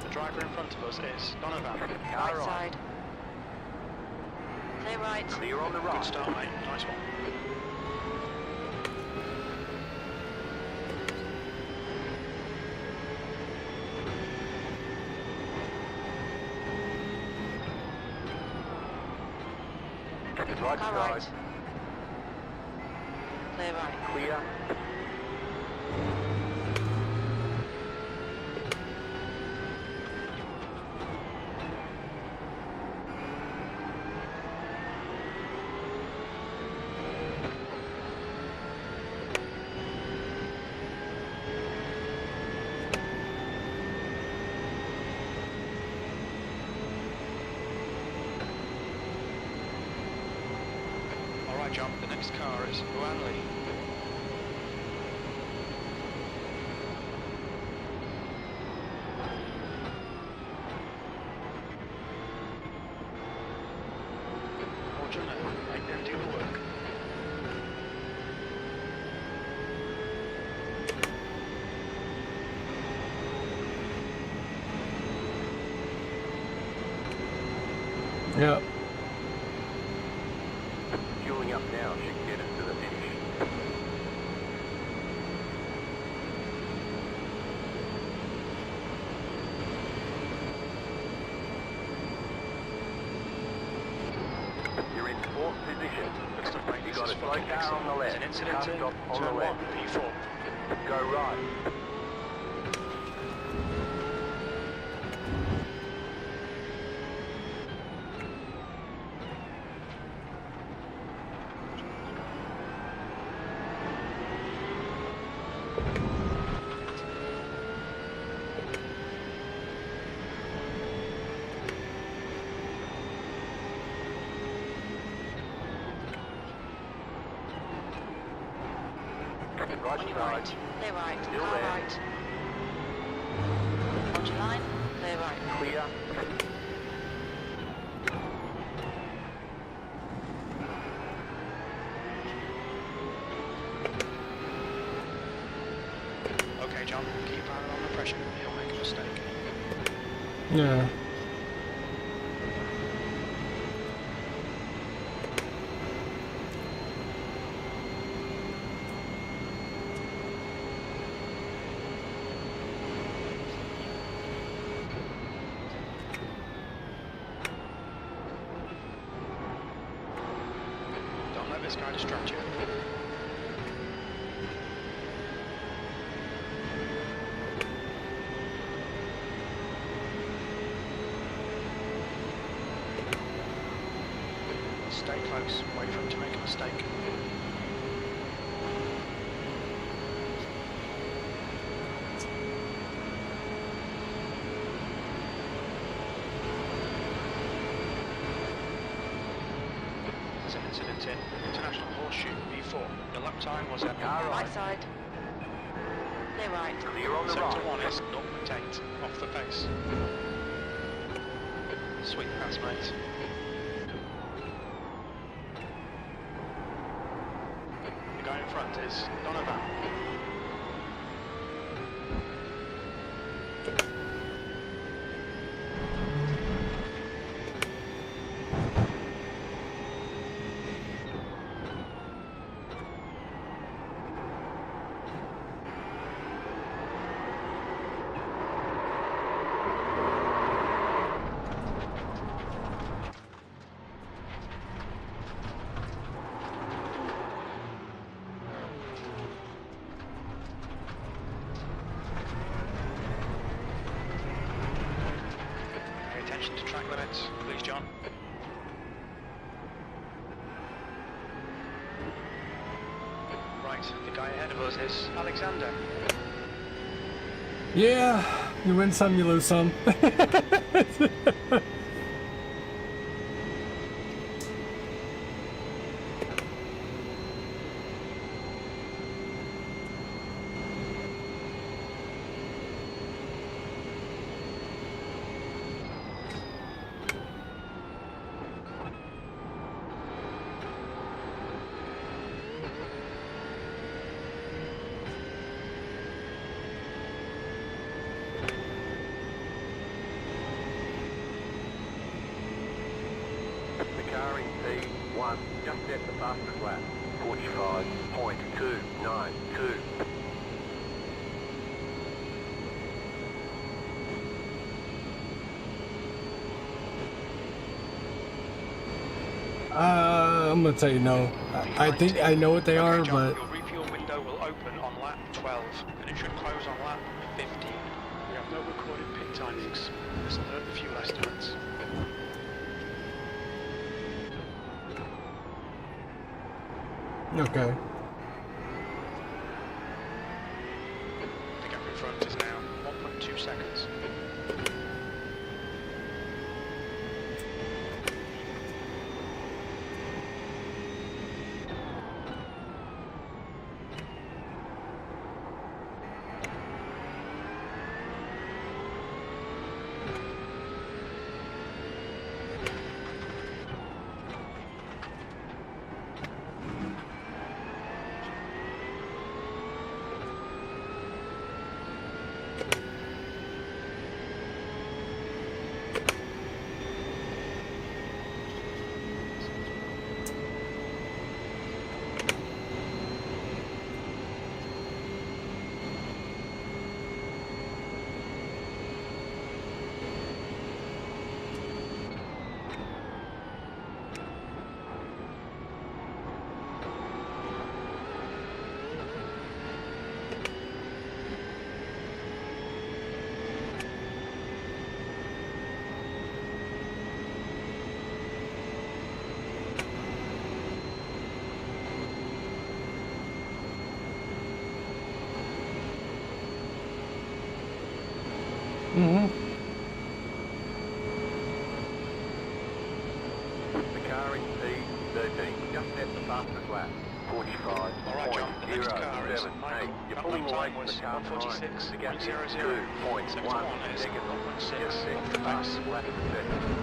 The driver in front of us is Donovan. Car Right side. Clear right. Clear on the right. Good start, mate. Nice one. Right Car side. right. Clear right. Clear. next car is Ruanli. Fortunately, make them do the work. Yep. Fueling up now should get us to the finish. You're in fourth position. You got a slow car on the left. An incident Car in stop on turn the 1, left. P4. Go right. On your right, clear right, Still car there. right. Hold your line, clear right. Clear. Okay, John, keep eye on the pressure. He'll make a mistake. Yeah. Don't let this guy distract you. Stay close, wait for him to make a mistake. There's an incident in International Horseshoe, V4. Your lap time was at Right side. Clear right. Clear on the Sector right. 1 is 0.8, off the pace. Sweet pass, mate. The guy in front is Donovan. Pay attention to track limits, please, John. Right, the guy ahead of us is Alexander. Yeah. You win some, you lose some. The car in P1 just set the fastest lap. 45.292. I'm gonna tell you no. I think I know what they are, Okay, John, but your refuel window will open on lap 12, and it should close on lap 15. We have no recorded pit timings. This will hurt the fuel estimates. okay. The gap in front is now 1.2 seconds. Mm-hmm. The car in P13 just set the fastest lap. 45. All right, John. The next car is Michael. You're That pulling lap away time from the was car behind. 146.00. The gap is 2.1 Sector one is seconds. 1.6 Just set off the the pace. fastest lap of the session.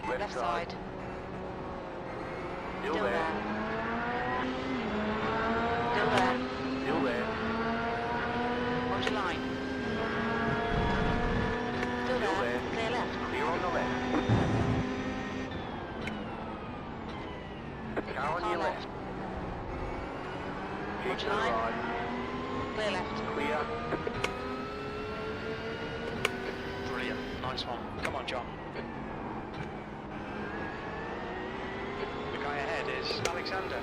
Left side. Still Still there. there. Still there. Still there. Hold your line. Still Still there. there. Clear left. Clear on the left. Car on Car your left. left. Hold Keep to your the line. right. Clear left. Clear. Brilliant. Nice one. Come on, John. The guy ahead is Alexander.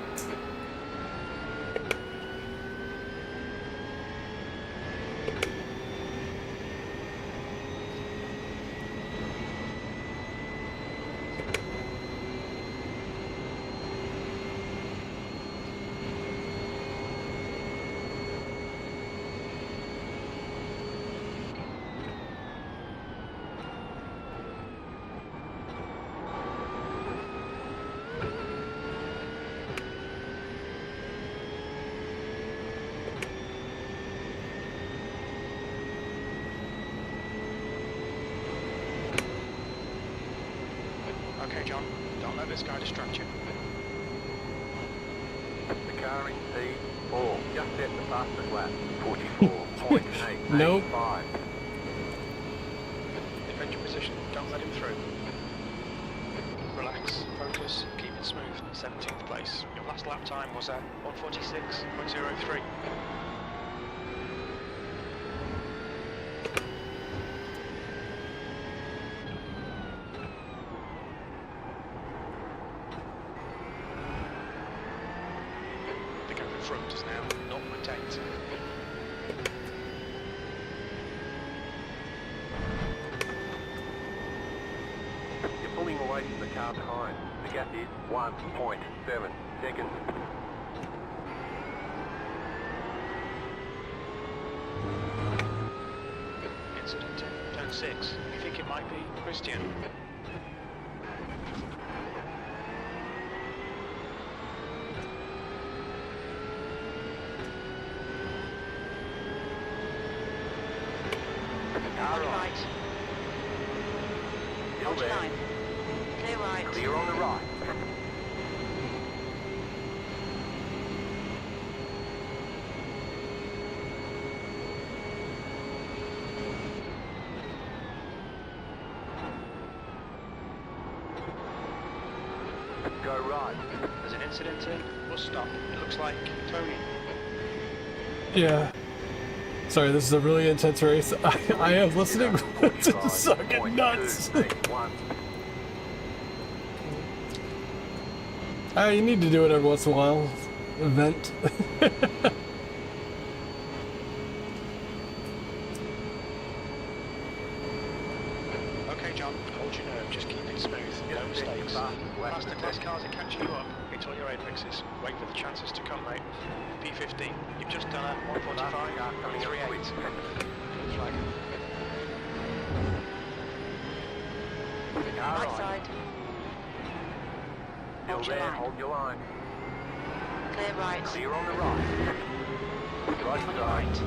Okay, John. Don't let this guy distract you. The car in P4 just set the fastest lap. 44.8. Nope. 5. Defend your position. Don't let him through. Relax. Focus. Keep it smooth. 17th place. Your last lap time was at 146.03. The gap in front is now 0.8. You're pulling away from the car behind. The gap is 1.7 seconds. Incident in turn 6. You think it might be Christian? Car Hold your on. right. Still Hold your there. line. Clear right. Clear on the right. Go right. There's an incident in. We'll stop. It looks like Tony. Yeah. Sorry, this is a really intense race. I am listening to sucking nuts. You need to do it every once in a while. Vent. Okay, John, hold your nerve, just keep it smooth, no mistakes. Faster class cars are catching you up, hit all your apexes, wait for the chances to come, mate. P15, you've just done a 145.38. Flag. Right side. Still Hold your there, line. hold your line. Clear right. Clear on the right. Right On your side. right.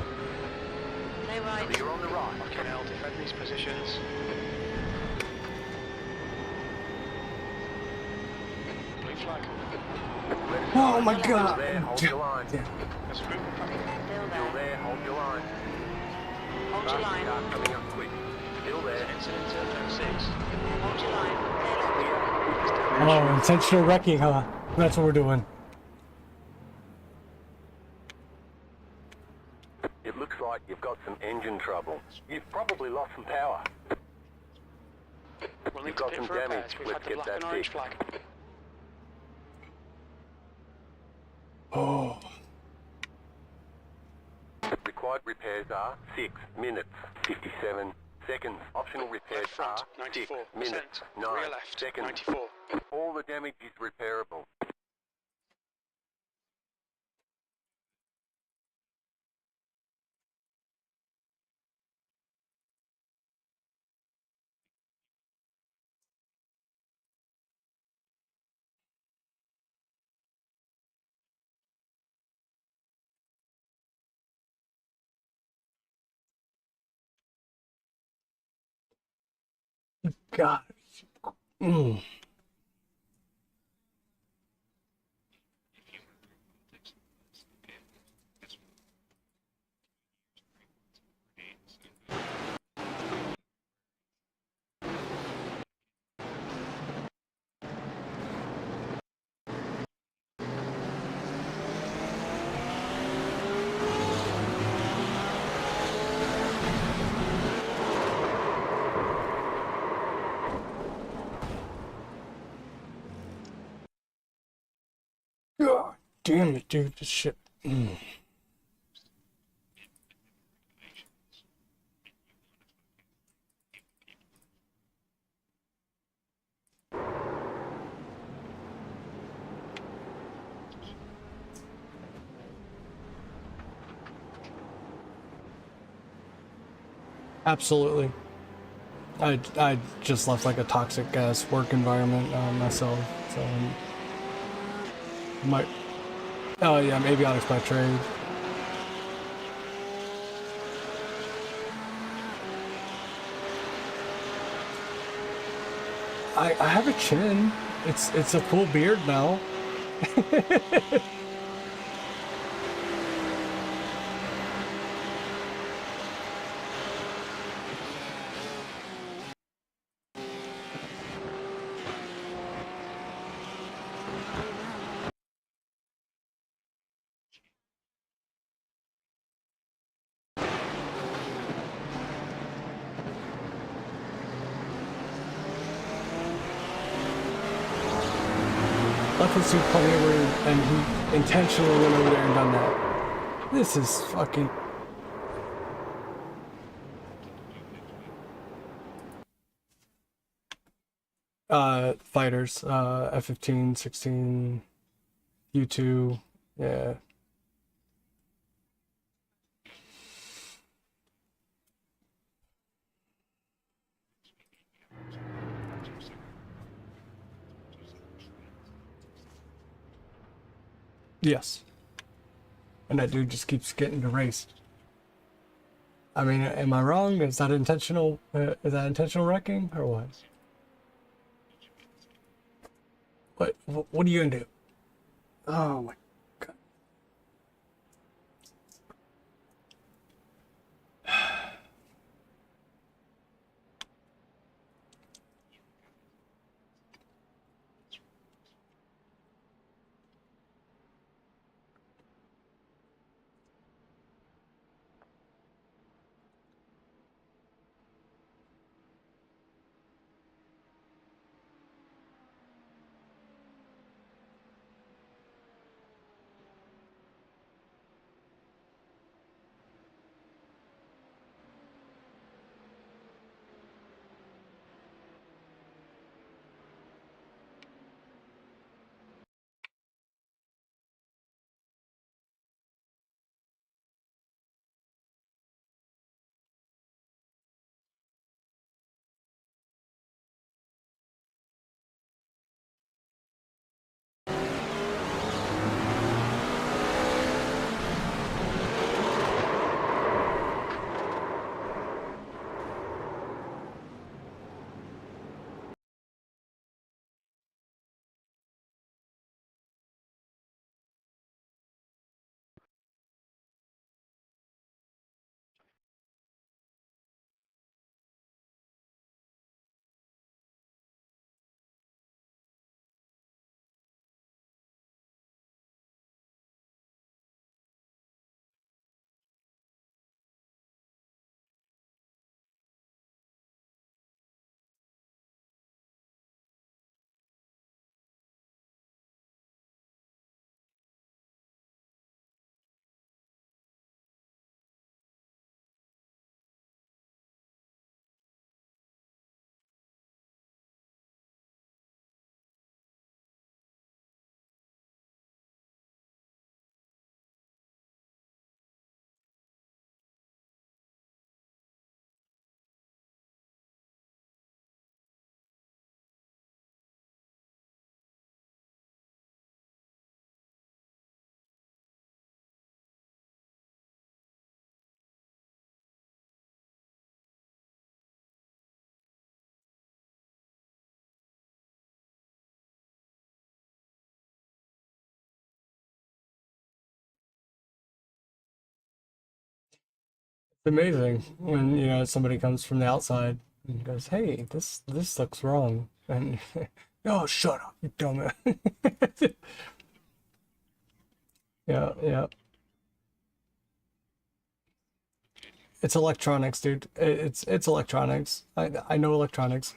Clear right. Clear on the right. Fucking hell, defend these positions. Blue flag. Oh my Still god. there, hold your line. There's a group of fucking... Still Still there. there, hold your line. Hold your Fastest line. car coming up quick. Still There's there. an incident in turn 6. Hold your line. Clear left. Oh, intentional wrecking, huh? That's what we're doing. It looks like you've got some engine trouble. You've probably lost some power. We'll need You've to got pit some for repairs. damage. We've Let's had the get black that and orange fixed. flag. Oh. Required repairs are 6 minutes, 57 seconds. Optional repairs Left front, are 6 94%. minutes, 9 Rear left, seconds. 94. All the damage is repairable. God. Mm. God damn it, dude. This shit. Mm. Absolutely. I just left like a toxic gas work environment myself, so might. Oh yeah, I'm avionics by trade. I have a chin. It's a full beard now. Luckily, see plenty of room, and he intentionally went over there and done that. This is fucking. Fighters, F-15, 16, U-2, yeah. Yes. And that dude just keeps getting erased. I mean, am I wrong? Is that intentional? Is that intentional wrecking or what? What are you gonna do? Oh my god. amazing when, you know, somebody comes from the outside and goes, "Hey, this looks wrong," and oh, shut up, you dumbass. Yeah, yeah. It's electronics, dude. It's electronics. I know electronics.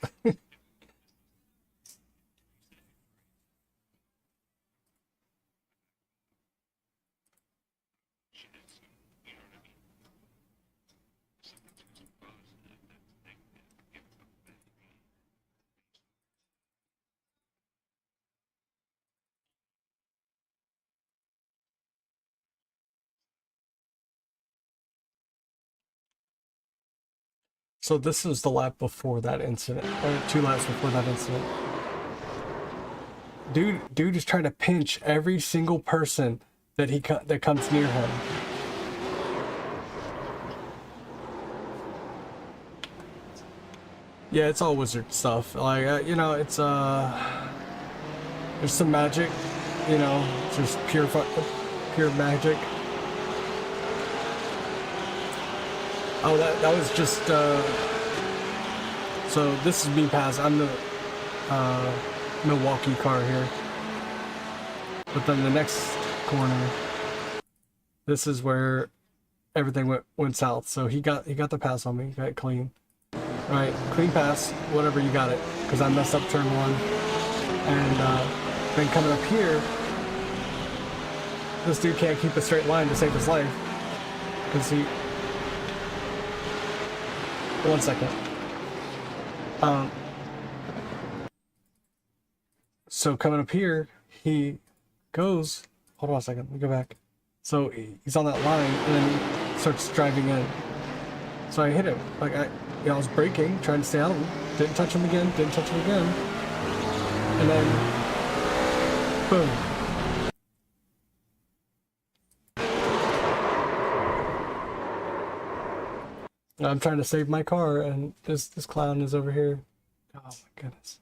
So this is the lap before that incident, or 2 laps before that incident. Dude is trying to pinch every single person that that comes near him. Yeah, it's all wizard stuff. Like, you know, it's there's some magic, you know, just pure magic. Oh, that was just, so this is me passing. I'm the Milwaukee car here. But then the next corner, this is where everything went south. So he got the pass on me, got it clean. Right, clean pass, whatever, you got it. Because I messed up turn 1. And then coming up here, this dude can't keep a straight line to save his life. Because he... 1 second. So coming up here, he goes... Hold on a second, let me go back. So he's on that line, and then he starts driving in. So I hit him. Like, I was braking, trying to stay out of him. Didn't touch him again, didn't touch him again. And then... boom. I'm trying to save my car, and this clown is over here. Oh my goodness.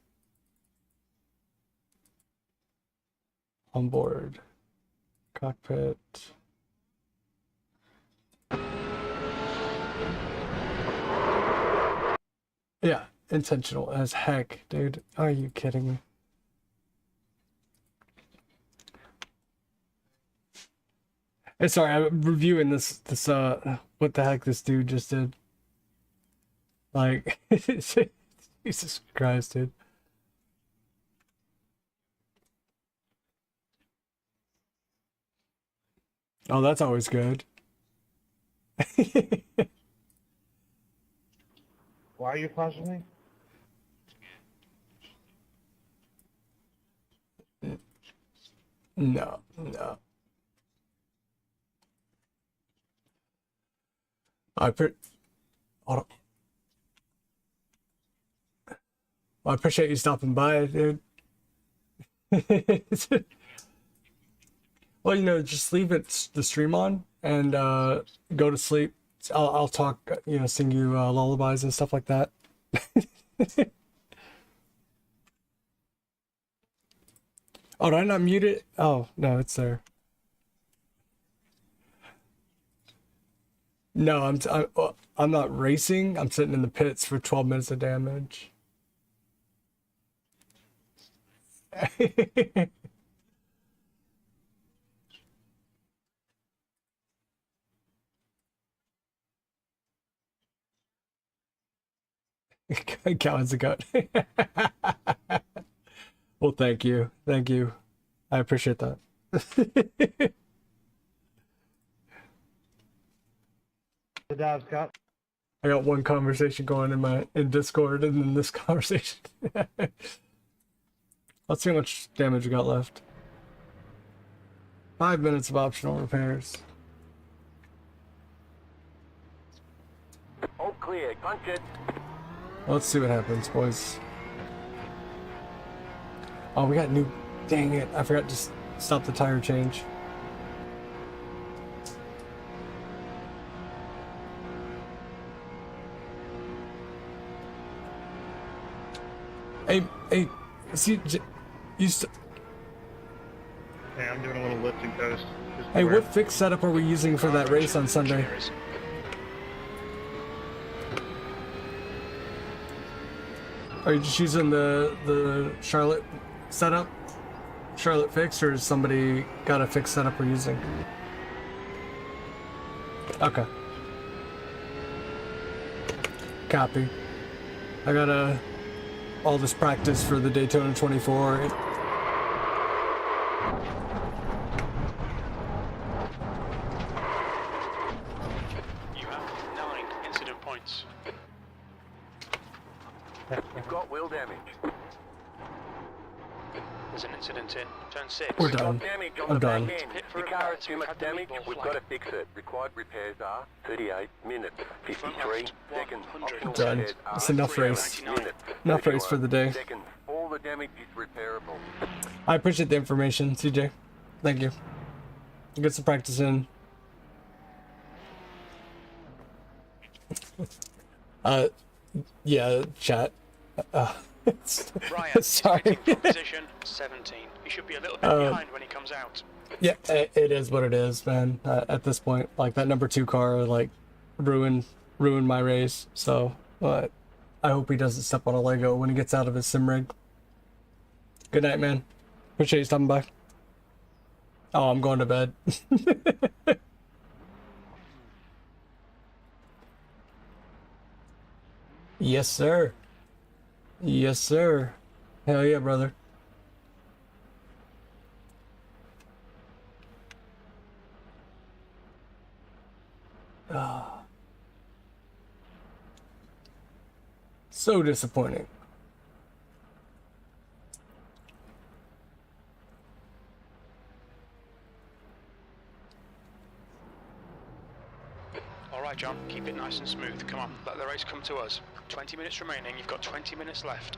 On board. Cockpit. Yeah, intentional as heck, dude. Are you kidding me? Hey, sorry, I'm reviewing this what the heck this dude just did. Like, Jesus Christ, dude. Oh, that's always good. Why are you flashing me? No, no. Hold on. Well, I appreciate you stopping by, dude. Well, you know, just leave the stream on and go to sleep. I'll talk, you know, sing you lullabies and stuff like that. Oh, did I not mute it? Oh, no, it's there. No, I'm not racing. I'm sitting in the pits for 12 minutes of damage. Cowan's a goat. Well, thank you. Thank you. I appreciate that. The dive, Scott. I got one conversation going in Discord, and then this conversation. Let's see how much damage we got left. 5 minutes of optional repairs. All clear, punch it. Let's see what happens, boys. Oh, we got new... Dang it, I forgot to stop the tire change. Hey, see, you Hey, I'm doing a little lifting coast. Hey, what fixed setup are we using for that race on Sunday? Are you just using the Charlotte setup? Charlotte fix, or is somebody got a fixed setup we're using? Okay. Copy. I got all this practice for the Daytona 24. You have 9 incident points. You've got wheel damage. There's an incident in turn 6. We're done. Damage on I'm the done. back end. Your car has too much damage. We've got to fix it. Required repairs are 38 minutes, 53 seconds. Optional Done. repairs are It's enough 3 race. minutes, Enough race for the day. seconds. All the damage is repairable. I appreciate the information, CJ. Thank you. Get some practice in. Yeah, chat. Ryan, sorry. he's pitting from position 17. He should be a little bit behind when he comes out. Yeah, it is what it is, man. At this point, like that number 2 car, like ruined my race. So, I hope he doesn't step on a Lego when he gets out of his sim rig. Good night, man. Appreciate you stopping by. Oh, I'm going to bed. Yes, sir. Yes, sir. Hell yeah, brother. So disappointing. Alright, John, keep it nice and smooth. Come on, let the race come to us. 20 minutes remaining, you've got 20 minutes left.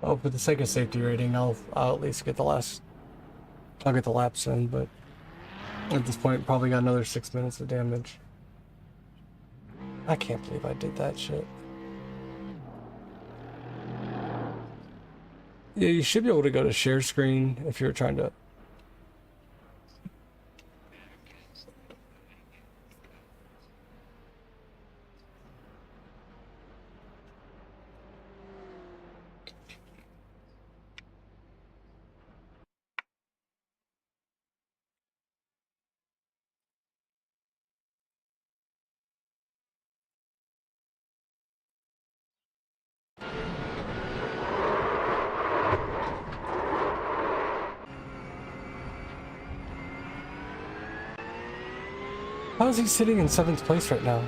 Oh, for the sake of safety rating, I'll at least get the last. I'll get the laps in, but at this point, probably got another 6 minutes of damage. I can't believe I did that shit. Yeah, you should be able to go to share screen if you're trying to. How is he sitting in 7th place right now?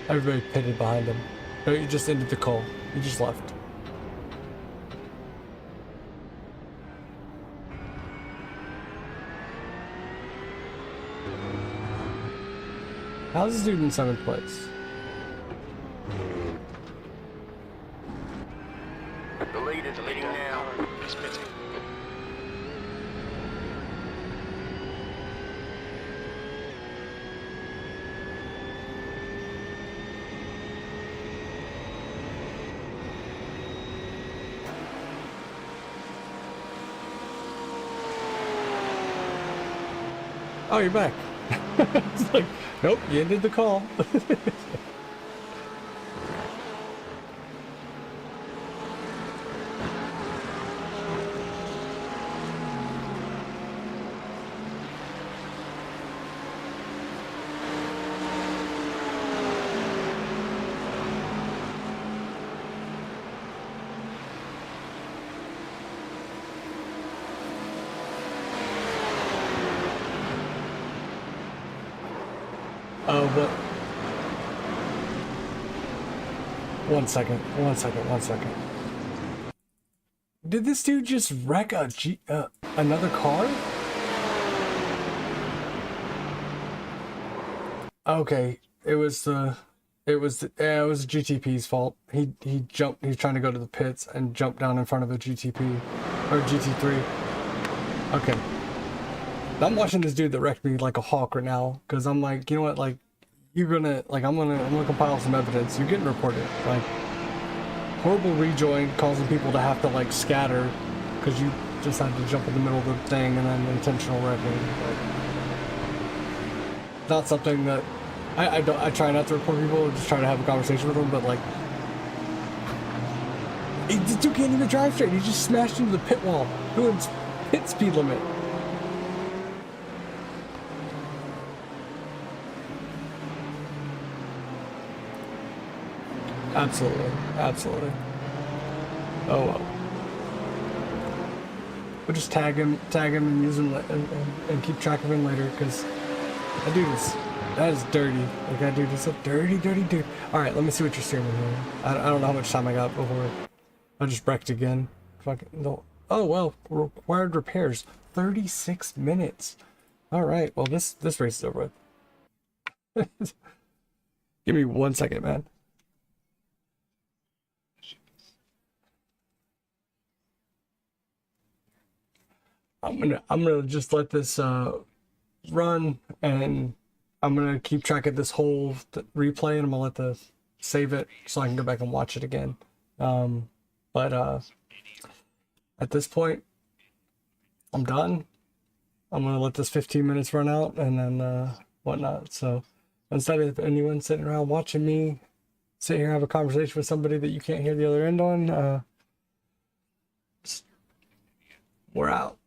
Everybody pitted behind him. No, you just ended the call. You just left. How's this dude in 7th place? The lead is leading now. He's pitting. Oh, you're back. It's like, nope, you ended the call. Oh, but 1 second. Did this dude just wreck another car? Okay, it was GTP's fault. He jumped. He was trying to go to the pits and jumped down in front of a GTP or GT3. Okay. I'm watching this dude that wrecked me like a hawk right now, because I'm like, you know what, like, you're gonna, like, I'm gonna compile some evidence. You're getting reported, like, horrible rejoin, causing people to have to, like, scatter, because you just had to jump in the middle of the thing, and then intentional wrecking. not something that I try not to report people, just try to have a conversation with them, but like, this dude can't even drive straight. He just smashed into the pit wall doing pit speed limit. Absolutely, absolutely. Oh well. We'll just tag him, and use him, and keep track of him later, because that is dirty. Like, that dude is a dirty dude. All right, let me see what you're steering here. I don't know how much time I got before I just wrecked again. Fucking no. Oh well, required repairs, 36 minutes. All right, well this race is over with. Give me 1 second, man. I'm gonna just let this run, and I'm gonna keep track of this whole replay, and I'm gonna let the save it so I can go back and watch it again. But at this point, I'm done. I'm gonna let this 15 minutes run out, and then whatnot. So instead of anyone sitting around watching me sit here and have a conversation with somebody that you can't hear the other end on, we're out.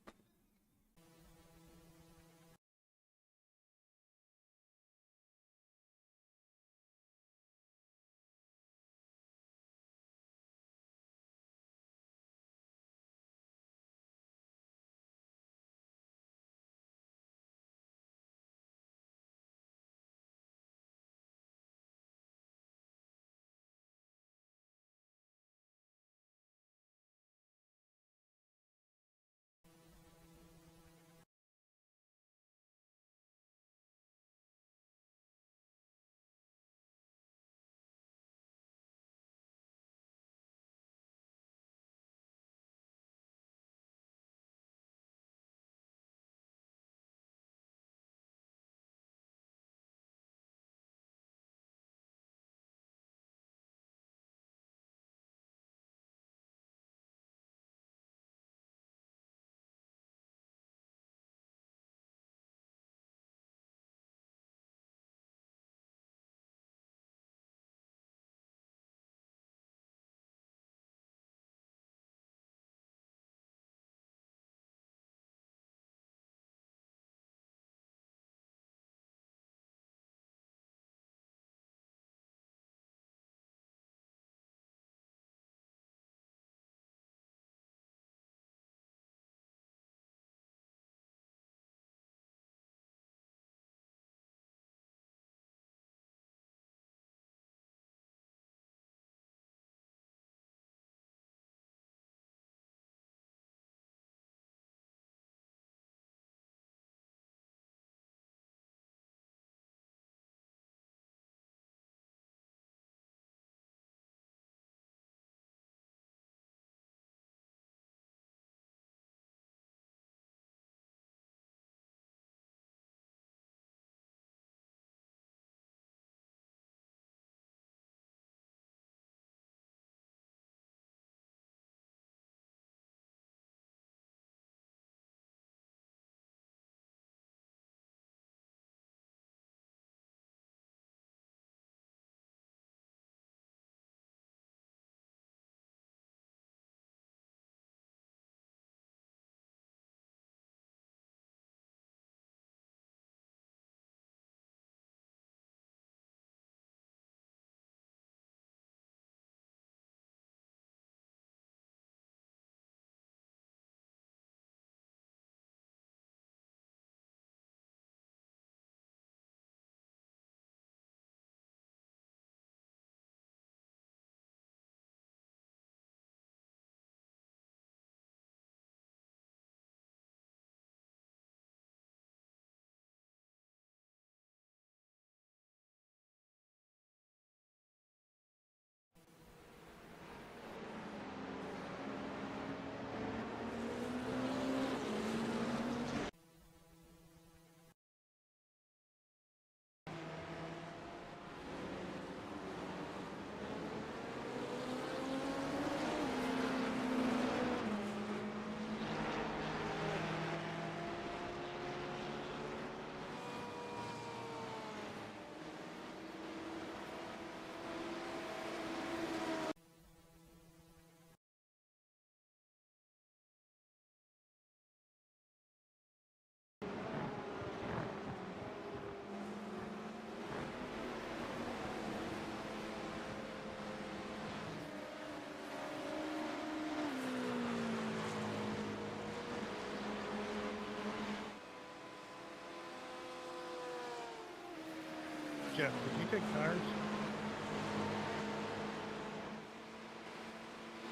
Jeff, did you take tires?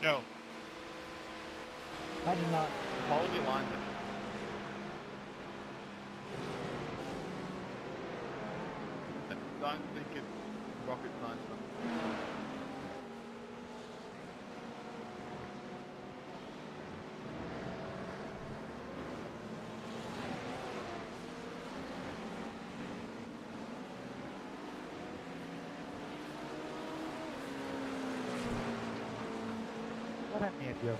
No. I did not. Follow the alignment. Don't think it's rocket science. What happened, Joe?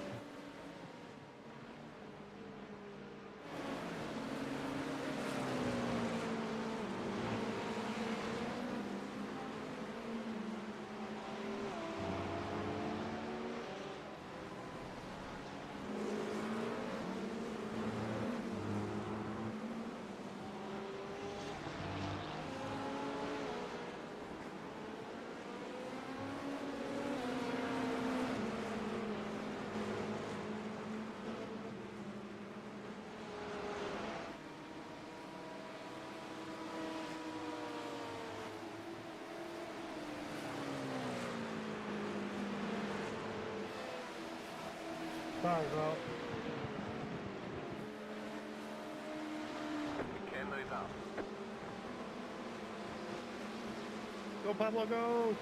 Sorry, bro. You can move up. Go, Pablo, go!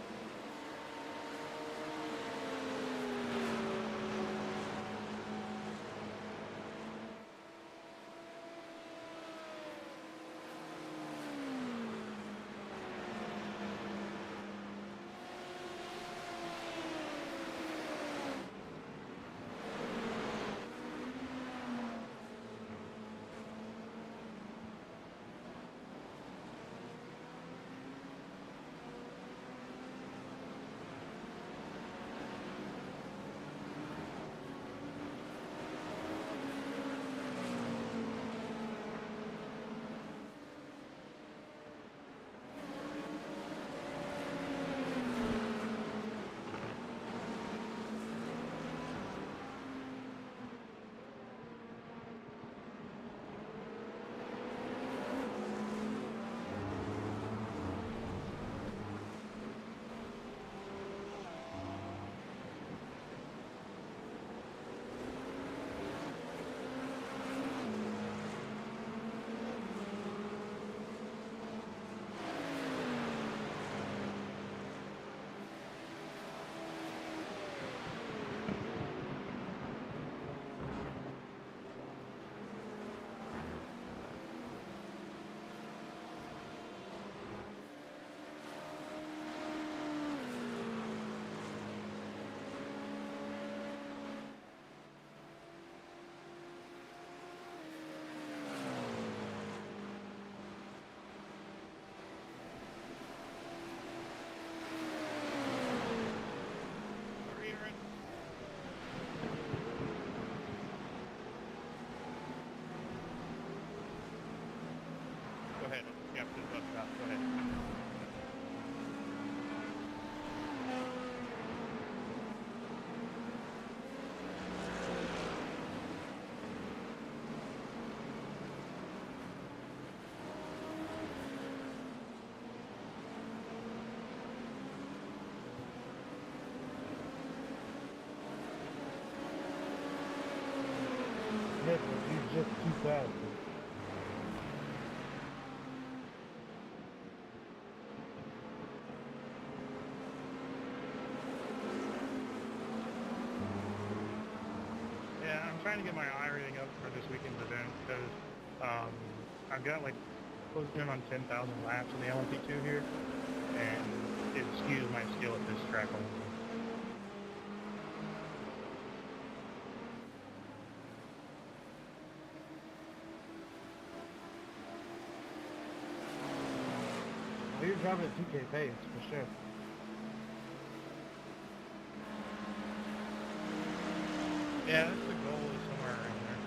Go ahead. Yeah, just bust it out. Go ahead. Yes, but you're just too fast. Yeah, I'm trying to get my iRacing up for this weekend's event because I've got like close in on 10,000 laps in the LMP2 here, and it skews my skill at this track a little bit. Well, you're driving at 2K pace, for sure. Yeah, that's the goal, is somewhere around there.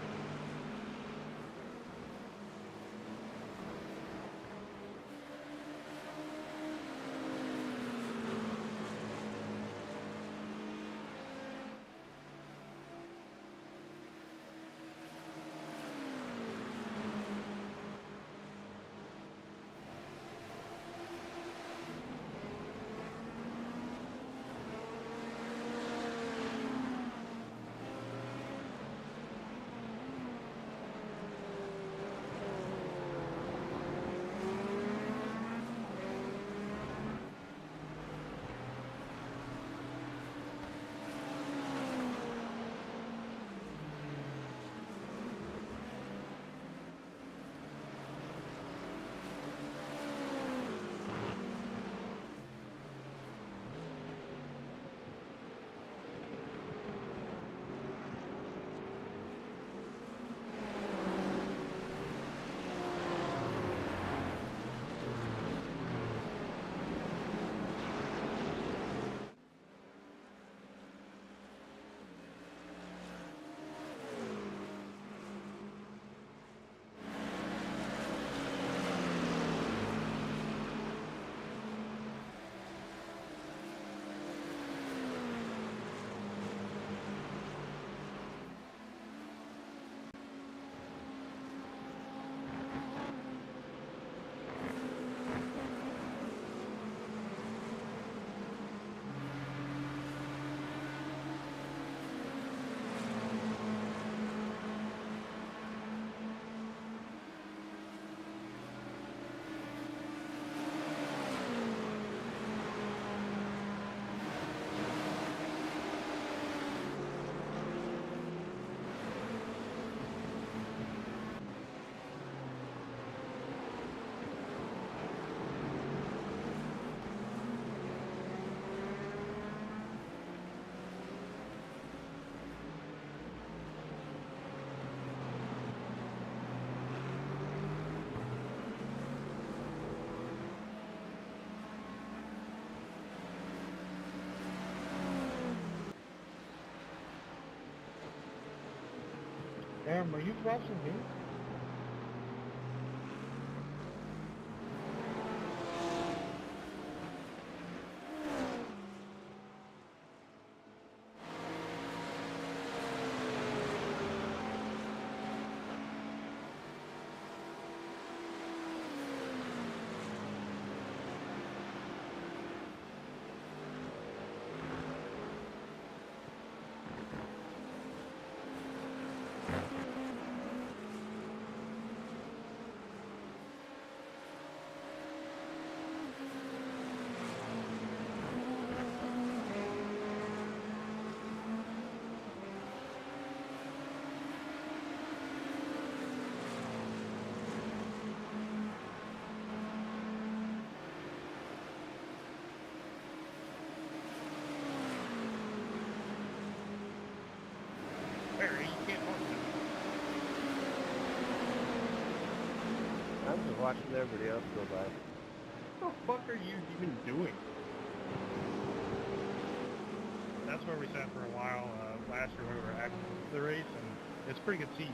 Damn, are you flashing me? Barry, you can't talk to me. I'm just watching everybody else go by. What the fuck are you even doing? That's where we sat for a while last year when we were at the race, and it's a pretty good seat.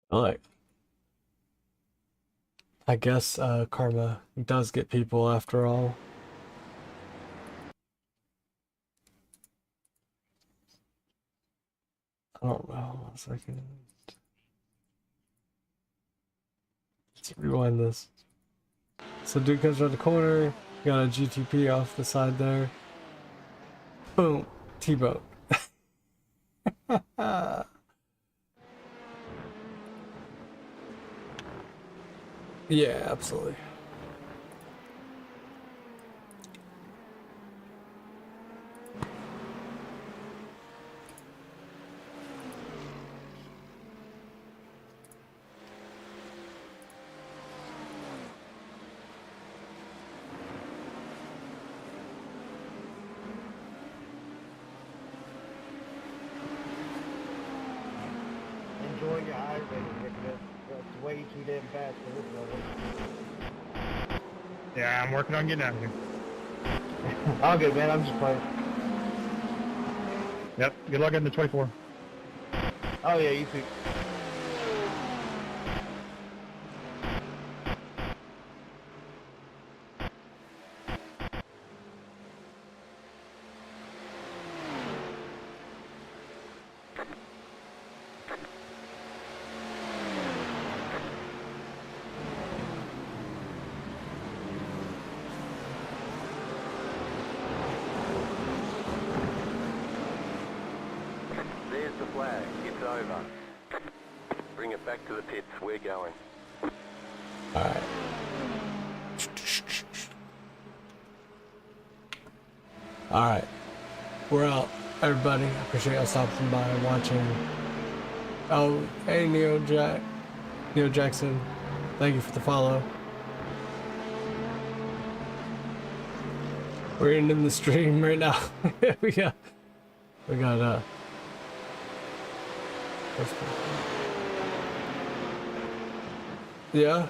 Like, I guess karma does get people after all. I don't know. 1 second. Let's rewind this. So dude comes around the corner, got a GTP off the side there. Boom, T-bone. Yeah, absolutely. Enjoy your iRacing, Rick. That's way too damn fast for this level. Yeah, I'm working on getting out of here. All good, man. I'm just playing. Yep. Good luck in the 24. Oh yeah, you too. There's the flag. It's over. Bring it back to the pits. We're going. Alright. Alright. We're out, everybody. I appreciate y'all stopping by and watching. Oh, hey Neo Jackson. Thank you for the follow. We're in the stream right now. we got yeah.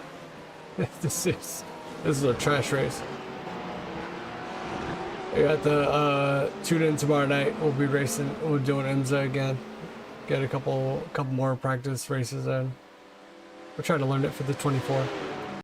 this is a trash race. We got the tune in tomorrow night. We'll be racing. We're doing IMSA again. Get a couple more practice races in. We're trying to learn it for the 24.